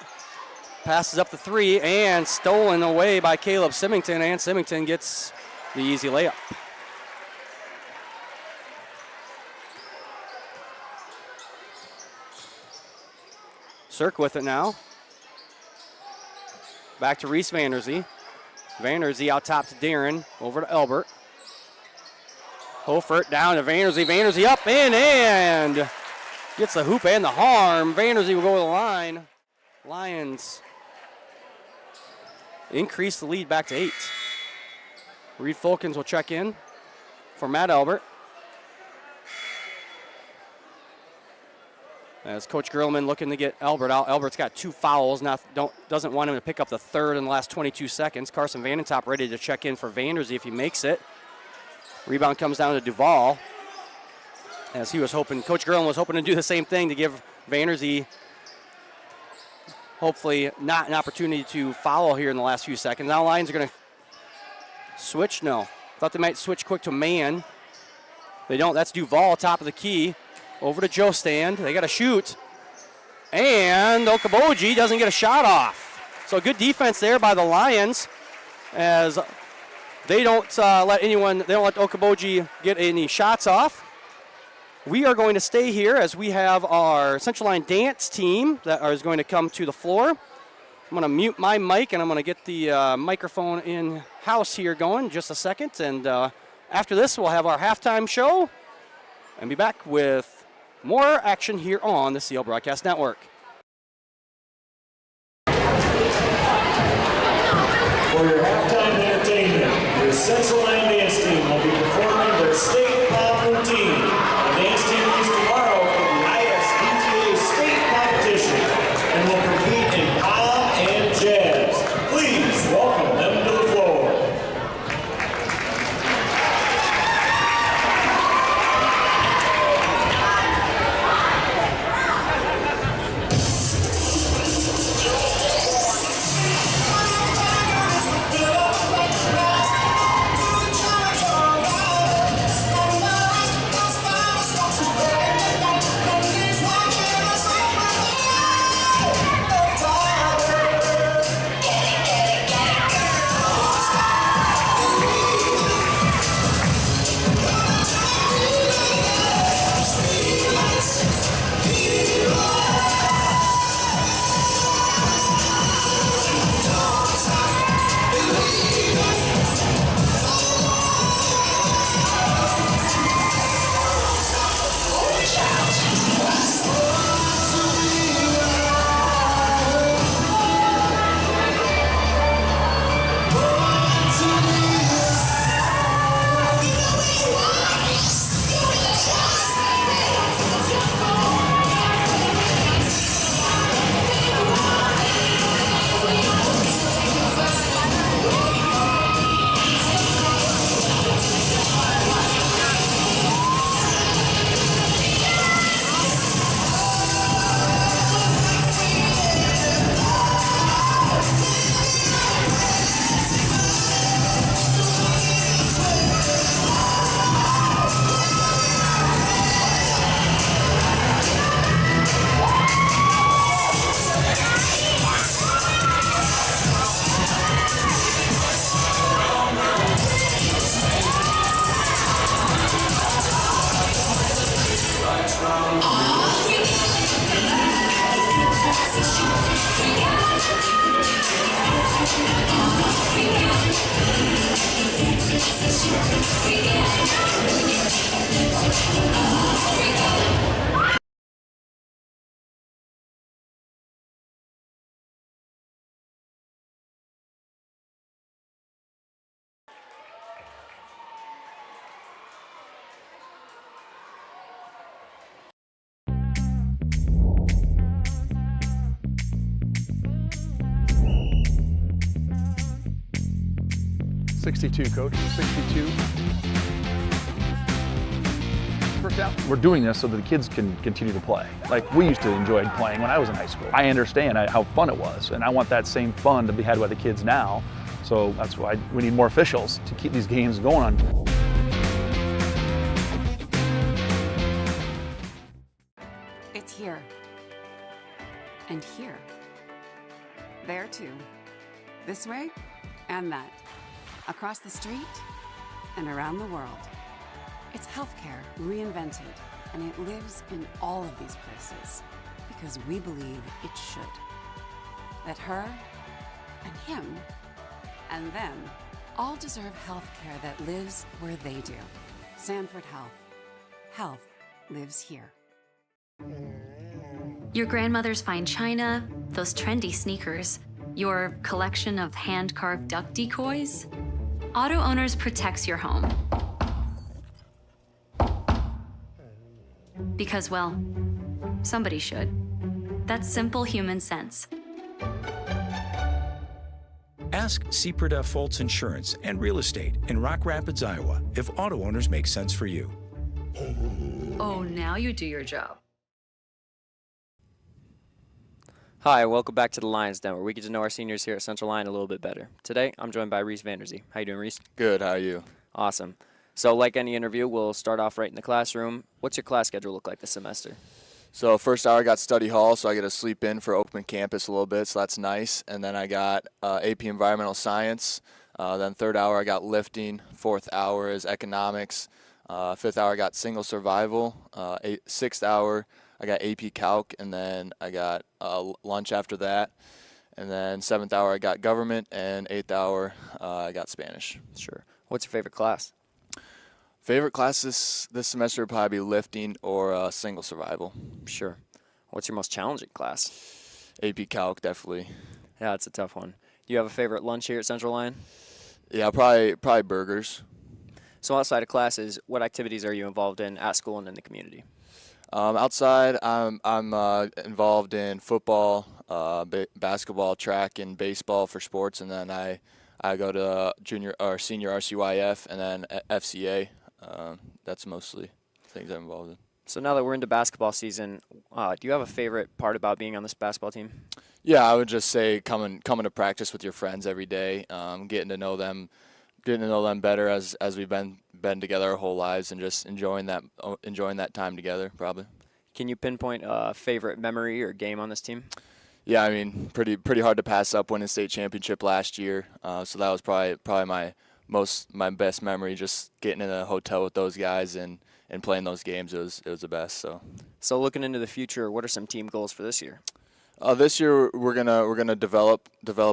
Passes up the 3 and stolen away by Caleb Symington, and Symington gets the easy layup. Cirque with it now. Back to Reese Vanderzee. Vanderzee out top to Darren, over to Elbert. Hofert down to Vanderzee. Vanderzee up in and gets the hoop and the harm. Vanderzee will go to the line. Lions increase the lead back to 8. Reed Fulkins will check in for Matt Elbert. As Coach Grillman looking to get Elbert out. Elbert's got 2 fouls. Doesn't want him to pick up the 3rd in the last 22 seconds. Carson Vandentop ready to check in for Vanderzee if he makes it. Rebound comes down to Duval. As he was hoping, Coach Grillman was hoping to do the same thing to give Vanderzee hopefully not an opportunity to foul here in the last few seconds. Now Lions are going to switch. No. Thought they might switch quick to man. They don't. That's Duval, top of the key. Over to Joe Stand. They got to shoot. And Okoboji doesn't get a shot off. So good defense there by the Lions as they don't let Okoboji get any shots off. We are going to stay here as we have our Central Line dance team that is going to come to the floor. I'm going to mute my mic and I'm going to get the microphone in-house here going in just a second. And after this, we'll have our halftime show and be back with more action here on the CL Broadcast Network. For your halftime entertainment, your Central Line dance team will be performing their state pop routine. The dance team leaves tomorrow for the ISBTA state competition and will compete in pop and jazz. Please welcome them to the floor. .62, Coach, 62. First down. We're doing this so that the kids can continue to play. Like we used to enjoy playing when I was in high school. I understand how fun it was, and I want that same fun to be had by the kids now. So that's why we need more officials to keep these games going on. It's here. And here. There too. This way and that. Across the street and around the world. It's healthcare reinvented, and it lives in all of these places because we believe it should. That her and him and them all deserve healthcare that lives where they do. Sanford Health. Health lives here. Your grandmother's fine china, those trendy sneakers, your collection of hand-carved duck decoys. Auto Owners protects your home. Because, well, somebody should. That's simple human sense. Ask Seaperda Foltz Insurance and Real Estate in Rock Rapids, Iowa, if auto owners make sense for you. Oh, now you do your job. Hi, welcome back to the Lions Den, where we get to know our seniors here at Central Lyon a little bit better. Today, I'm joined by Reese Vanderzee. How you doing, Reese? Good, how are you? Awesome. So like any interview, we'll start off right in the classroom. What's your class schedule look like this semester? So first hour I got study hall, so I get to sleep in for open campus a little bit, so that's nice. And then I got AP Environmental Science. Then third hour I got lifting. Fourth hour is economics. Fifth hour I got single survival. Sixth hour I got AP Calc, and then I got lunch after that. And then seventh hour I got government, and eighth hour I got Spanish. Sure. What's your favorite class? Favorite class this semester would probably be lifting or single survival. Sure. What's your most challenging class? AP Calc, definitely. Yeah, it's a tough one. Do you have a favorite lunch here at Central Lyon? Yeah, probably burgers. So outside of classes, what activities are you involved in at school and in the community? Outside, I'm involved in football, basketball, track, and baseball for sports, and then I go to junior or senior RCYF and then FCA. That's mostly things I'm involved in. So now that we're into basketball season, do you have a favorite part about being on this basketball team? Yeah, I would just say coming to practice with your friends every day, getting to know them better as we've been together our whole lives, and just enjoying that time together. Probably. Can you pinpoint a favorite memory or game on this team? Yeah, I mean, pretty hard to pass up winning state championship last year. So that was probably my best memory, just getting in a hotel with those guys and playing those games. It was the best. So looking into the future, what are some team goals for this year? This year we're gonna develop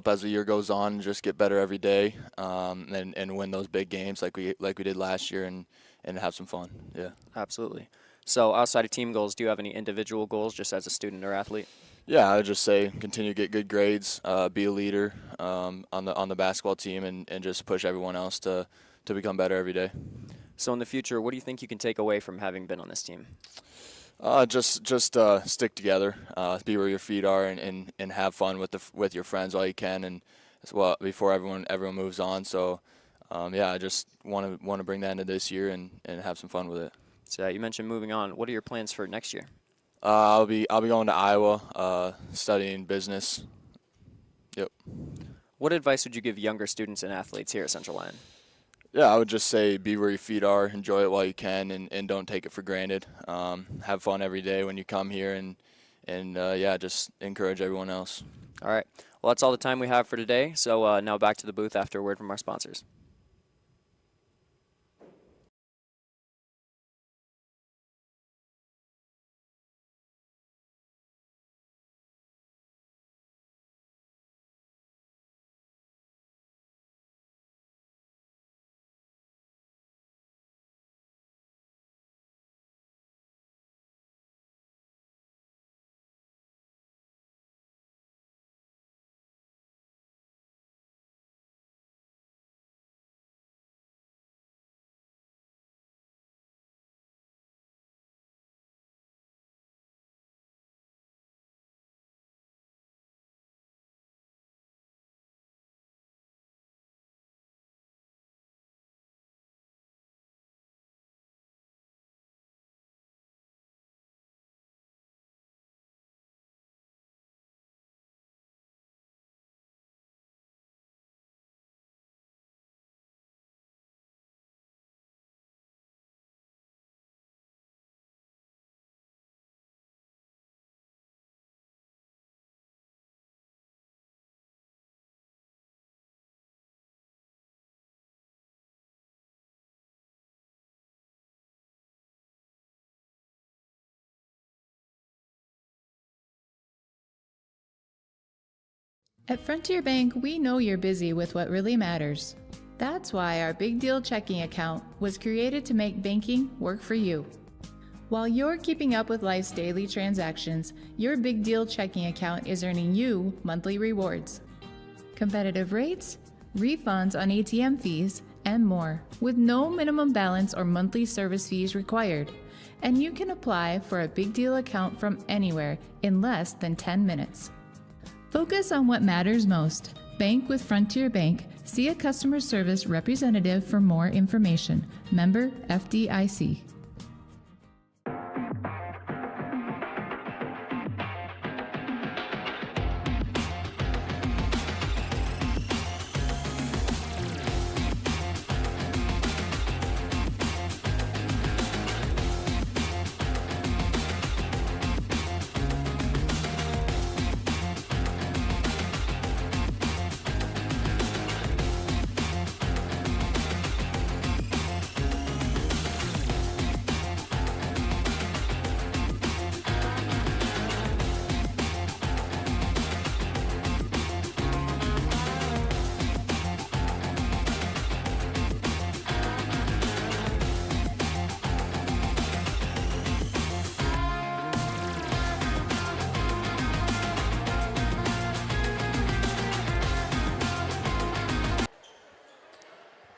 as the year goes on, and just get better every day, and win those big games like we did last year, and have some fun. Yeah, absolutely. So outside of team goals, do you have any individual goals just as a student or athlete? Yeah, I would just say continue to get good grades, be a leader on the basketball team, and just push everyone else to become better every day. So in the future, what do you think you can take away from having been on this team? Just stick together, be where your feet are, and have fun with your friends while you can, and as well before everyone moves on. So yeah, I just want to bring that into this year and have some fun with it. So you mentioned moving on. What are your plans for next year? I'll be going to Iowa, studying business. Yep. What advice would you give younger students and athletes here at Central Lyon? Yeah, I would just say be where your feet are, enjoy it while you can, and don't take it for granted. Have fun every day when you come here, and yeah, just encourage everyone else. All right. Well, that's all the time we have for today. So now back to the booth after a word from our sponsors. At Frontier Bank, we know you're busy with what really matters. That's why our Big Deal checking account was created to make banking work for you. While you're keeping up with life's daily transactions, your Big Deal checking account is earning you monthly rewards. Competitive rates, refunds on ATM fees, and more, with no minimum balance or monthly service fees required. And you can apply for a Big Deal account from anywhere in less than 10 minutes. Focus on what matters most. Bank with Frontier Bank. See a customer service representative for more information. Member FDIC.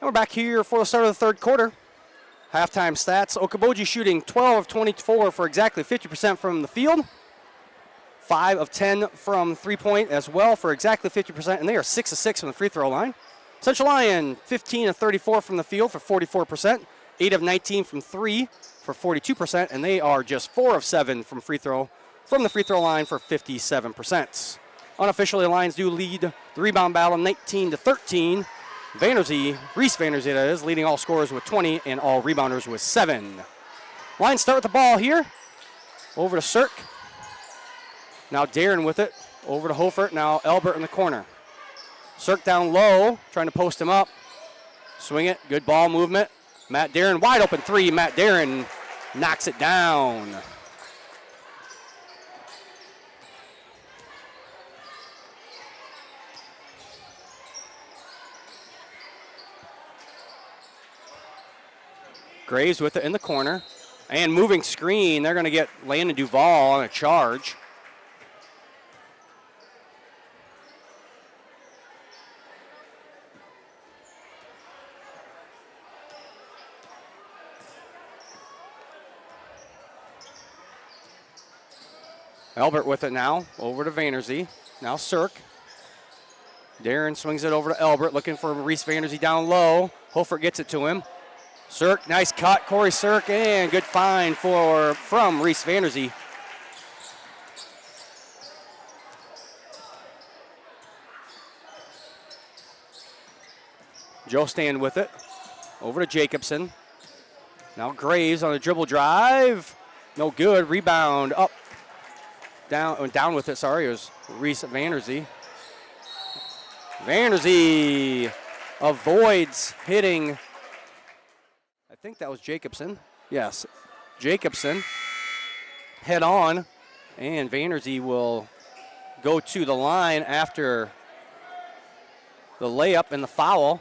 And we're back here for the start of the third quarter. Halftime stats. Okoboji shooting 12 of 24 for exactly 50% from the field. 5 of 10 from three-point as well for exactly 50%, and they are 6 of 6 from the free throw line. Central Lyon 15 of 34 from the field for 44%. 8 of 19 from three for 42%, and they are just 4 of 7 from the free throw line for 57%. Unofficially, the Lions do lead the rebound battle 19-13. Reese Vanderzee, that is, leading all scorers with 20 and all rebounders with 7. Lions start with the ball here. Over to Cirque. Now Darren with it. Over to Hofert. Now Elbert in the corner. Cirque down low, trying to post him up. Swing it. Good ball movement. Matt Darren, wide open three. Matt Darren knocks it down. Graves with it in the corner. And moving screen. They're going to get Landon Duvall on a charge. Albert with it now. Over to Vanderzee. Now Cirque. Darren swings it over to Albert, looking for Reese Vanderzee down low. Hofert gets it to him. Cirque, nice cut, Corey Cirque, and good find from Reese Vanderzee. Joe Stand with it, over to Jacobson. Now Graves on a dribble drive, no good, rebound up, down with it, sorry, it was Reese Vanderzee. Vanderzee avoids hitting, I think that was Jacobson. Yes, Jacobson head on, and Vanderzee will go to the line after the layup and the foul.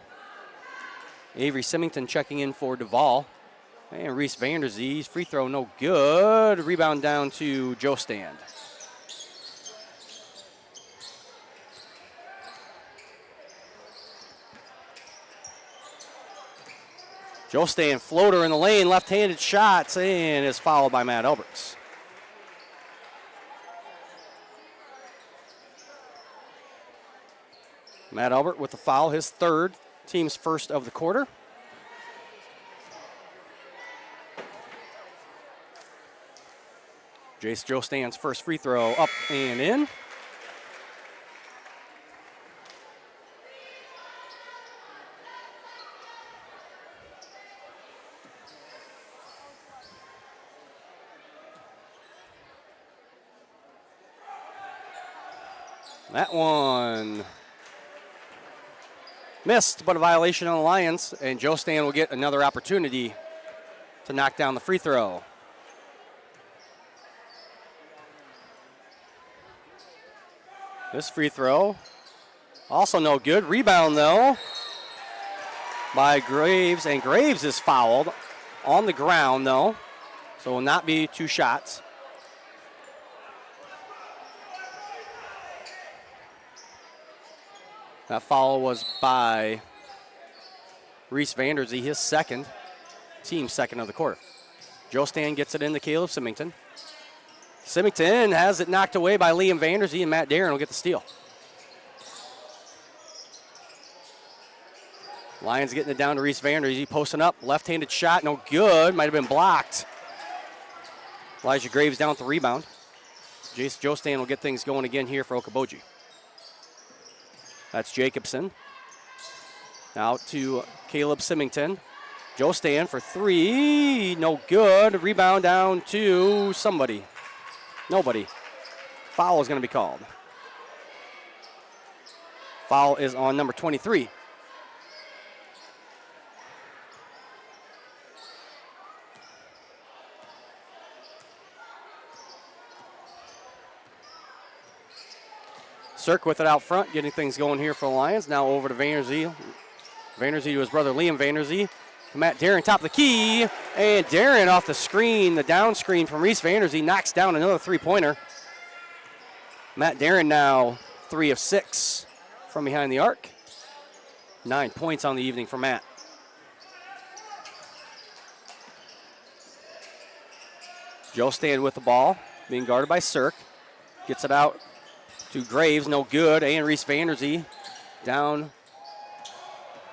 Avery Symington checking in for Duvall. And Reese Vanderzee's free throw no good. Rebound down to Joe Stand. Joe Stand, floater in the lane, left-handed shots, and is fouled by Matt Alberts. Matt Albert with the foul, his third, team's first of the quarter. Joe Stand's first free throw up and in. That one missed, but a violation on the Lions, and Joe Stand will get another opportunity to knock down the free throw. This free throw Also no good. Rebound, though, by Graves, and Graves is fouled on the ground, though, so will not be 2 shots. That foul was by Reese Vanderzee, his second, team second of the quarter. Joe Stan gets it into Caleb Symington. Symington has it knocked away by Liam Vanderzee, and Matt Darren will get the steal. Lions getting it down to Reese Vanderzee, posting up, left-handed shot, no good, might have been blocked. Elijah Graves down with the rebound. Joe Stan will get things going again here for Okoboji. That's Jacobson. Now to Caleb Symington. Joe Stan for 3, no good. Rebound down to somebody. Nobody. Foul is going to be called. Foul is on number 23. Cirque with it out front, getting things going here for the Lions. Now over to Vanderzee. Vanderzee to his brother Liam Vanderzee. Matt Darren top of the key, and Darren off the screen, the down screen from Reese Vanderzee, knocks down another 3-pointer. Matt Darren now 3 of 6 from behind the arc. 9 points on the evening for Matt. Joe Stan with the ball, being guarded by Cirque. Gets it out to Graves, no good, and Reese Vanderzee down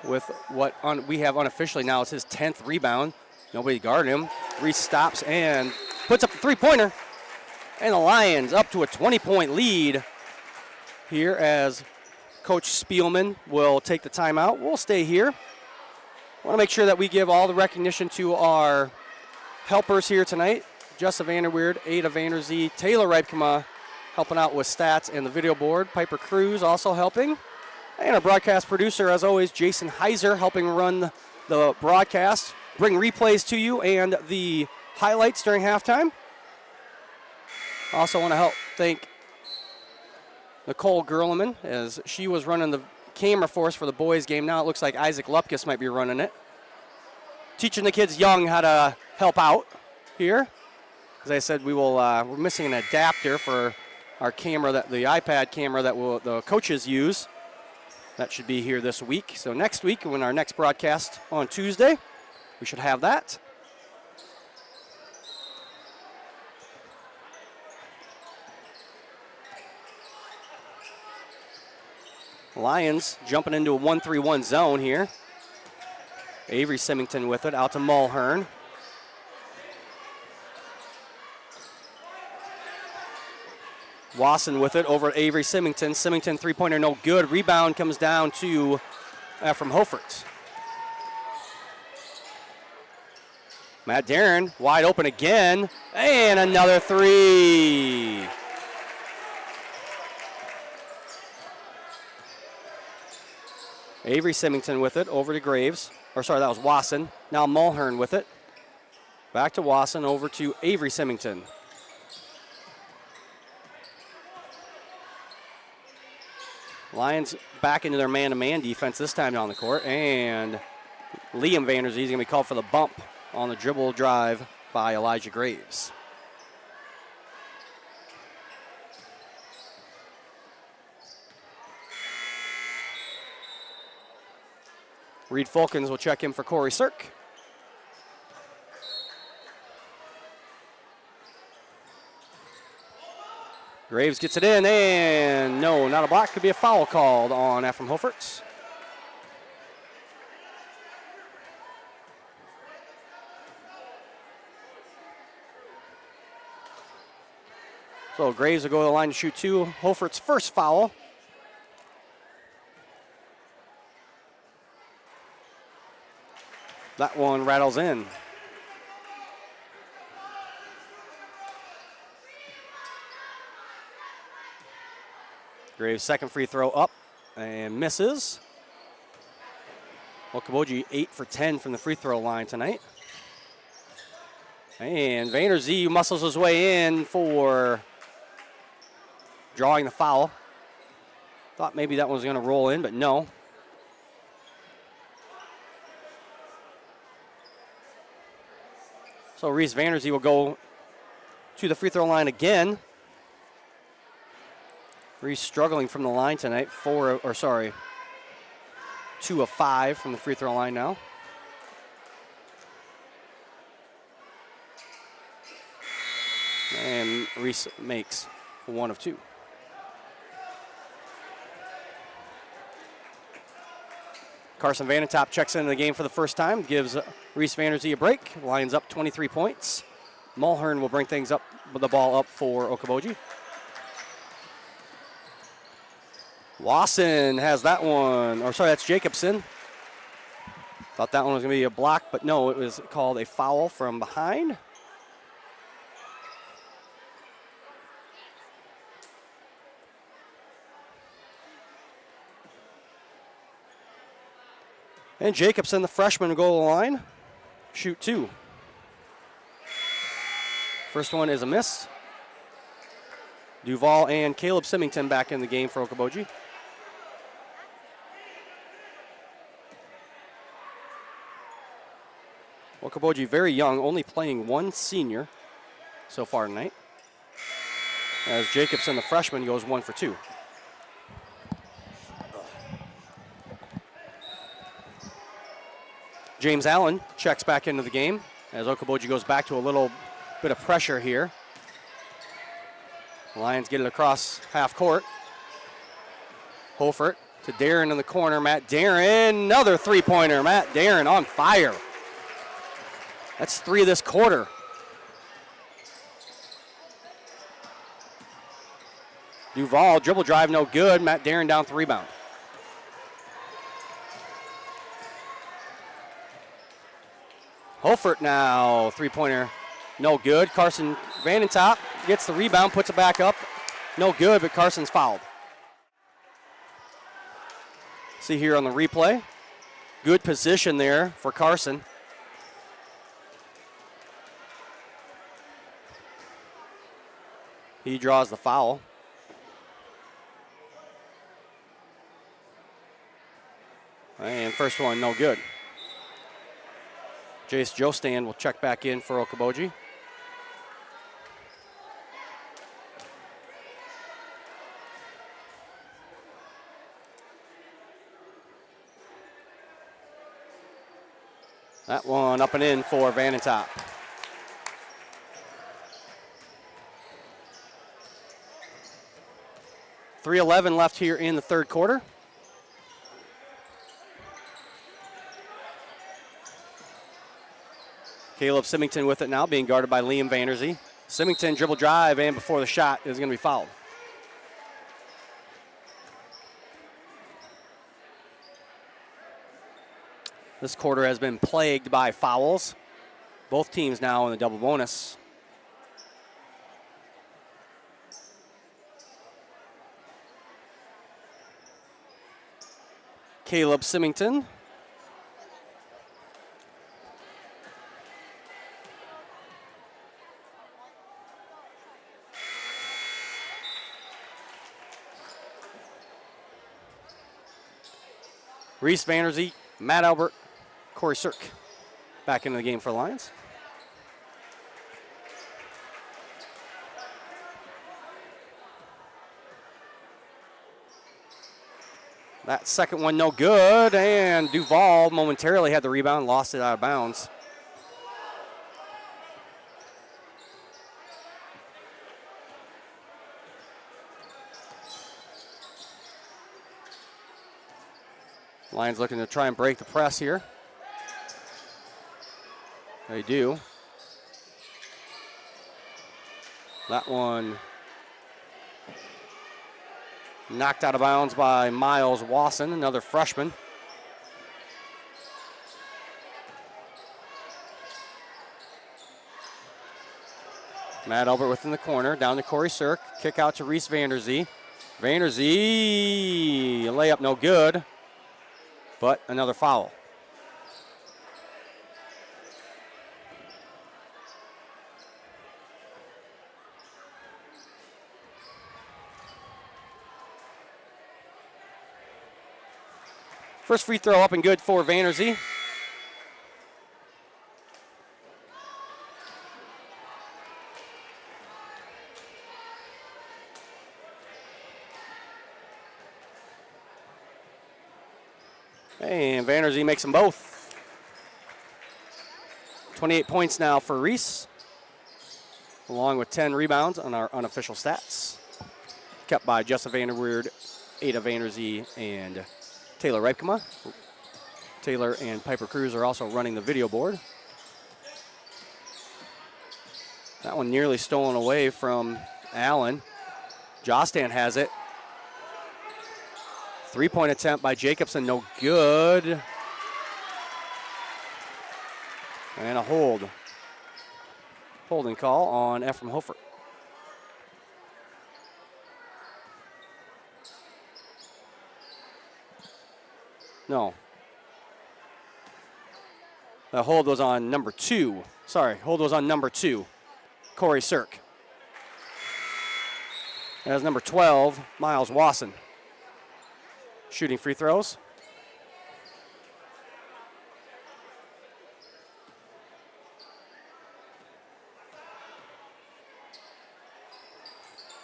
with what we have unofficially now is his 10th rebound. Nobody guarded him. Reese stops and puts up the 3-pointer. And the Lions up to a 20-point lead here as Coach Spielman will take the timeout. We'll stay here. Want to make sure that we give all the recognition to our helpers here tonight. Jessa Vanderweerd, Ada Vanderzee, Taylor Ripkema helping out with stats and the video board. Piper Cruz also helping. And our broadcast producer, as always, Jason Heiser, helping run the broadcast, bring replays to you and the highlights during halftime. Also want to help thank Nicole Gerleman, as she was running the camera for us for the boys game. Now it looks like Isaac Lupkus might be running it. Teaching the kids young how to help out here. As I said, we're missing an adapter for our camera, the iPad camera that the coaches use. That should be here this week. So next week, when our next broadcast on Tuesday, we should have that. Lions jumping into a 1-3-1 zone here. Avery Symington with it, out to Mulhern. Wasson with it over Avery Symington. Symington 3-pointer, no good. Rebound comes down to Ephraim Hofert. Matt Darren wide open again, and another 3. Avery Symington with it over to Graves. Or sorry, that was Wasson. Now Mulhern with it. Back to Wasson, over to Avery Symington. Lions back into their man-to-man defense this time down the court, and Liam Vanderzee is going to be called for the bump on the dribble drive by Elijah Graves. Reed Fulkins will check in for Corey Cirque. Graves gets it in, and no, not a block. Could be a foul called on Ephraim Hofert. So Graves will go to the line to shoot 2. Hofert's first foul. That one rattles in. Graves' second free throw up and misses. Okoboji 8 for 10 from the free throw line tonight. And Vanderzee muscles his way in for drawing the foul. Thought maybe that one was going to roll in, but no. So Reese Vanderzee will go to the free throw line again. Reese struggling from the line tonight. 2 of 5 from the free throw line now. And Reese makes 1 of 2. Carson Vanentop checks into the game for the first time, gives Reese Vanderzee a break, lines up 23 points. Mulhern will bring things up, the ball up for Okoboji. Wasson has that one, that's Jacobson. Thought that one was going to be a block, but no, it was called a foul from behind. And Jacobson, the freshman, will go to the line. Shoot 2. First one is a miss. Duval and Caleb Symington back in the game for Okoboji. Okoboji very young, only playing 1 senior so far tonight. As Jacobson, the freshman, goes 1 for 2. James Allen checks back into the game as Okoboji goes back to a little bit of pressure here. Lions get it across half court. Hofert to Darren in the corner. Matt Darren, another three-pointer. Matt Darren on fire. That's 3 this quarter. Duval, dribble drive, no good. Matt Darren down 3 rebound. Hofert now, three-pointer, no good. Carson Vanentop gets the rebound, puts it back up. No good, but Carson's fouled. See here on the replay. Good position there for Carson. He draws the foul. And first one, no good. Jace Jostand will check back in for Okoboji. That one up and in for Vanentop. .311 left here in the third quarter. Caleb Symington with it now, being guarded by Liam Vanderzee. Symington dribble drive, and before the shot is going to be fouled. This quarter has been plagued by fouls. Both teams now in the double bonus. Caleb Symington. Reese Vanderzee, Matt Albert, Corey Sirk back into the game for the Lions. That second one no good, and Duval momentarily had the rebound, lost it out of bounds. Lions looking to try and break the press here. They do. That one knocked out of bounds by Miles Wasson, another freshman. Matt Albert within the corner, down to Corey Sirk. Kick out to Reese Vanderzee. Vanderzee, a layup no good, but another foul. First free throw up and good for Vanderzee. And Vanderzee makes them both. 28 points now for Reese, along with 10 rebounds on our unofficial stats. Kept by Jessa Vanderweerd, Ada Vanderzee, and Taylor Ripkema. Taylor and Piper Cruz are also running the video board. That one nearly stolen away from Allen. Jostan has it. 3-point attempt by Jacobson, no good. And a hold. Holding call on Ephraim Hofer. No. The hold was on number 2. Sorry, hold was on number 2, Corey Sirk. As number 12, Miles Wasson. Shooting free throws.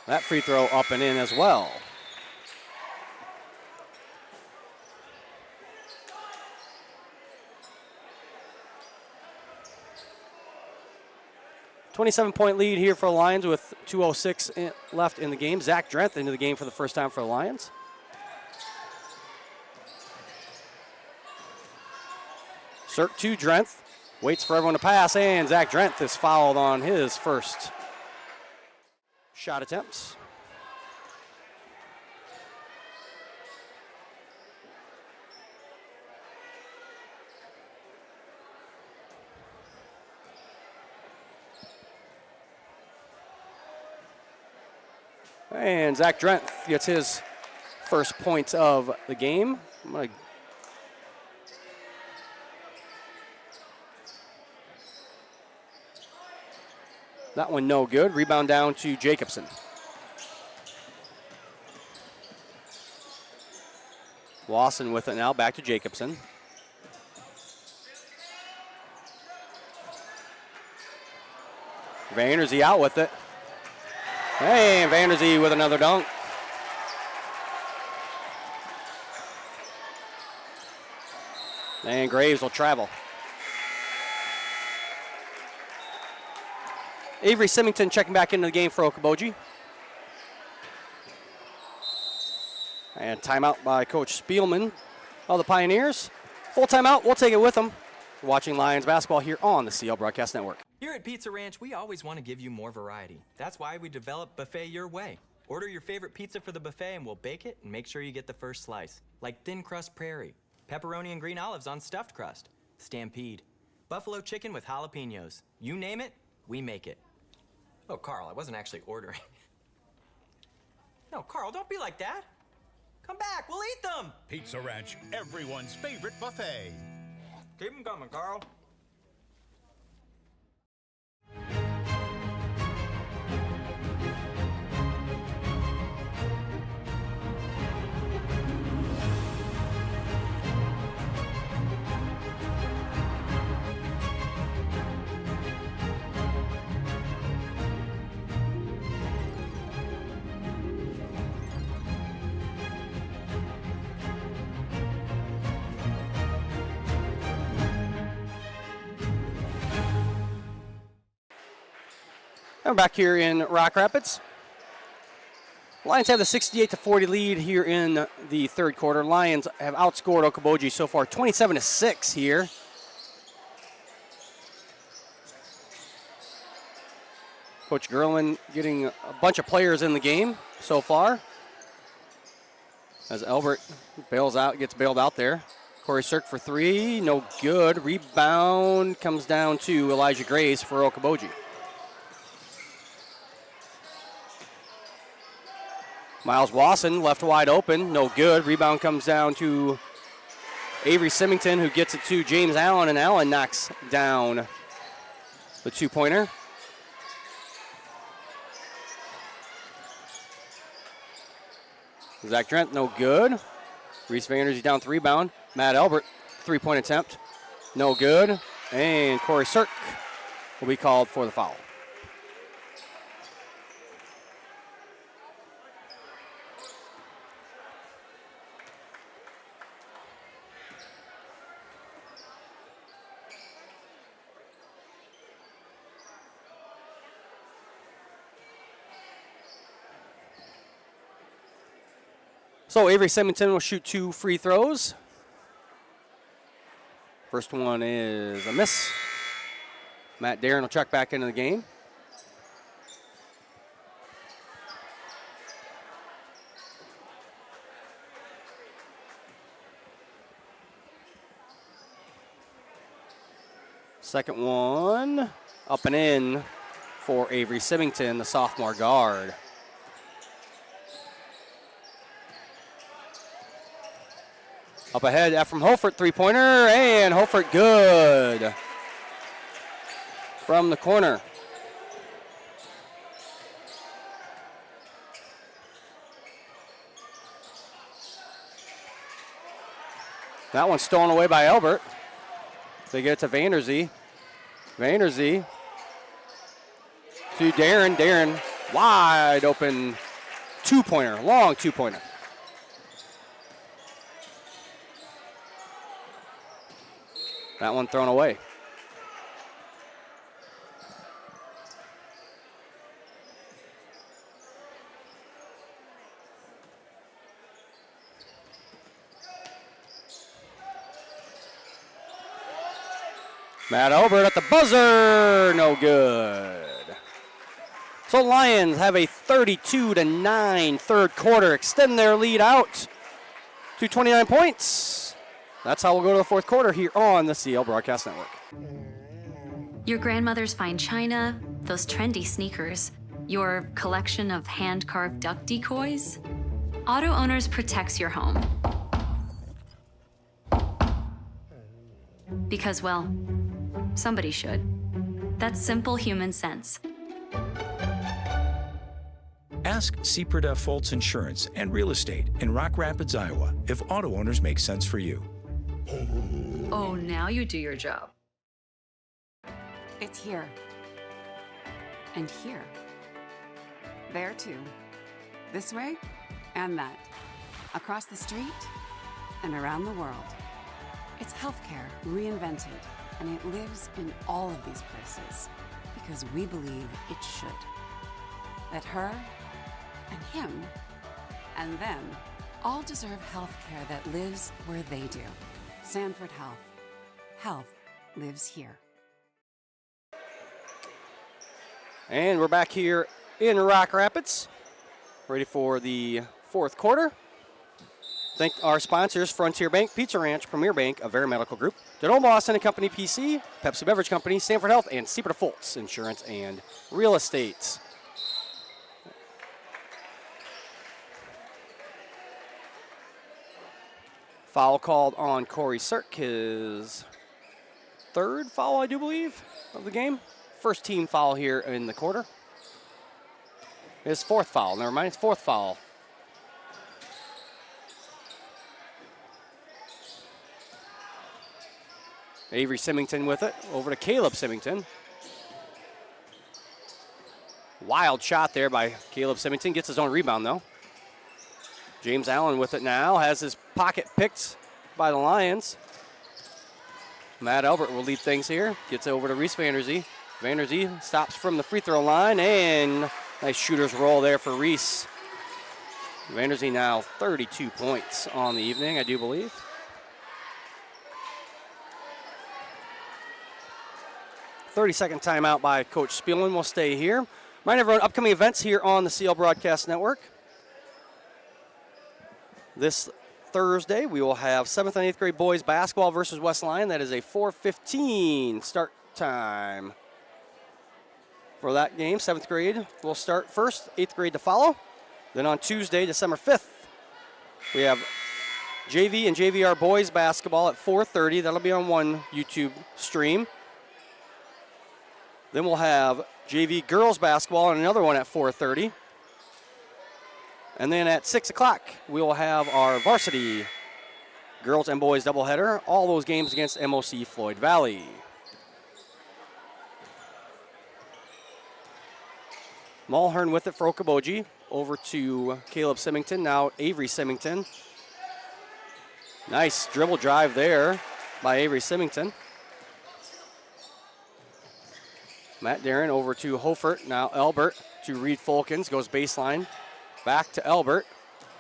That free throw up and in as well. .27-point lead here for the Lions with 2:06 left in the game. Zach Drenth into the game for the first time for the Lions. Sirk to Drenth, waits for everyone to pass, and Zach Drenth is fouled on his first shot attempts. And Zach Drenth gets his first points of the game. That one no good. Rebound down to Jacobson. Wasson with it now, back to Jacobson. Vanderzee out with it. Hey, and Vanderzee with another dunk. And Graves will travel. Avery Symington checking back into the game for Okoboji. And timeout by Coach Spielman of the Pioneers. Full timeout, we'll take it with them. You're watching Lions basketball here on the CL Broadcast Network. Here at Pizza Ranch, we always want to give you more variety. That's why we developed Buffet Your Way. Order your favorite pizza for the buffet and we'll bake it and make sure you get the first slice. Like thin crust prairie, pepperoni and green olives on stuffed crust, stampede, buffalo chicken with jalapenos. You name it, we make it. Oh, Carl, I wasn't actually ordering. No, Carl, don't be like that. Come back, we'll eat them. Pizza Ranch, everyone's favorite buffet. Keep them coming, Carl. And we're back here in Rock Rapids. Lions have the 68-40 lead here in the third quarter. Lions have outscored Okoboji so far 27-6 here. Coach Gerlin getting a bunch of players in the game so far. As Albert gets bailed out there. Corey Sirk for three, no good. Rebound comes down to Elijah Grace for Okoboji. Miles Wasson left wide open, no good. Rebound comes down to Avery Symington, who gets it to James Allen, and Allen knocks down the two-pointer. Zach Trent, no good. Reese Vanderzee down the rebound. Matt Albert, three-point attempt. No good. And Corey Sirk will be called for the foul. So Avery Symington will shoot 2 free throws. First one is a miss. Matt Darren will check back into the game. Second one up and in for Avery Symington, the sophomore guard. Up ahead, Ephraim Holford, three-pointer, and Holford good from the corner. That one's stolen away by Albert. They get it to Vanderzee. Vanderzee to Darren. Darren, wide open two-pointer, long two-pointer. That one thrown away. Matt Albert at the buzzer, no good. So Lions have a 32-9 third quarter, extend their lead out to 29 points. That's how we'll go to the fourth quarter here on the CL Broadcast Network. Your grandmother's fine china, those trendy sneakers, your collection of hand-carved duck decoys. Auto Owners protects your home. Because, well, somebody should. That's simple human sense. Ask Seaperda Foltz Insurance and Real Estate in Rock Rapids, Iowa, if auto owners make sense for you. Oh, now you do your job. It's here. And here. There too. This way and that. Across the street and around the world. It's healthcare reinvented, and it lives in all of these places because we believe it should. That her and him and them all deserve healthcare that lives where they do. Sanford Health. Health lives here. And we're back here in Rock Rapids, ready for the fourth quarter. Thank our sponsors, Frontier Bank, Pizza Ranch, Premier Bank, Avera Medical Group, Denoma Austin & Company PC, Pepsi Beverage Company, Sanford Health, and Seaperda Foltz Insurance and Real Estate. Foul called on Corey Sirk, his third foul, I do believe, of the game. First team foul here in the quarter. His fourth foul, never mind, his fourth foul. Avery Symington with it, over to Caleb Symington. Wild shot there by Caleb Symington, gets his own rebound though. James Allen with it now, has his pocket picked by the Lions. Matt Albert will lead things here, gets it over to Reese Vanderzee. Vanderzee stops from the free throw line, and nice shooter's roll there for Reese. Vanderzee now 32 points on the evening, I do believe. "30-second timeout by Coach Spielman will stay here. Remind everyone, upcoming events here on the CL Broadcast Network. This Thursday, we will have 7th and 8th grade boys basketball versus West Lyon. That is a 4:15 start time for that game. 7th grade will start first, 8th grade to follow. Then on Tuesday, December 5th, we have JV and JVR boys basketball at 4:30. That'll be on one YouTube stream. Then we'll have JV girls basketball and another one at 4:30. And then at 6 o'clock, we will have our varsity girls and boys doubleheader. All those games against MOC Floyd Valley. Mulhern with it for Okoboji. Over to Caleb Symington. Now Avery Symington. Nice dribble drive there by Avery Symington. Matt Darren over to Hofert. Now Elbert to Reed Folkens. Goes baseline. Back to Elbert.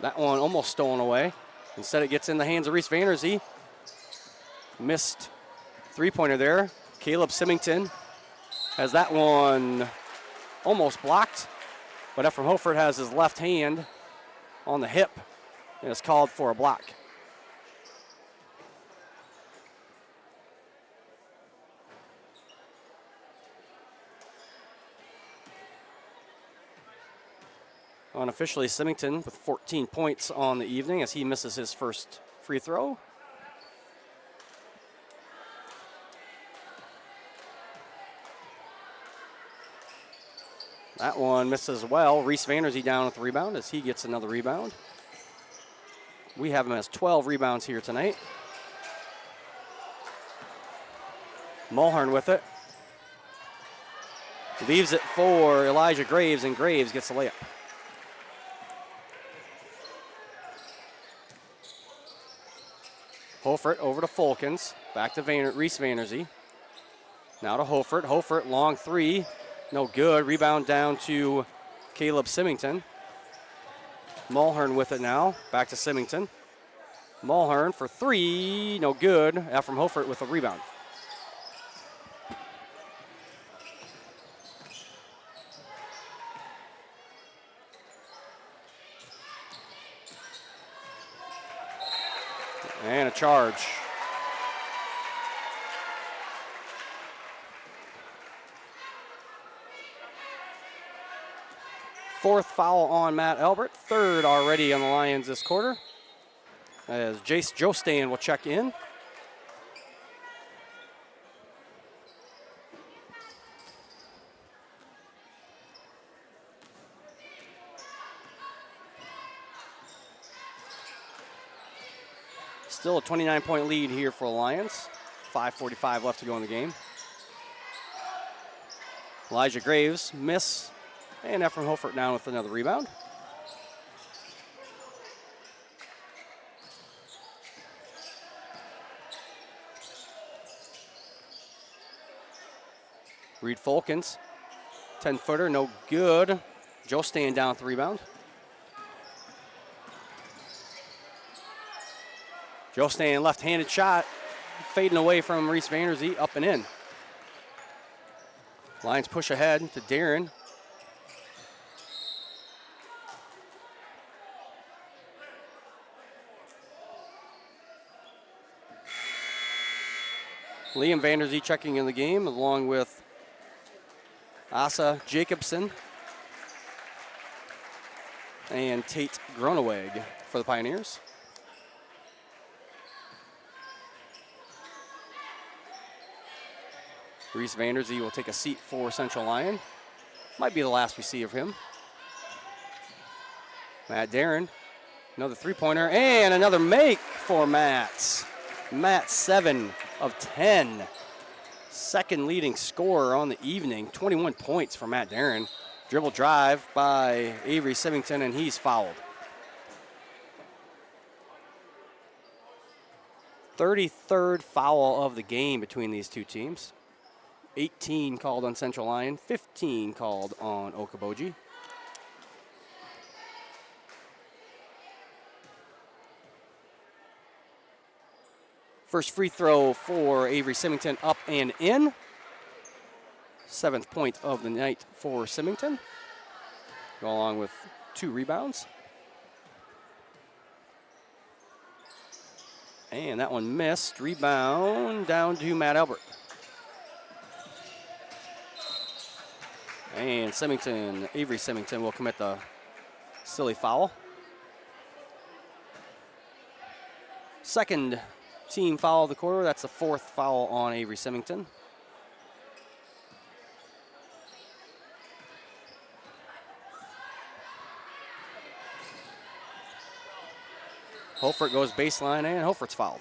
That one almost stolen away. Instead it gets in the hands of Reese Vanderzee. Missed three-pointer there. Caleb Symington has that one almost blocked. But Ephraim Hofert has his left hand on the hip and is called for a block. Unofficially, Symington with 14 points on the evening as he misses his first free throw. That one misses well. Reese Vanderzee down with the rebound as he gets another rebound. We have him as 12 rebounds here tonight. Mulhern with it. Leaves it for Elijah Graves, and Graves gets the layup. Hofert over to Folkens. Back to Reese Vanderzee. Now to Hofert. Hofert, long three. No good. Rebound down to Caleb Symington. Mulhern with it now. Back to Symington. Mulhern for three. No good. Ephraim Hofert with a rebound. And a charge. Fourth foul on Matt Elbert. Third already on the Lions this quarter. As Jace Jostain will check in. Still a 29-point lead here for the Lions. 5:45 left to go in the game. Elijah Graves miss, and Ephraim Hofert down with another rebound. Reed Folkens, 10-footer, no good. Jostain down with the rebound. Jostain left-handed shot, fading away from Reese Vanderzee, up and in. Lions push ahead to Darren. Liam Vanderzee checking in the game, along with Asa Jacobson and Tate Groneweg for the Pioneers. Reese Vanderzee will take a seat for Central Lyon. Might be the last we see of him. Matt Darren, another three-pointer, and another make for Matt. Matt, 7 of 10. Second leading scorer on the evening, 21 points for Matt Darren. Dribble drive by Avery Symington, and he's fouled. 33rd foul of the game between these two teams. 18 called on Central Lyon, 15 called on Okoboji. First free throw for Avery Symington, up and in. 7th point of the night for Symington. Go along with 2 rebounds. And that one missed. Rebound down to Matt Elbert. And Symington, Avery Symington will commit the silly foul. Second team foul of the quarter. That's the 4th foul on Avery Symington. Hofert goes baseline, and Hofert's fouled.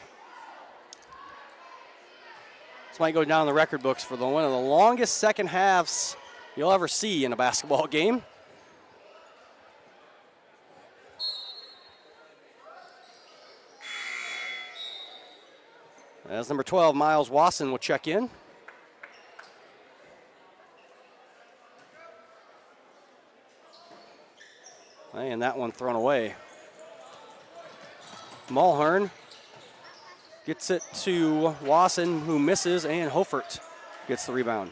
This might go down in the record books for one of the longest second halves you'll ever see in a basketball game. As number 12, Miles Wasson, will check in. And that one thrown away. Mulhern gets it to Wasson, who misses, and Hofert gets the rebound.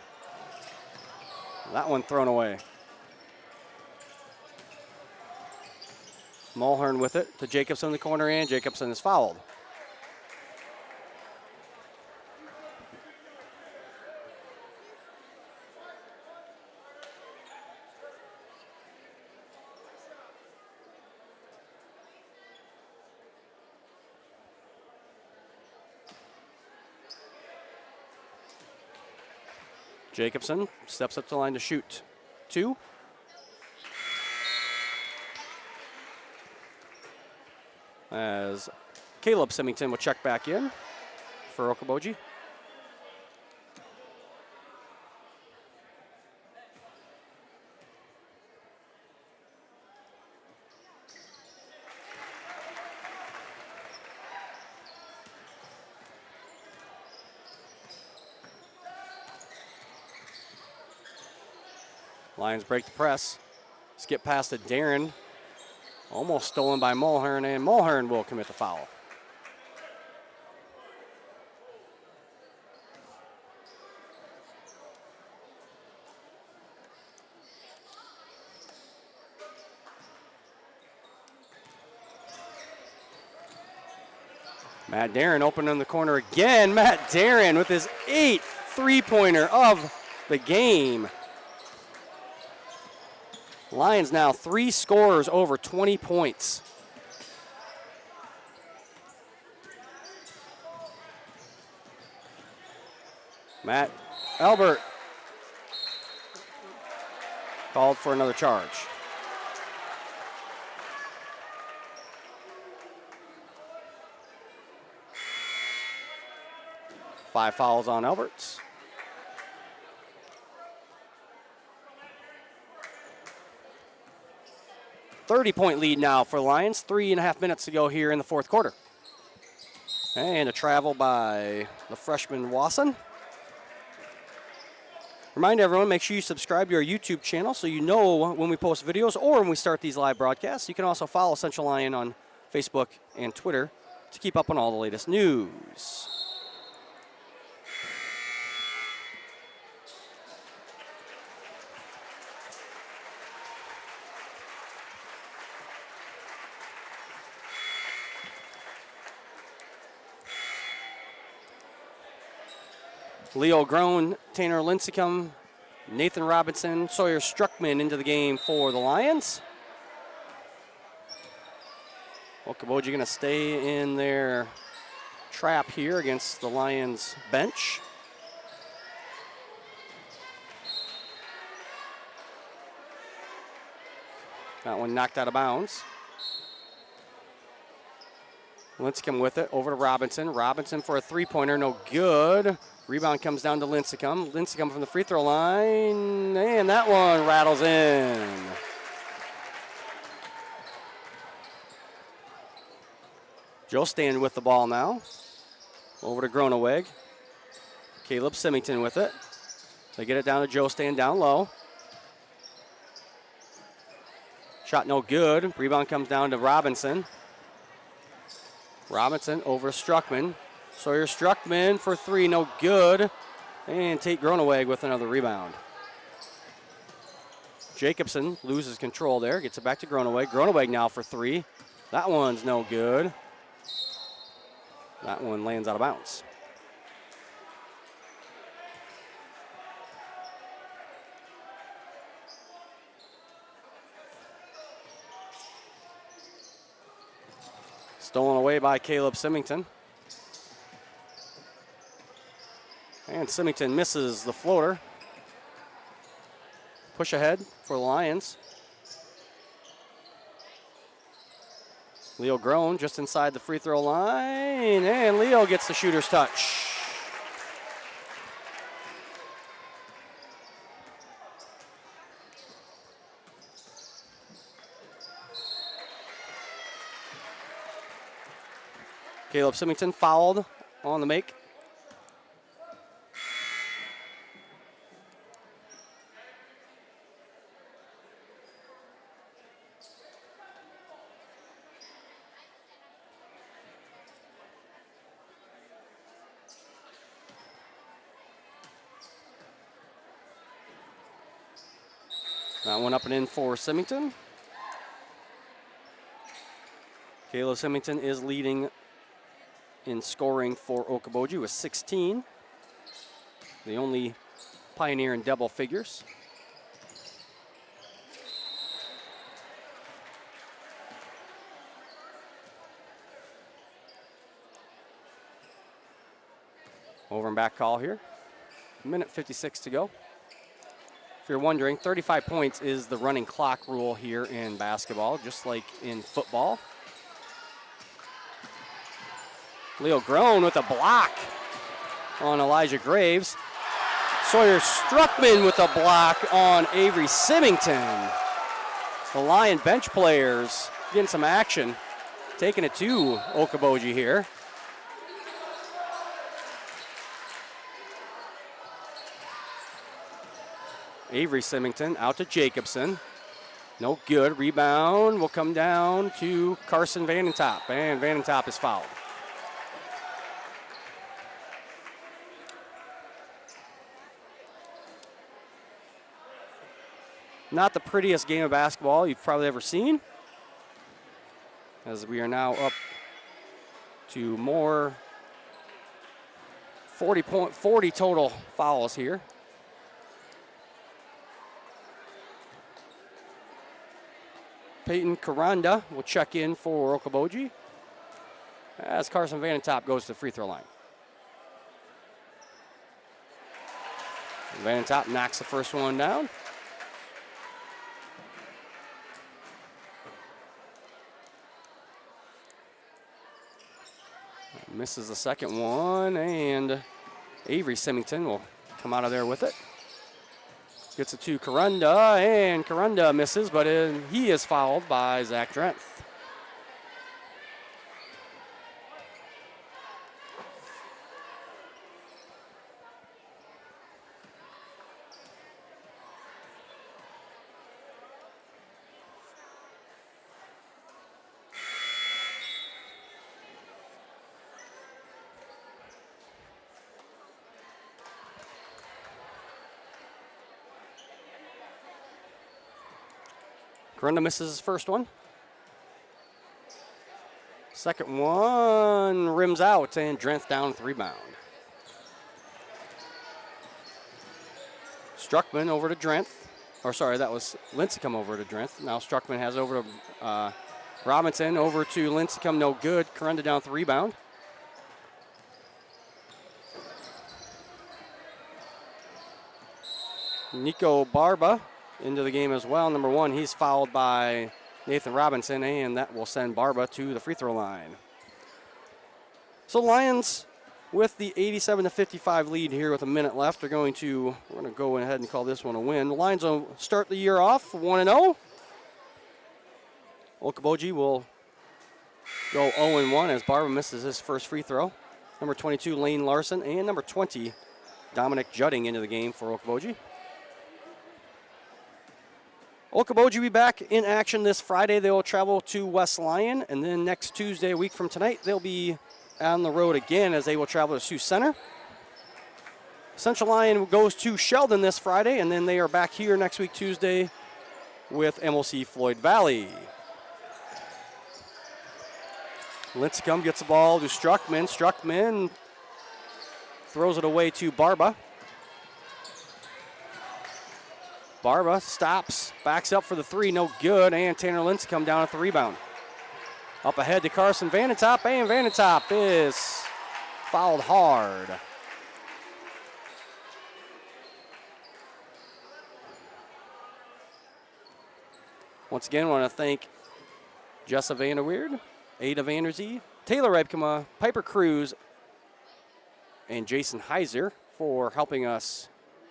That one thrown away. Mulhern with it to Jacobson in the corner, and Jacobson is fouled. Jacobson steps up to the line to shoot. 2. As Caleb Symington will check back in for Okoboji. Lions break the press. Skip past to Darren. Almost stolen by Mulhern, and Mulhern will commit the foul. Matt Darren open in the corner again. Matt Darren with his 8th three-pointer of the game. Lions now 3 scorers over 20 points. Matt Albert called for another charge. Five fouls on Alberts. .30 lead now for Lions. 3.5 minutes to go here in the fourth quarter. And a travel by the freshman Wasson. Remind everyone, make sure you subscribe to our YouTube channel so you know when we post videos or when we start these live broadcasts. You can also follow Central Lyon on Facebook and Twitter to keep up on all the latest news. Leo Groen, Tanner Lincecum, Nathan Robinson, Sawyer Struckman into the game for the Lions. Okoboji going to stay in their trap here against the Lions bench. That one knocked out of bounds. Lincecum with it, over to Robinson. Robinson for a three-pointer, no good. Rebound comes down to Lincecum. Lincecum from the free throw line, and that one rattles in. Joe Stand with the ball now. Over to Groneweg. Caleb Symington with it. They get it down to Joe Stand down low. Shot no good. Rebound comes down to Robinson. Robinson over to Struckman. Sawyer Struckman for three, no good. And Tate Groneweg with another rebound. Jacobson loses control there, gets it back to Groneweg. Groneweg now for three. That one's no good. That one lands out of bounds. Stolen away by Caleb Symington. And Symington misses the floater. Push ahead for the Lions. Leo Grown just inside the free throw line, and Leo gets the shooter's touch. Caleb Symington fouled on the make. That one up and in for Symington. Caleb Symington is leading in scoring for Okoboji with 16. The only Pioneer in double figures. Over and back call here. Minute 56 to go. If you're wondering, 35 points is the running clock rule here in basketball, just like in football. Leo Grown with a block on Elijah Graves. Sawyer Struckman with a block on Avery Symington. The Lyon bench players getting some action, taking it to Okoboji here. Avery Symington out to Jacobson. No good. Rebound will come down to Carson Vanentop, and Vanentop is fouled. Not the prettiest game of basketball you've probably ever seen, as we are now up to more 40 total fouls here. Peyton Karanda will check in for Okoboji as Carson Vanentop goes to the free throw line. Vanentop knocks the first one down. Misses the second one, and Avery Symington will come out of there with it. Gets it to Karunda, and Karunda misses, but he is fouled by Zach Drenth. Karunda misses his first one. Second one rims out, and Drenth down with the rebound. Struckman over to Drenth. Or sorry, that was Lincecum over to Drenth. Now Struckman has over to Robinson, over to Lincecum, no good. Karunda down with the rebound. Nico Barba into the game as well. Number one, he's fouled by Nathan Robinson, and that will send Barba to the free throw line. So Lions with the 87-55 lead here with a minute left. We're going to go ahead and call this one a win. The Lions will start the year off 1-0. Okoboji will go 0-1 as Barba misses his first free throw. Number 22, Lane Larson, and number 20, Dominic Judding into the game for Okoboji. Okoboji will be back in action this Friday. They will travel to West Lyon, and then next Tuesday, a week from tonight, they'll be on the road again as they will travel to Sioux Center. Central Lyon goes to Sheldon this Friday, and then they are back here next week, Tuesday, with MLC Floyd Valley. Lincecum gets the ball to Struckman. Struckman throws it away to Barba. Barba stops, backs up for the three, no good, and Tanner Lincecum down at the rebound. Up ahead to Carson Vanentop, and Vanentop is fouled hard. Once again, I want to thank Jessa Vanderweerd Ada Vanderzee, Taylor Rebkema, Piper Cruz, and Jason Heiser for helping us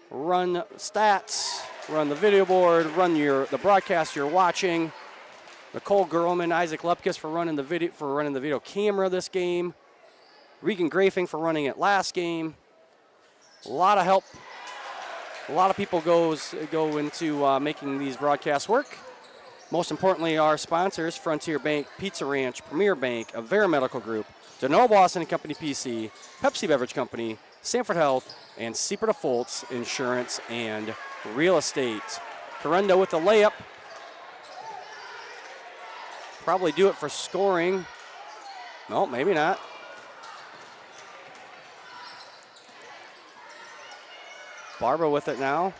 run stats, run the video board, run the broadcast you're watching. Nicole Gerlman, Isaac Lepkus for running the video camera this game. Regan Grafing for running it last game. A lot of help. A lot of people go into making these broadcasts work. Most importantly, our sponsors, Frontier Bank, Pizza Ranch, Premier Bank, Avera Medical Group, DeNoble Austin Company PC, Pepsi Beverage Company, Sanford Health, and Seaport Foltz Insurance and Real Estate. Corunda with the layup. Probably do it for scoring. No, maybe not. Barbara with it now.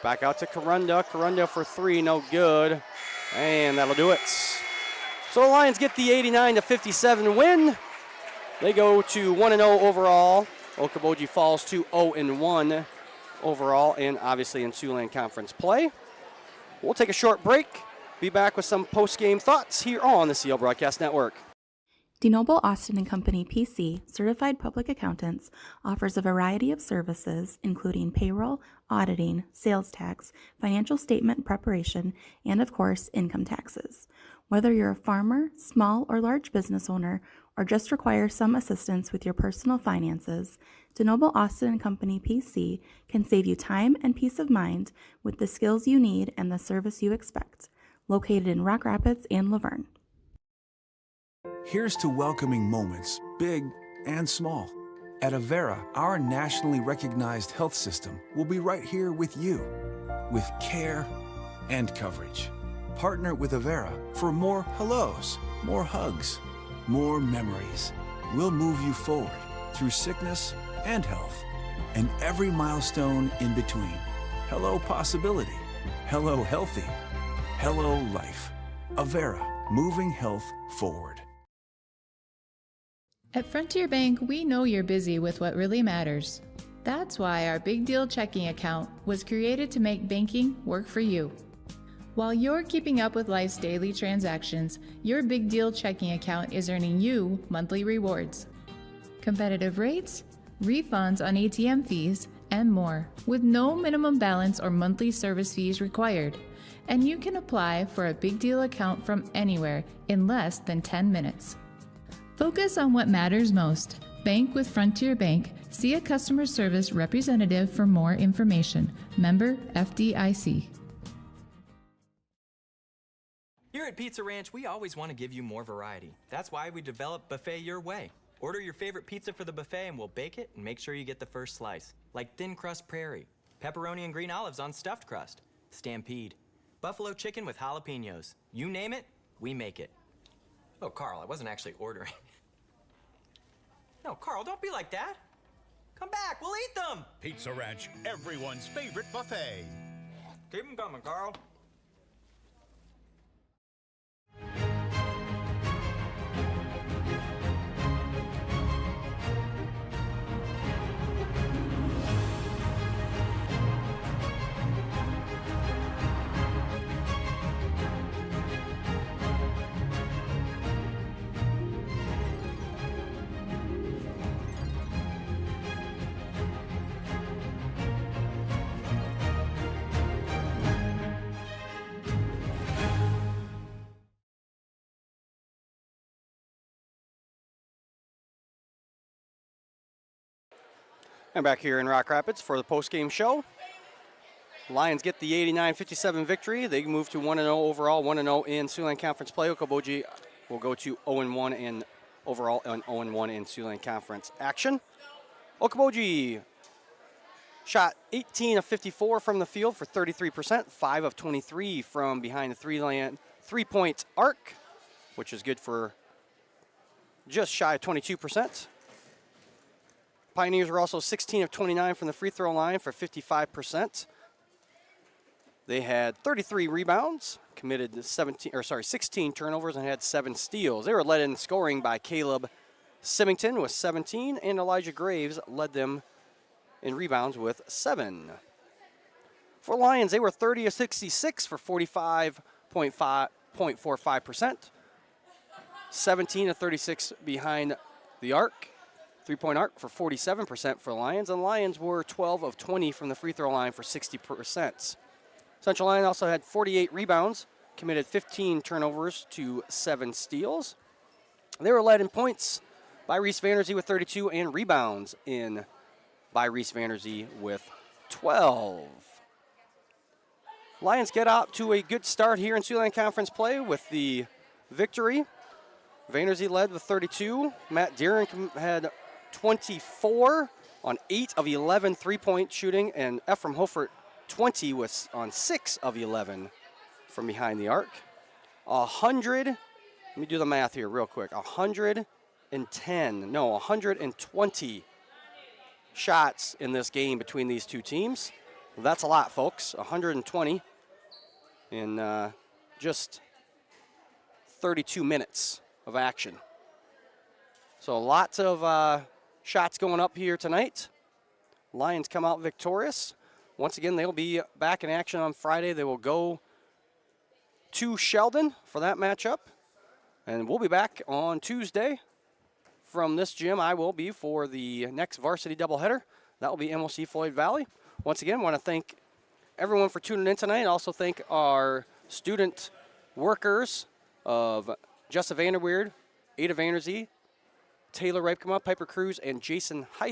Back out to Corunda. Corunda for three, no good. And that'll do it. So the Lions get the 89-57 win. They go to 1-0 overall. Okoboji falls to 0-1 overall, and obviously in Siouxland Conference play. We'll take a short break. Be back with some post-game thoughts here on the CL Broadcast Network. DeNoble Austin & Company PC, certified public accountants, offers a variety of services including payroll, auditing, sales tax, financial statement preparation, and of course, income taxes. Whether you're a farmer, small or large business owner, or just require some assistance with your personal finances, DeNoble Austin & Company PC can save you time and peace of mind with the skills you need and the service you expect. Located in Rock Rapids and Laverne. Here's to welcoming moments, big and small. At Avera, our nationally recognized health system will be right here with you, with care and coverage. Partner with Avera for more hellos, more hugs, more memories. We'll move you forward through sickness and health, and every milestone in between. Hello possibility, hello healthy, hello life. Avera, moving health forward. At Frontier Bank, we know you're busy with what really matters. That's why our Big Deal checking account was created to make banking work for you. While you're keeping up with life's daily transactions, your Big Deal checking account is earning you monthly rewards. Competitive rates, refunds on ATM fees, and more, with no minimum balance or monthly service fees required. And you can apply for a Big Deal account from anywhere in less than 10 minutes. Focus on what matters most. Bank with Frontier Bank. See a customer service representative for more information. Member FDIC. Here at Pizza Ranch, we always want to give you more variety. That's why we developed Buffet Your Way. Order your favorite pizza for the buffet and we'll bake it and make sure you get the first slice. Like thin crust prairie, pepperoni and green olives on stuffed crust, stampede, buffalo chicken with jalapenos. You name it, we make it. Oh, Carl, I wasn't actually ordering. No, Carl, don't be like that. Come back, we'll eat them. Pizza Ranch, everyone's favorite buffet. Keep them coming, Carl. I'm back here in Rock Rapids for the post-game show. Lions get the 89-57 victory. They move to 1-0 overall, 1-0 in Siouxland Conference play. Okoboji will go to 0-1 in overall and 0-1 in Siouxland Conference action. Okoboji shot 18 of 54 from the field for 33%, 5 of 23 from behind the three-point arc, which is good for just shy of 22%. Pioneers were also 16 of 29 from the free throw line for 55%. They had 33 rebounds, committed 16 turnovers, and had 7 steals. They were led in scoring by Caleb Symington with 17, and Elijah Graves led them in rebounds with 7. For Lions, they were 30 of 66 for 45.45%. 17 of 36 behind the arc. 3-point arc for 47% for the Lions, and the Lions were 12 of 20 from the free throw line for 60%. Central Lyon also had 48 rebounds, committed 15 turnovers to 7 steals. They were led in points by Reese Vanderzee with 32 and rebounds by Reese Vanderzee with 12. Lions get out to a good start here in Siouxland Conference play with the victory. Vanderzee led with 32. Matt Deeren had 24 on 8 of 11 3-point shooting, and Ephraim Hofert 20 was on 6 of 11 from behind the arc. 100, let me do the math here real quick. 120 shots in this game between these two teams. Well, that's a lot, folks. 120 in just 32 minutes of action. So lots of shots going up here tonight. Lions come out victorious. Once again, they'll be back in action on Friday. They will go to Sheldon for that matchup. And we'll be back on Tuesday from this gym. I will be for the next varsity doubleheader. That will be MOC Floyd Valley. Once again, I want to thank everyone for tuning in tonight, and also thank our student workers of Jessa Vanderweerd, Ada Vanderzee, Taylor Ripkema, Piper Cruz, and Jason Heisen.